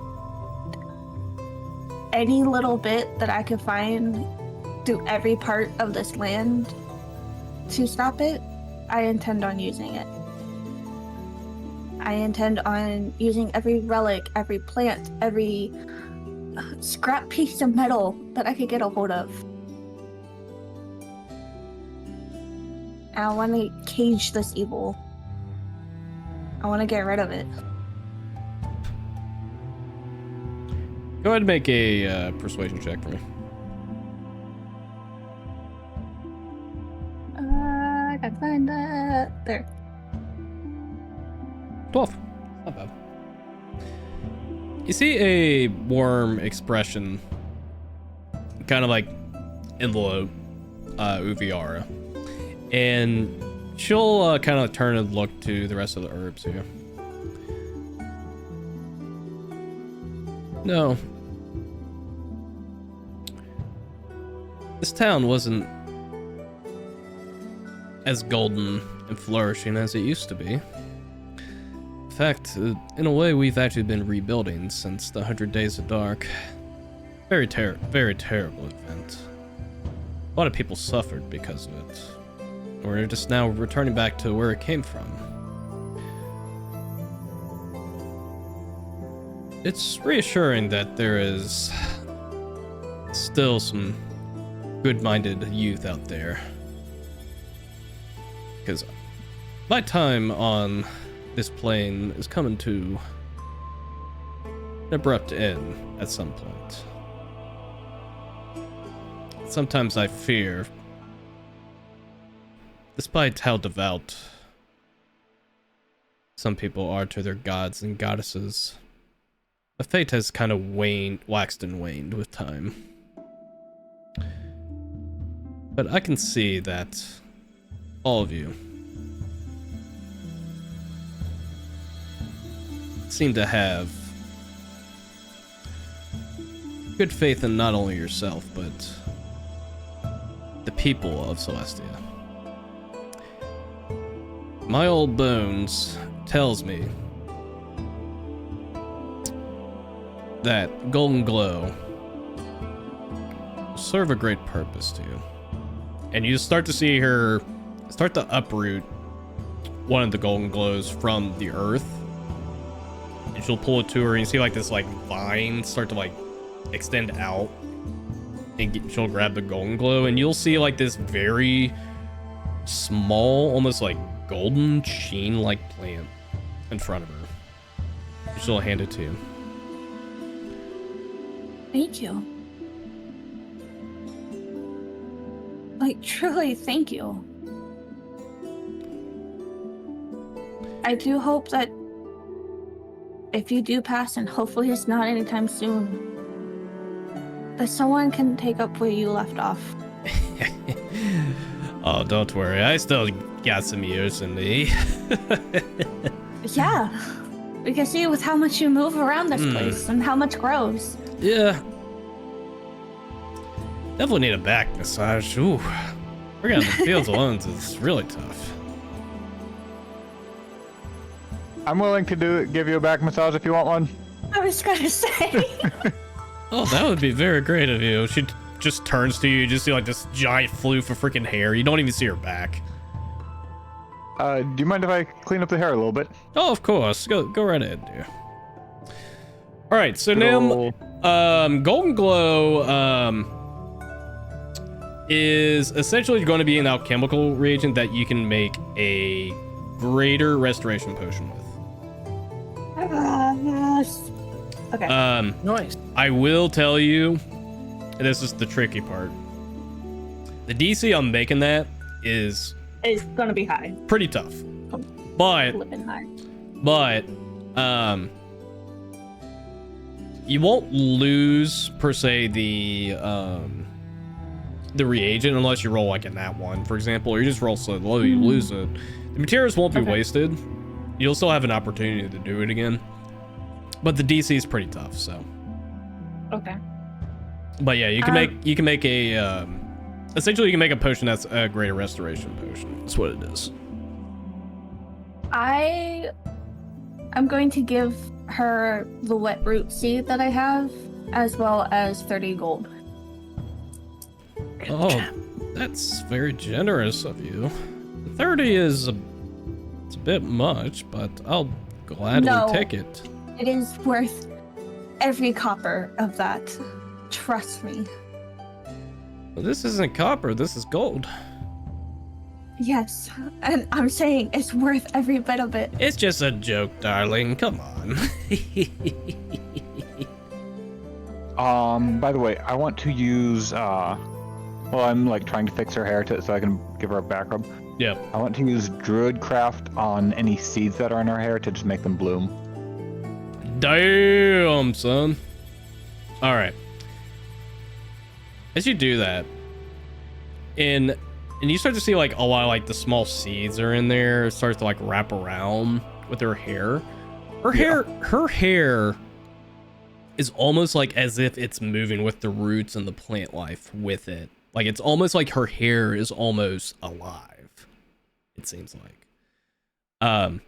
any little bit that I could find through every part of this land to stop it, I intend on using it. I intend on using every relic, every plant, every scrap piece of metal that I could get a hold of. And I want to cage this evil. I want to get rid of it. Go ahead and make a persuasion check for me. I gotta find that. There. 12. Not bad. You see a warm expression, kind of like envelope Uviara, and she'll kind of turn and look to the rest of the herbs here. No. This town wasn't as golden and flourishing as it used to be. In fact, in a way, we've actually been rebuilding since the 100 Days of Dark. Very terrible event. A lot of people suffered because of it. We're just now returning back to where it came from. It's reassuring that there is still some good-minded youth out there. Because my time on this plane is coming to an abrupt end at some point. Sometimes I fear, despite how devout some people are to their gods and goddesses, the fate has kind of waxed and waned with time. But I can see that all of you seem to have good faith in not only yourself, but the people of Celestia. My old bones tells me that Golden Glow will serve a great purpose to you. And you start to see her start to uproot one of the Golden Glows from the earth. And she'll pull it to her, and you see like this like vine start to like extend out. And she'll grab the Golden Glow, and you'll see like this very small, almost like golden sheen like plant in front of her. She'll hand it to you. Thank you. Like, truly, thank you. I do hope that if you do pass, and hopefully it's not anytime soon, that someone can take up where you left off. Oh, don't worry. I still got some years in me. Yeah. We can see with how much you move around this place and how much grows. Yeah. Definitely need a back massage. Ooh. Working out in the fields alone is really tough. I'm willing to give you a back massage if you want one. I was gonna say. Oh, that would be very great of you. She just turns to you. You just see like this giant floof of freaking hair. You don't even see her back. Do you mind if I clean up the hair a little bit? Oh, of course. Go right ahead, dear. All right, so Nim, Golden Glow is essentially going to be an alchemical reagent that you can make a greater restoration potion with. Yes. Okay. Nice. I will tell you, and this is the tricky part. The DC on making that is It's gonna be high. pretty tough, but Flipping high. you won't lose per se the reagent unless you roll like a nat 1, for example, or you just roll so low you lose it. The materials won't be wasted. You'll still have an opportunity to do it again, but the DC is pretty tough. So, Okay. but yeah, you can make a essentially you can make a potion that's a greater restoration potion. That's what it is. I'm going to give her the wet root seed that I have, as well as 30 gold. Oh, that's very generous of you. 30 is it's a bit much, but I'll gladly No. take it. It is worth every copper of that. Trust me. Well, this isn't copper, this is gold. Yes, and I'm saying it's worth every bit of it. It's just a joke, darling. Come on. By the way, I want to use, well, I'm like trying to fix her hair so I can give her a back rub. Yeah. I want to use Druidcraft on any seeds that are in her hair to just make them bloom. Damn, son. All right. As you do that, and you start to see like a lot of like the small seeds are in there. It starts to like wrap around with her hair. Her hair is almost like as if it's moving with the roots and the plant life with it. Like it's almost like her hair is almost alive. It seems like. And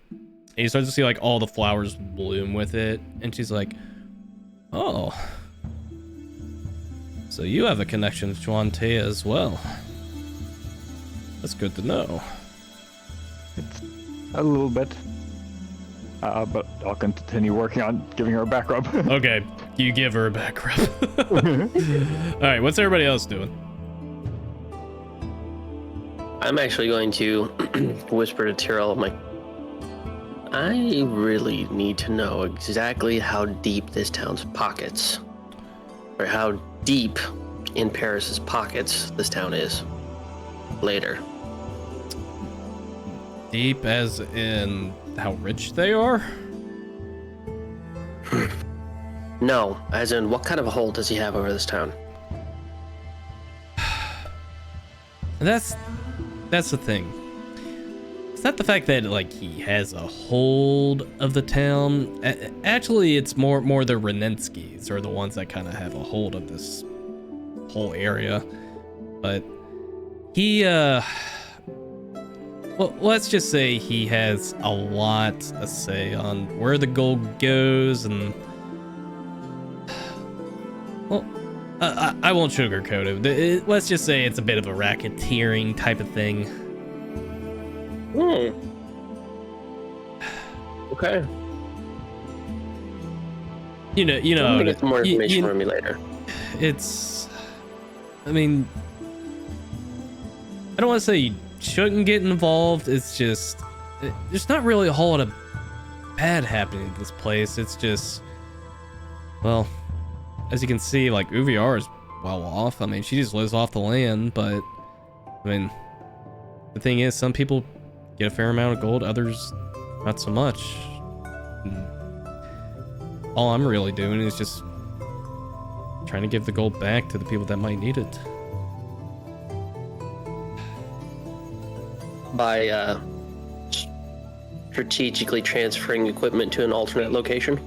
you start to see like all the flowers bloom with it, and she's like, "Oh, so you have a connection to Chuantea as well. That's good to know." It's a little bit. But I'll continue working on giving her a back rub. Okay, you give her a back rub. All right, what's everybody else doing? I'm actually going to whisper to Tyrell, I'm like, I really need to know exactly how deep this town's pockets, or how deep in Paris's pockets this town is. Later. Deep as in how rich they are? No, as in what kind of a hold does he have over this town? That's the thing. It's not the fact that like he has a hold of the town. Actually, it's more the Renenskis are the ones that kind of have a hold of this whole area. But he, well, let's just say he has a lot to say on where the gold goes, and well, I won't sugarcoat it. Let's just say it's a bit of a racketeering type of thing. Okay. You know. I'm gonna get some more information from you later. It's, I mean, I don't want to say you shouldn't get involved. It's just, there's not really a whole lot of bad happening in this place. It's just, well, as you can see, like UVR is well off. I mean, she just lives off the land, but I mean, the thing is, some people get a fair amount of gold, others not so much. And all I'm really doing is just trying to give the gold back to the people that might need it. By strategically transferring equipment to an alternate location,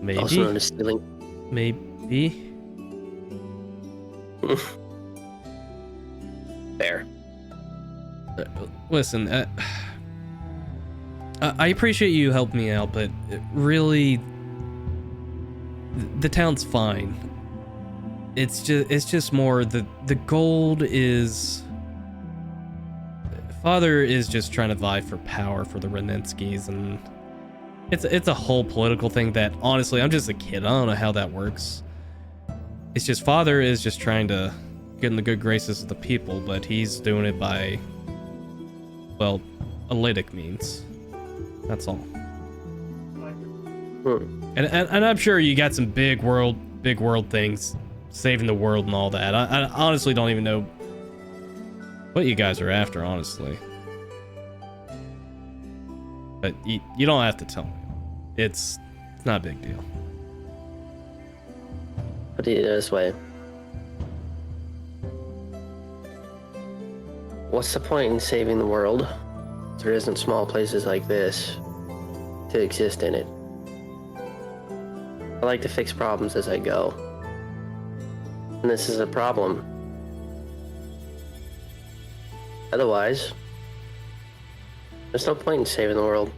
Maybe. also known as stealing. Maybe. Fair. Listen, I appreciate you helping me out, but really, the town's fine. It's just more the gold is. Father is just trying to vie for power for the Renenskis, and it's a whole political thing that honestly I'm just a kid. I don't know how that works. It's just Father is just trying to get in the good graces of the people, but he's doing it by, well, illicit means. That's all. And I'm sure you got some big world things, saving the world and all that. I honestly don't even know what you guys are after, honestly. But you don't have to tell me. It's not a big deal. Put it this way. What's the point in saving the world? There isn't small places like this to exist in it. I like to fix problems as I go. And this is a problem. Otherwise, there's no point in saving the world.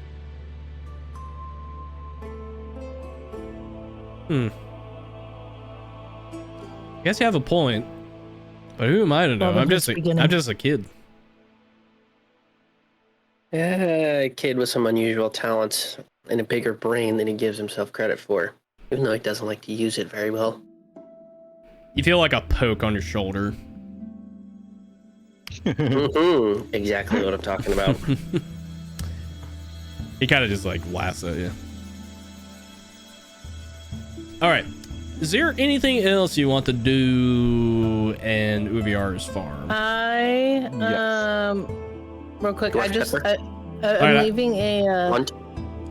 I guess you have a point. But who am I to know? I'm just a kid. Yeah, a kid with some unusual talents and a bigger brain than he gives himself credit for, even though he doesn't like to use it very well. You feel like a poke on your shoulder. Exactly what I'm talking about. He kind of just like laughs at you. All right. Is there anything else you want to do in Uviar's farm? Real quick, Dwarf pepper? I'm leaving a Blunt?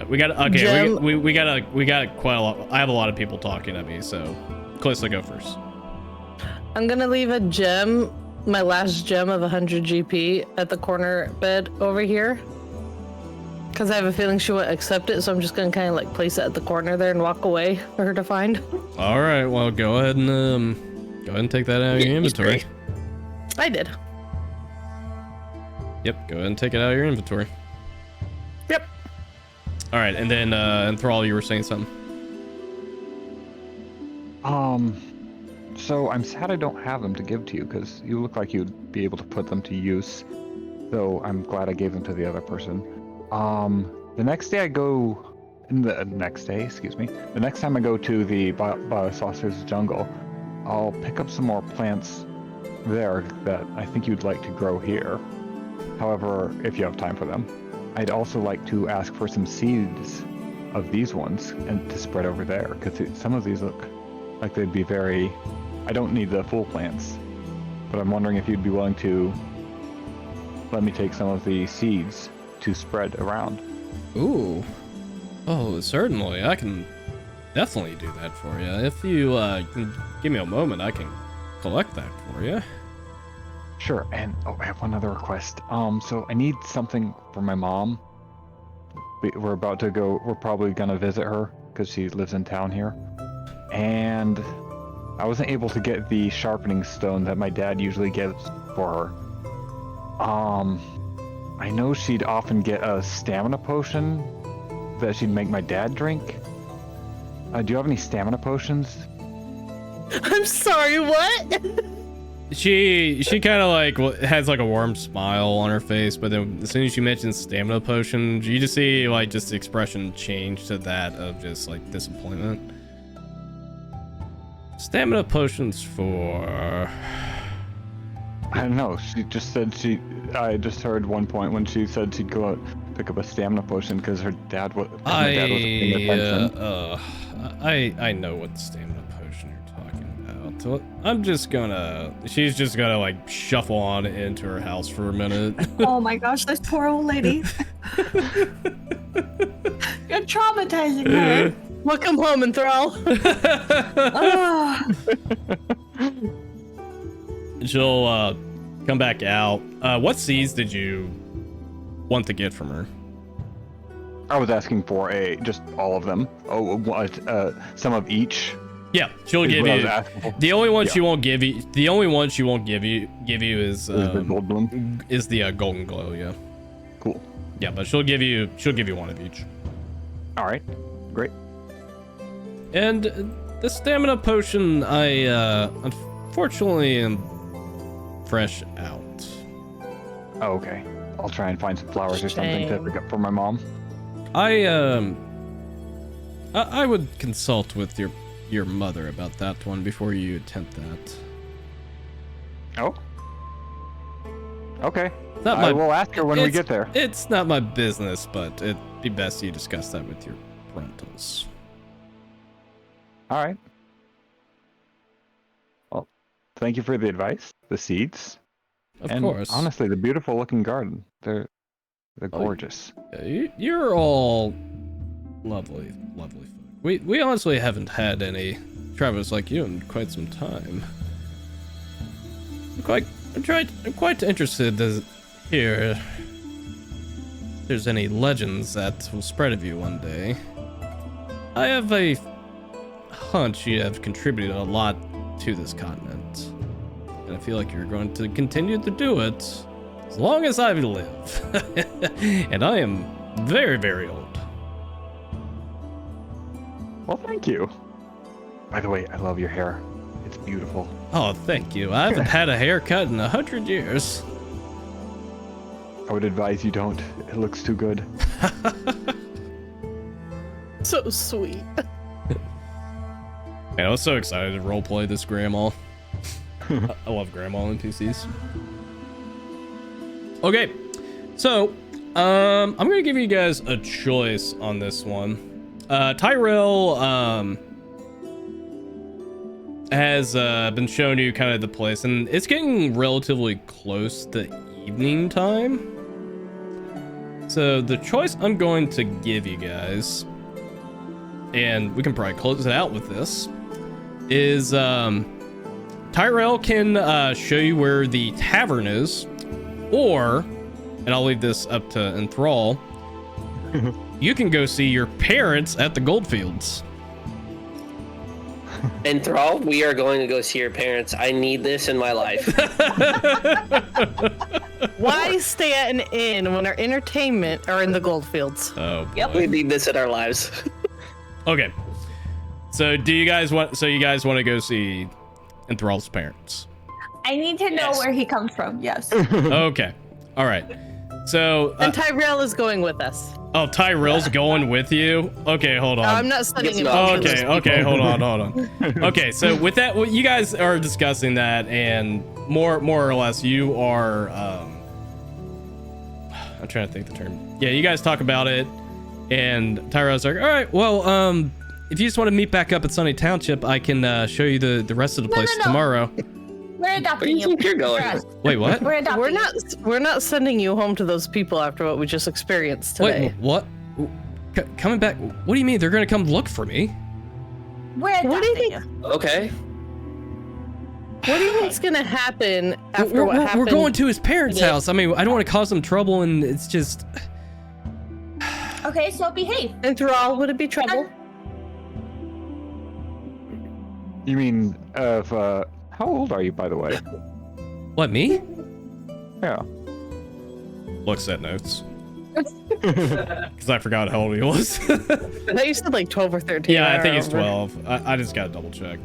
We got okay. Gem. We got quite a lot. I have a lot of people talking at me, so Calista, go first. I'm gonna leave a gem, my last gem of 100 GP at the corner bed over here. Because I have a feeling she won't accept it, so I'm just gonna kind of like place it at the corner there and walk away for her to find. All right, well, go ahead and take that out of your inventory. I did. Yep, go ahead and take it out of your inventory. Yep. All right, and then Enthrall, you were saying something. So I'm sad I don't have them to give to you because you look like you'd be able to put them to use. So I'm glad I gave them to the other person. The next time I go to the Biosaucer's jungle, I'll pick up some more plants there that I think you'd like to grow here. However, if you have time for them, I'd also like to ask for some seeds of these ones and to spread over there because some of these look like they'd be very. I don't need the full plants, but I'm wondering if you'd be willing to let me take some of the seeds to spread around. Ooh. Oh, certainly. I can definitely do that for you. If you can give me a moment, I can collect that for you. Sure, and I have one other request. So I need something for my mom. We're about to go. We're probably gonna visit her because she lives in town here, and I wasn't able to get the sharpening stone that my dad usually gives for her. I know she'd often get a stamina potion that she'd make my dad drink. Do you have any stamina potions? I'm sorry, what? She kind of like has like a warm smile on her face, but then as soon as you mention stamina potion, you just see like just the expression change to that of just like disappointment. Stamina potions for... I don't know. She just said I just heard one point when she said she'd go out pick up a stamina potion because her dad was. My dad wasn't paying attention. I know what stamina potion you're talking about. So I'm just gonna. She's just gonna like shuffle on into her house for a minute. Oh my gosh, this poor old lady. You're traumatizing her. Welcome home, Enthrall. She'll come back out. What seeds did you want to get from her? I was asking for just all of them. Some of each. Yeah, she'll give you. The only one she won't give you. The only one she won't give you is the gold bloom. Is the golden glow. Yeah. Cool. Yeah, but she'll give you one of each. All right. Great. And the stamina potion, I unfortunately am fresh out. Oh, okay. I'll try and find some flowers or something to pick up for my mom. I would consult with your mother about that one before you attempt that. Oh. Okay. I will ask her when we get there. It's not my business, but it'd be best you discuss that with your parentals. All right. Well, thank you for the advice, the seeds. Of and course. Honestly, the beautiful looking garden. They're gorgeous. You're all lovely folk. We honestly haven't had any travelers like you in quite some time. I'm quite interested to hear if there's any legends that will spread of you one day. I have a hunch you have contributed a lot to this continent, and I feel like you're going to continue to do it as long as I live. And I am very, very old. Well, thank you. By the way, I love your hair. It's beautiful. Oh, thank you. I haven't had a haircut in 100 years. I would advise you don't. It looks too good. So sweet. Man, I was so excited to roleplay this grandma. I love grandma NPCs. Okay, so I'm gonna give you guys a choice on this one. Tyrell has been showing you kind of the place, and it's getting relatively close to evening time. So the choice I'm going to give you guys, and we can probably close it out with this, is Tyrell can show you where the tavern is, or, and I'll leave this up to Enthrall, you can go see your parents at the Goldfields. Enthrall, we are going to go see your parents. I need this in my life. Why stay at an inn when our entertainment are in the Goldfields? Oh, boy. Yep, we need this in our lives. Okay. So you guys want to go see Enthrall's parents? I need to know Yes. where he comes from. Yes. Okay. All right. So And Tyrell is going with us. oh, Tyrell's going with you? Okay, hold on. I'm not sending him. It's home not. to those Okay, people. hold on. Okay, so with that, well, you guys are discussing that, and more or less, you are. I'm trying to think the term. Yeah, you guys talk about it, and Tyrell's like, all right, well, if you just want to meet back up at Sunny Township, I can show you the rest of the place no. tomorrow. We're Where adopting do you think you're going? Wait, what? We're adopting. We're not sending you home to those people after what we just experienced today. Wait, what? Coming back? What do you mean? They're gonna come look for me? We're adopting What do you you. think? Okay. What do you think's gonna happen after what happened? We're going to his parents' house. I mean, I don't want to cause them trouble, and it's just. Okay, so behave. And Thrall, would it be trouble? You mean how old are you, by the way? What, me? Yeah. Looks at notes. Because I forgot how old he was. I thought you said like 12 or 13. Yeah, I think don't he's remember. 12. I just gotta double check.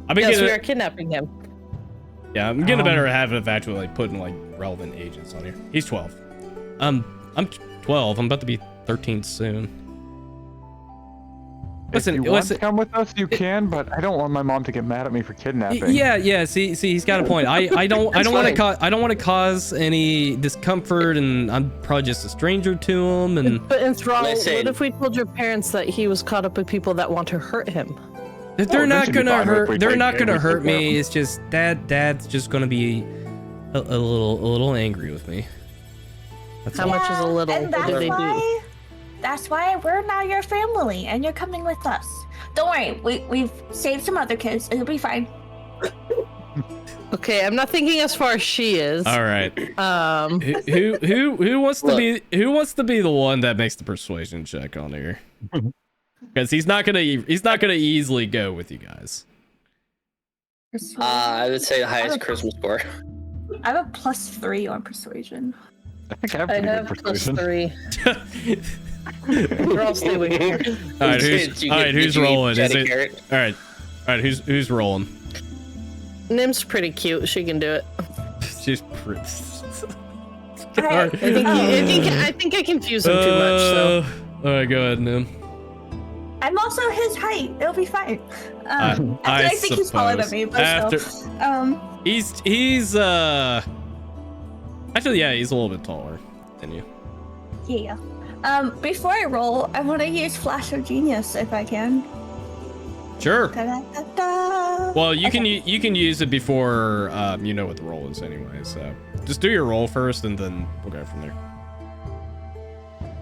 I've been Yes, getting, we are kidnapping him. yeah, I'm getting better at having actually like putting like relevant ages on here. He's 12. I'm 12. I'm about to be 13 soon. Listen, if you want to come with us, you can, but I don't want my mom to get mad at me for kidnapping. Yeah. See, he's got a point. I don't want to cause any discomfort, and I'm probably just a stranger to him. And But in Thrall, Listen. what if we told your parents that he was caught up with people that want to hurt him? they're they not should be gonna fine if hurt. we They're take not gonna everything hurt me. down. It's just Dad's just gonna be a little angry with me. That's How all. much is a little? And What do they do? that's why we're now your family, and you're coming with us. Don't worry, we've saved some other kids. It'll be fine. Okay, I'm not thinking as far as she is. All right. Um, Who wants to Look. be the one that makes the persuasion check on here? Because he's not gonna easily go with you guys. I would say the highest Christmas score. I have a +3 on persuasion. I think I have I pretty have good plus persuasion. 3. Thrall, stay away from her. All right, Did you who's eat rolling? Is Jenny it? Carrot? All right, who's rolling? Nim's pretty cute. She can do it. She's pretty. Alright. I think I confuse him too much. So All right, go ahead, Nim. I'm also his height. It'll be fine. I I think he's taller than suppose. me, but still. He's actually, yeah, he's a little bit taller than you. Yeah. Before I roll, I want to use Flash of Genius if I can. Sure. Da-da-da-da. Well, you can use it before you know what the roll is anyway. So just do your roll first, and then we'll go from there.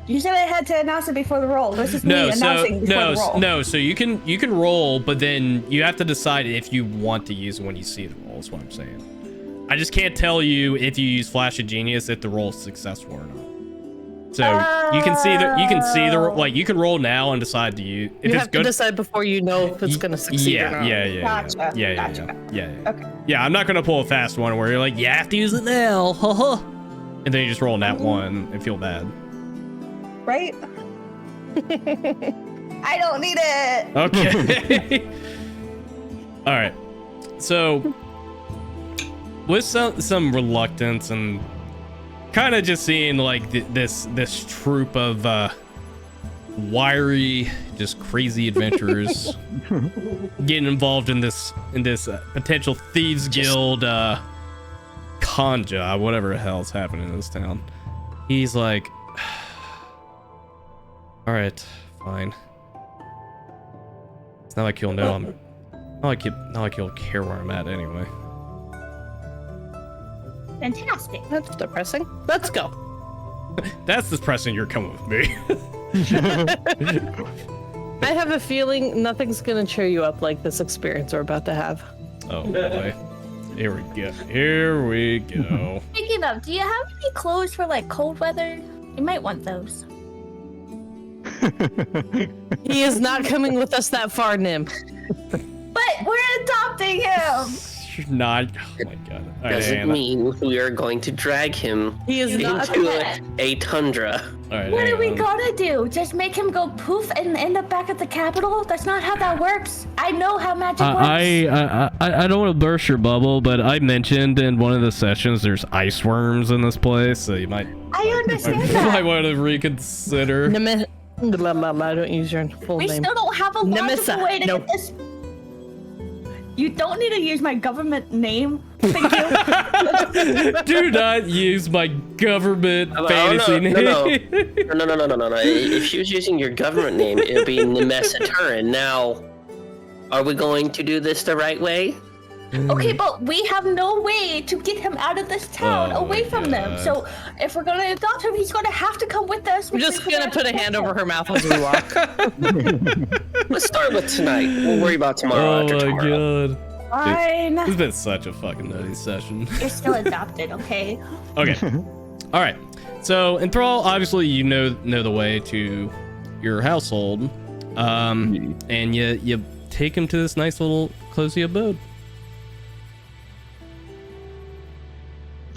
You said I had to announce it before the roll. This is me announcing before the roll. No. So you can roll, but then you have to decide if you want to use it when you see the roll. Is what I'm saying. I just can't tell you if you use Flash of Genius if the roll is successful or not. So you can see the like you can roll now and decide to use if you it's have to good. decide before you know if it's going to succeed or not. Gotcha. Yeah. Okay. Yeah, I'm not gonna pull a fast one where you're like, you have to use it now, haha, and then you just roll that one and feel bad. Right? I don't need it. Okay. All right. So with some reluctance and kind of just seeing like this troop of wiry, just crazy adventurers getting involved in this potential thieves guild, Kanja, whatever the hell's happening in this town. He's like, all right, fine. It's not like you'll know I'm. Not like you'll care where I'm at anyway. Fantastic. That's depressing. Let's go. That's depressing. You're coming with me. I have a feeling nothing's going to cheer you up like this experience we're about to have. Oh boy. Here we go. Here we go. Speaking of, do you have any clothes for like cold weather? You might want those. He is not coming with us that far, Nim. But we're adopting him. You're not. Oh my god. All right, Doesn't Hannah. mean we are going to drag him He is not. into a tundra. All right. What hang are we on. gonna do? Just make him go poof and end up back at the Capitol? That's not how that works. I know how magic works. I don't want to burst your bubble, but I mentioned in one of the sessions there's ice worms in this place, so you might I understand might that. want to reconsider. Blah, blah, blah. Don't use your full We name. still don't have a logical Nemissa. way to No. get this. You don't need to use my government name. Thank you. Do not use my government Oh, fantasy name. no. No. If she was using your government name, it would be Nemessa Turin. Now, are we going to do this the right way? Okay, but we have no way to get him out of this town, Oh away my from them. God. So if we're gonna adopt him, he's gonna have to come with us. I'm just going to put a hand over her mouth as we walk. Let's start with tonight. We'll worry about tomorrow Oh after my tomorrow. god. Fine. It's been such a fucking nutty session. You're still adopted, okay? Okay. All right. So, Enthrall, obviously, you know the way to your household, and you take him to this nice little cozy abode.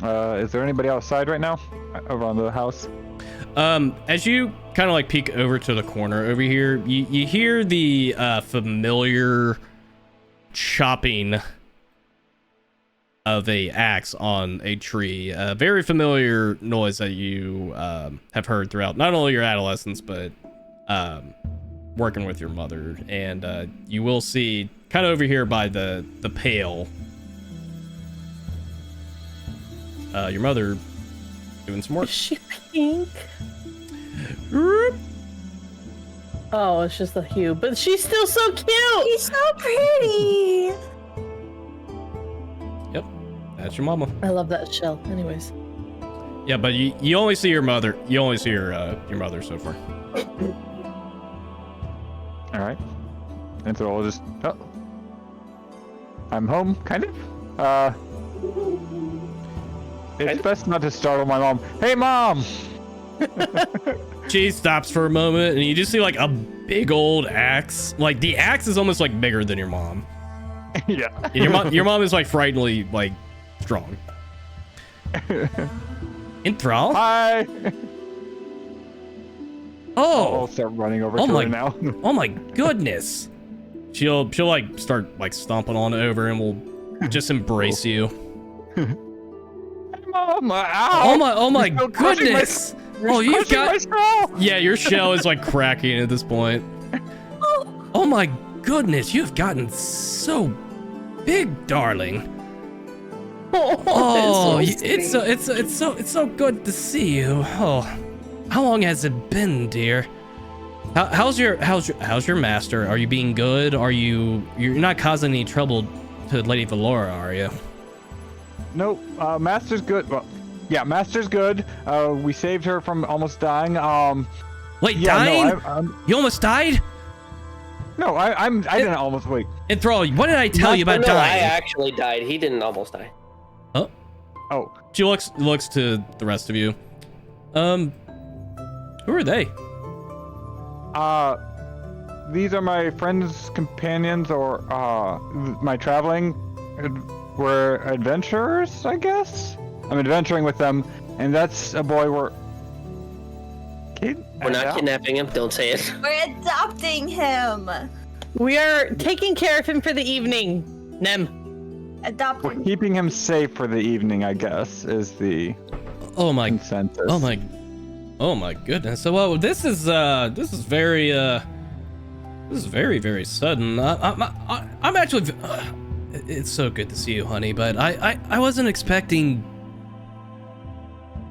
Is there anybody outside right now, around the house? As you kind of like peek over to the corner over here, you hear the familiar chopping of a axe on a tree. A very familiar noise that you have heard throughout not only your adolescence, but working with your mother. And you will see kind of over here by the pail, your mother doing some work. Is she pink? Oh, it's just the hue, but she's still so cute. He's so pretty. Yep, that's your mama. I love that shell. Anyways. Yeah, but you only see your mother. You only see your mother so far. All right. And so I'll just. Oh. I'm home, kind of. It's best not to startle my mom. Hey, Mom! She stops for a moment, and you just see like a big old axe. Like the axe is almost like bigger than your mom. Yeah. And your mom is like frighteningly like strong. Enthrall? Hi! I'll Oh, start running over Oh to my- her now. oh my goodness. She'll like start like stomping on over and will just embrace you. Mom! Ow! Oh my You're still crushing goodness. Oh, you've Crushing my got skull! Yeah, your shell is like cracking at this point. Oh my goodness, you've gotten so big, darling. Oh, it's so good to see you. Oh, how long has it been, dear? How's your master? Are you being good? You're not causing any trouble to Lady Valora, are you? Nope. Master's good. Well, yeah, Master's good. We saved her from almost dying. Wait, Yeah, dying? no, You almost died? I didn't almost wait. Enthrall, what did I tell you about no, I dying? actually died. He didn't almost die. Oh, She looks to the rest of you. Who are they? these are my friends, companions, or my traveling. We're adventurers, I guess. I'm adventuring with them, and that's a boy we're. We're not kidnapping him. Don't say it. We're adopting him. We are taking care of him for the evening. Nem. We're Adopting. keeping him safe for the evening, I guess, is the Oh my. consensus. Oh my goodness. So well, this is very very sudden. I'm actually. It's so good to see you, honey. But I wasn't expecting.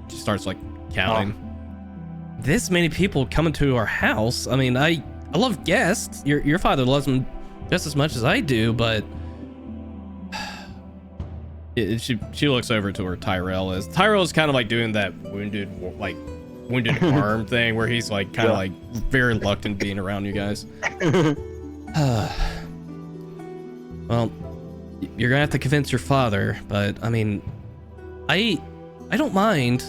She starts like counting. This many people coming to our house. I mean, I love guests. Your father loves them just as much as I do, but. She looks over to where Tyrell is. Tyrell is kind of like doing that wounded arm thing where he's like kind of like very reluctant being around you guys. Well, you're gonna have to convince your father, but I mean, I don't mind.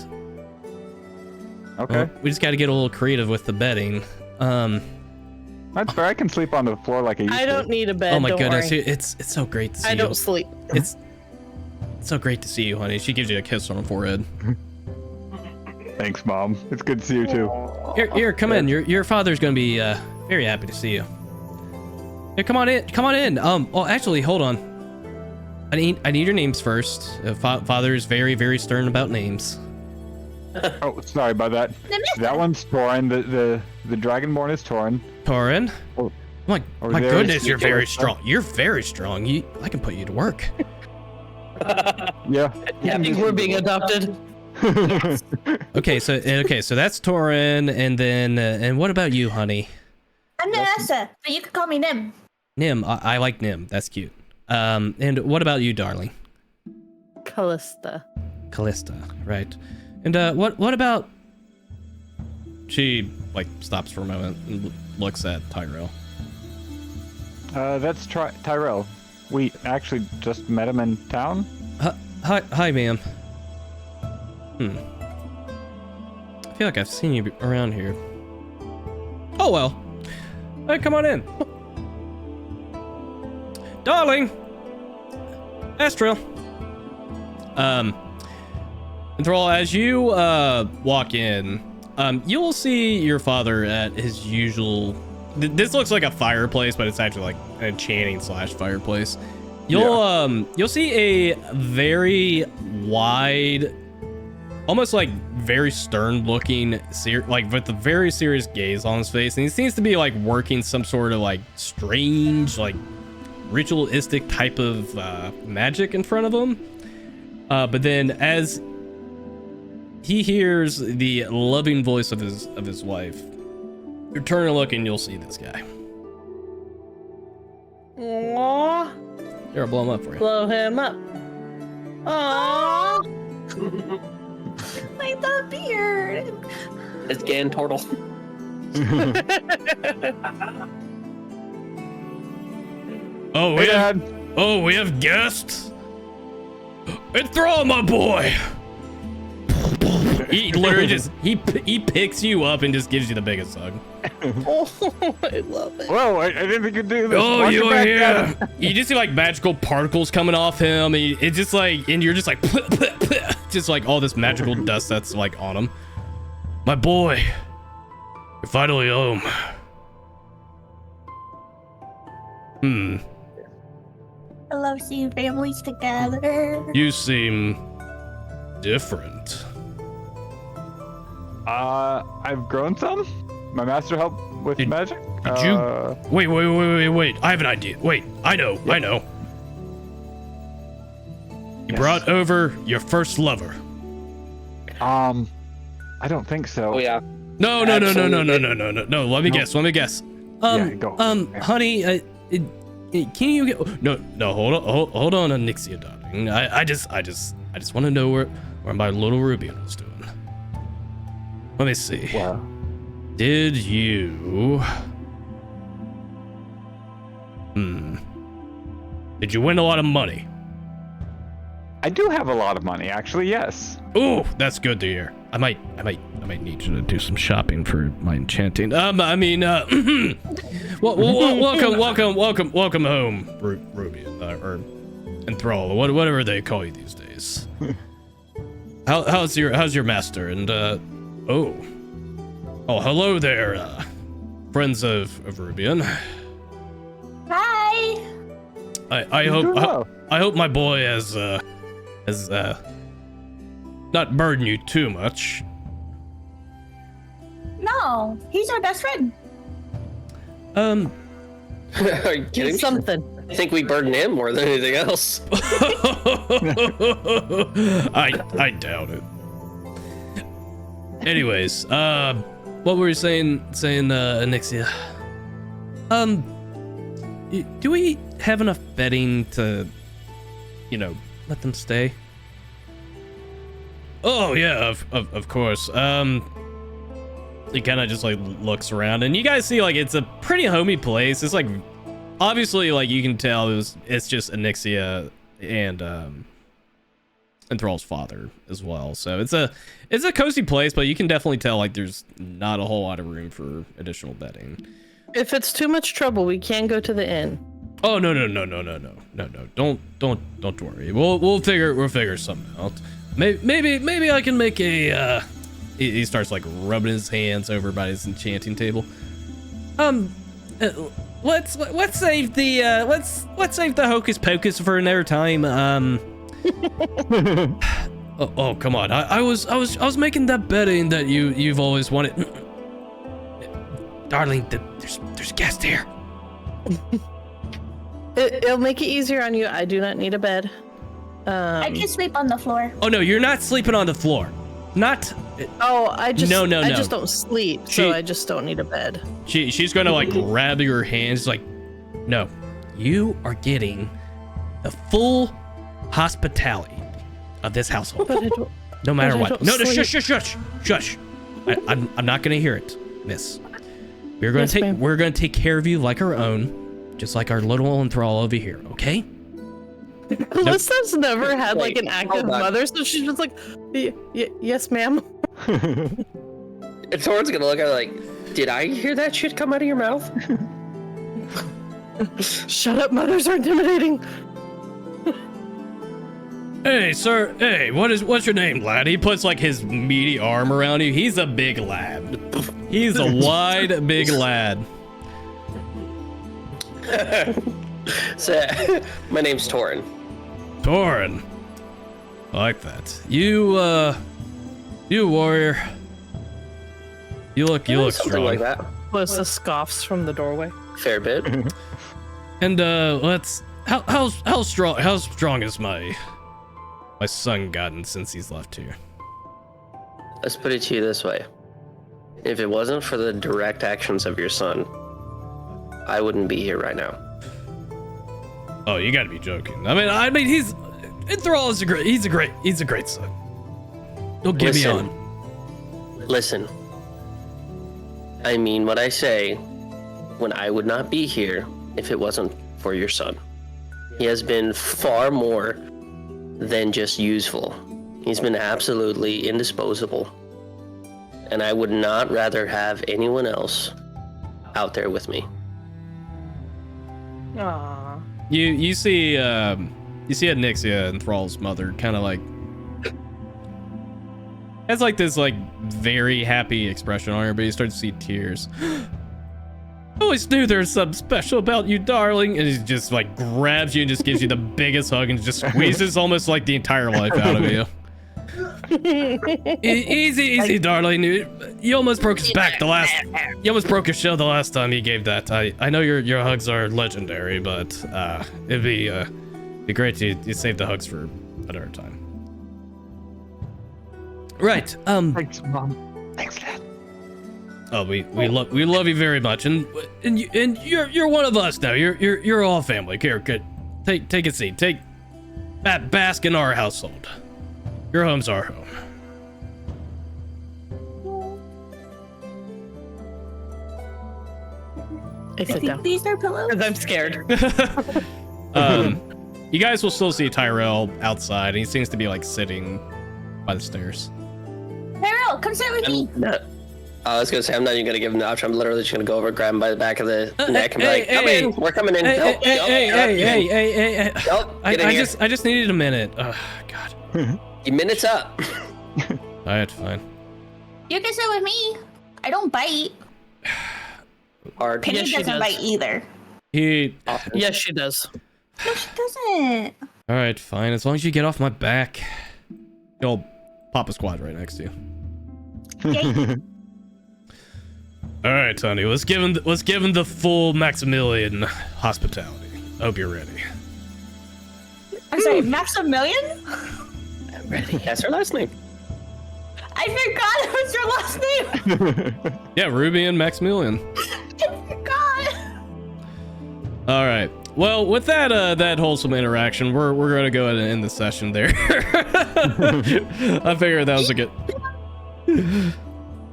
Okay. Well, we just got to get a little creative with the bedding. That's fair. I can sleep on the floor like I used to. I don't need a bed. Oh my don't goodness, worry. it's so great to see I you. don't sleep. It's so great to see you, honey. She gives you a kiss on the forehead. Thanks, Mom. It's good to see you too. Here, come in. Your father's gonna be very happy to see you. Here, come on in. Well, actually, hold on. I need your names first. Father is very, very stern about names. Oh, sorry about that. That one's Torin. The Dragonborn is Torin. Torin. Oh. My Over there goodness, is you're very Euseth. strong. You're very strong. I can put you to work. Yeah. I think we're being adopted. Okay, so that's Torin, and then and what about you, honey? I'm Nessa, but you can call me Nim. Nim. I like Nim. That's cute. And what about you, darling? Callista. Callista, right? And what about? She like stops for a moment and looks at Tyrell. That's Tyrell. We actually just met him in town. Hi, ma'am. I feel like I've seen you around here. Oh well. Hey, come on in. Darling. Astral. Thrall, as you walk in, you'll see your father at his usual. This looks like a fireplace, but it's actually like an enchanting / fireplace. You'll see a very wide, almost like very stern looking, like with a very serious gaze on his face, and he seems to be like working some sort of like strange, like ritualistic type of magic in front of him. But then as he hears the loving voice of his wife, you turn and look and you'll see this guy. Aww. Here, I'll blow him up for you. Blow him up. Aww. Like the beard. It's Gan Turtle. Oh, we have guests. It's Thrall, my boy. He literally just he picks you up and just gives you the biggest hug. Oh, I love it. Whoa, I didn't think you'd do this. Oh, Watch you your are back, here. Dad. You just see like magical particles coming off him. And it's just like, and you're just like, just like all this magical dust that's like on him. My boy, you're finally home. I love seeing families together. You seem different. I've grown some. My master helped with magic. Did you? Wait. I have an idea. Wait, I know. You Yes. brought over your first lover. I don't think so. Oh yeah. No. Let me guess. Yeah, go. Honey, can you get? No. Hold on, Nixia, darling. I just want to know where my little Rubian was doing. Let me see. Wow. Did you? Did you win a lot of money? I do have a lot of money, actually. Yes. Ooh, that's good to hear. I might need you to do some shopping for my enchanting. Welcome home, Rubian, or Enthrall, whatever they call you these days. How's your master? And oh, hello there, friends of Rubian. Hi. I hope my boy has not burdened you too much. No, he's our best friend. Are you kidding me? Something. I think we burden him more than anything else. I doubt it. Anyways, what were you saying, Anixia? Do we have enough bedding to, let them stay? Oh yeah, of course. He kind of just like looks around, and you guys see like it's a pretty homey place. It's like obviously like you can tell it's just Anixia and Thrall's father as well. So it's a cozy place, but you can definitely tell like there's not a whole lot of room for additional bedding. If it's too much trouble, we can go to the inn. Oh no. Don't worry. We'll figure something out. Maybe I can make a he starts like rubbing his hands over by his enchanting table. Let's save the hocus pocus for another time. Oh come on. I was making that bedding that you've always wanted. Darling, there's guests here. It'll make it easier on you. I do not need a bed. I can sleep on the floor. Oh no, you're not sleeping on the floor. Not. Oh, I just No. I just don't sleep, so I just don't need a bed. She's gonna like grab your hands, like, no, you are getting the full hospitality of this household. But I don't, No matter but I what. don't No, sleep. shush. I'm not gonna hear it, miss. We're gonna Yes, ma'am. take care of you like our own, just like our little enthrall over here, okay? Callista's never had like Wait, an active hold on. mother, so she's just like, yes, ma'am. And Thorin's gonna look at her like, did I hear that shit come out of your mouth? Shut up, mothers are intimidating. Hey, sir. Hey, what's your name, lad? He puts like his meaty arm around you. He's a big lad. He's a wide, big lad. So, my name's Thorin. Thorin. I like that. You warrior. You look Something strong. like that. Calista scoffs from the doorway. Fair bit. And how strong is my son gotten since he's left here? Let's put it to you this way. If it wasn't for the direct actions of your son, I wouldn't be here right now. Oh, you gotta be joking. I mean, he's Thrall is he's a great son. Don't get me on. Listen. I mean what I say when I would not be here if it wasn't for your son. He has been far more than just useful. He's been absolutely indisposable. And I would not rather have anyone else out there with me. Aww. You see Nixia and Thrall's mother kind of like has like this like very happy expression on her, but you start to see tears. I always knew there was something special about you, darling. And he just like grabs you and just gives you the biggest hug and just squeezes almost like the entire life out of you. Easy, darling. You almost broke his back you almost broke his shell the last time you gave that. I know your hugs are legendary, but it'd be great to save the hugs for another time. Right. Thanks, Mom. Thanks, Dad. Oh, we love you very much, and you're one of us now. You're all family. Here, good. Take a seat. Bask in our household. Your home's our home. I sit down. These are pillows. Because I'm scared. You guys will still see Tyrell outside, and he seems to be like sitting by the stairs. Tyrell, come sit with me. I was gonna say I'm not even gonna give him the option. I'm literally just gonna go over, grab him by the back of the neck, and be like, "Come in, we're coming in." Hey, Nope, get in here. I just needed a minute. God. Your minute's up. Alright, fine. You can sit with me. I don't bite. Hard. Penny Yes, she doesn't does. bite either. Yes, she does. No, she doesn't. Alright, fine. As long as you get off my back. You'll pop a squad right next to you. Yay. Alright, honey. Let's give him the full Maximilian hospitality. I hope you're ready. I'm sorry, Maximilian? I'm ready. That's her last name. I forgot it was your last name. Yeah, Ruby and Maximilian. I forgot. All right. Well, with that wholesome interaction, we're going to go ahead and end the session there. I figured that was a good.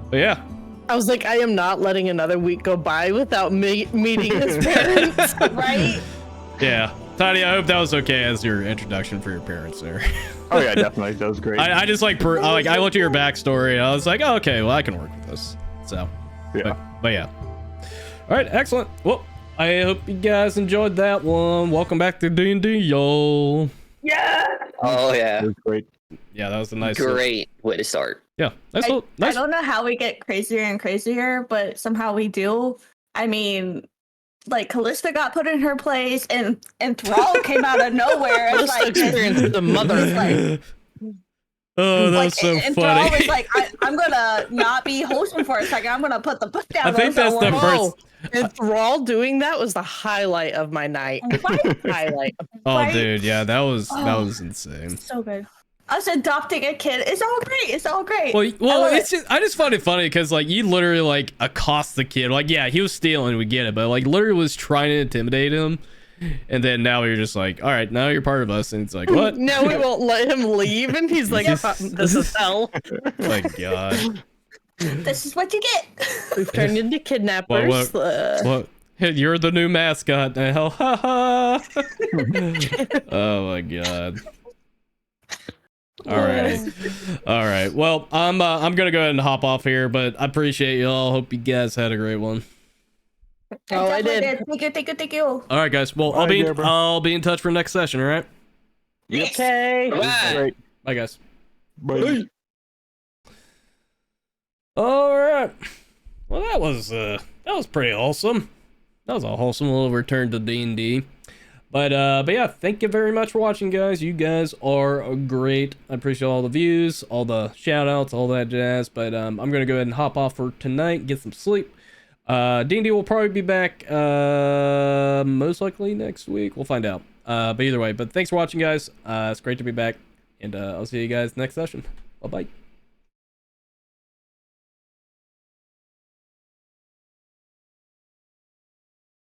But yeah. I was like, I am not letting another week go by without meeting his parents. Right? Yeah. Tiny, I hope that was okay as your introduction for your parents there. Oh yeah, definitely. That was great. I just like I looked at your backstory and I was like, oh, okay, well I can work with this. So, Yeah. but yeah. All right, excellent. Well, I hope you guys enjoyed that one. Welcome back to D&D, y'all. Yeah. Oh yeah, It was great. Yeah, that was a nice. great way to start. Yeah, nice. I Nice. don't know how we get crazier and crazier, but somehow we do. I mean, like Callista got put in her place, and Thrall came out of nowhere. It's Calista like, experienced the mother. like, Oh, that like, was so and funny. Thrall was like, I'm gonna not be hosting for a second. I'm gonna put the book down. I think there that's for the one. first. And Thrall doing that was the highlight of my night. Highlight. Oh, Right? dude, yeah, that was insane. So good. Us adopting a kid. It's all great. It's all great. Well, love it's it. just I just find it funny because like you literally like accost the kid. Like, yeah, he was stealing, we get it, but like literally was trying to intimidate him, and then now you're just like, all right, now you're part of us, and it's like, what? No, we won't let him leave, and he's like, "This is hell. My God. This is what you get. We've turned into kidnappers." What? You're the new mascot now. Ha ha. Oh my god. All right. Well, I'm gonna go ahead and hop off here, but I appreciate you all. Hope you guys had a great one. Oh, I did. Thank you. All right, guys. Well, Bye, Gabriel. I'll be in touch for next session. All right. Okay. Bye. Great. Bye, guys. Bye. All right. Well, that was pretty awesome. That was a wholesome little return to D&D. But yeah, thank you very much for watching, guys. You guys are great. I appreciate all the views, all the shout outs, all that jazz. But I'm gonna go ahead and hop off for tonight, get some sleep. D&D will probably be back most likely next week. We'll find out. But either way, but thanks for watching, guys. It's great to be back, and I'll see you guys next session. Bye bye.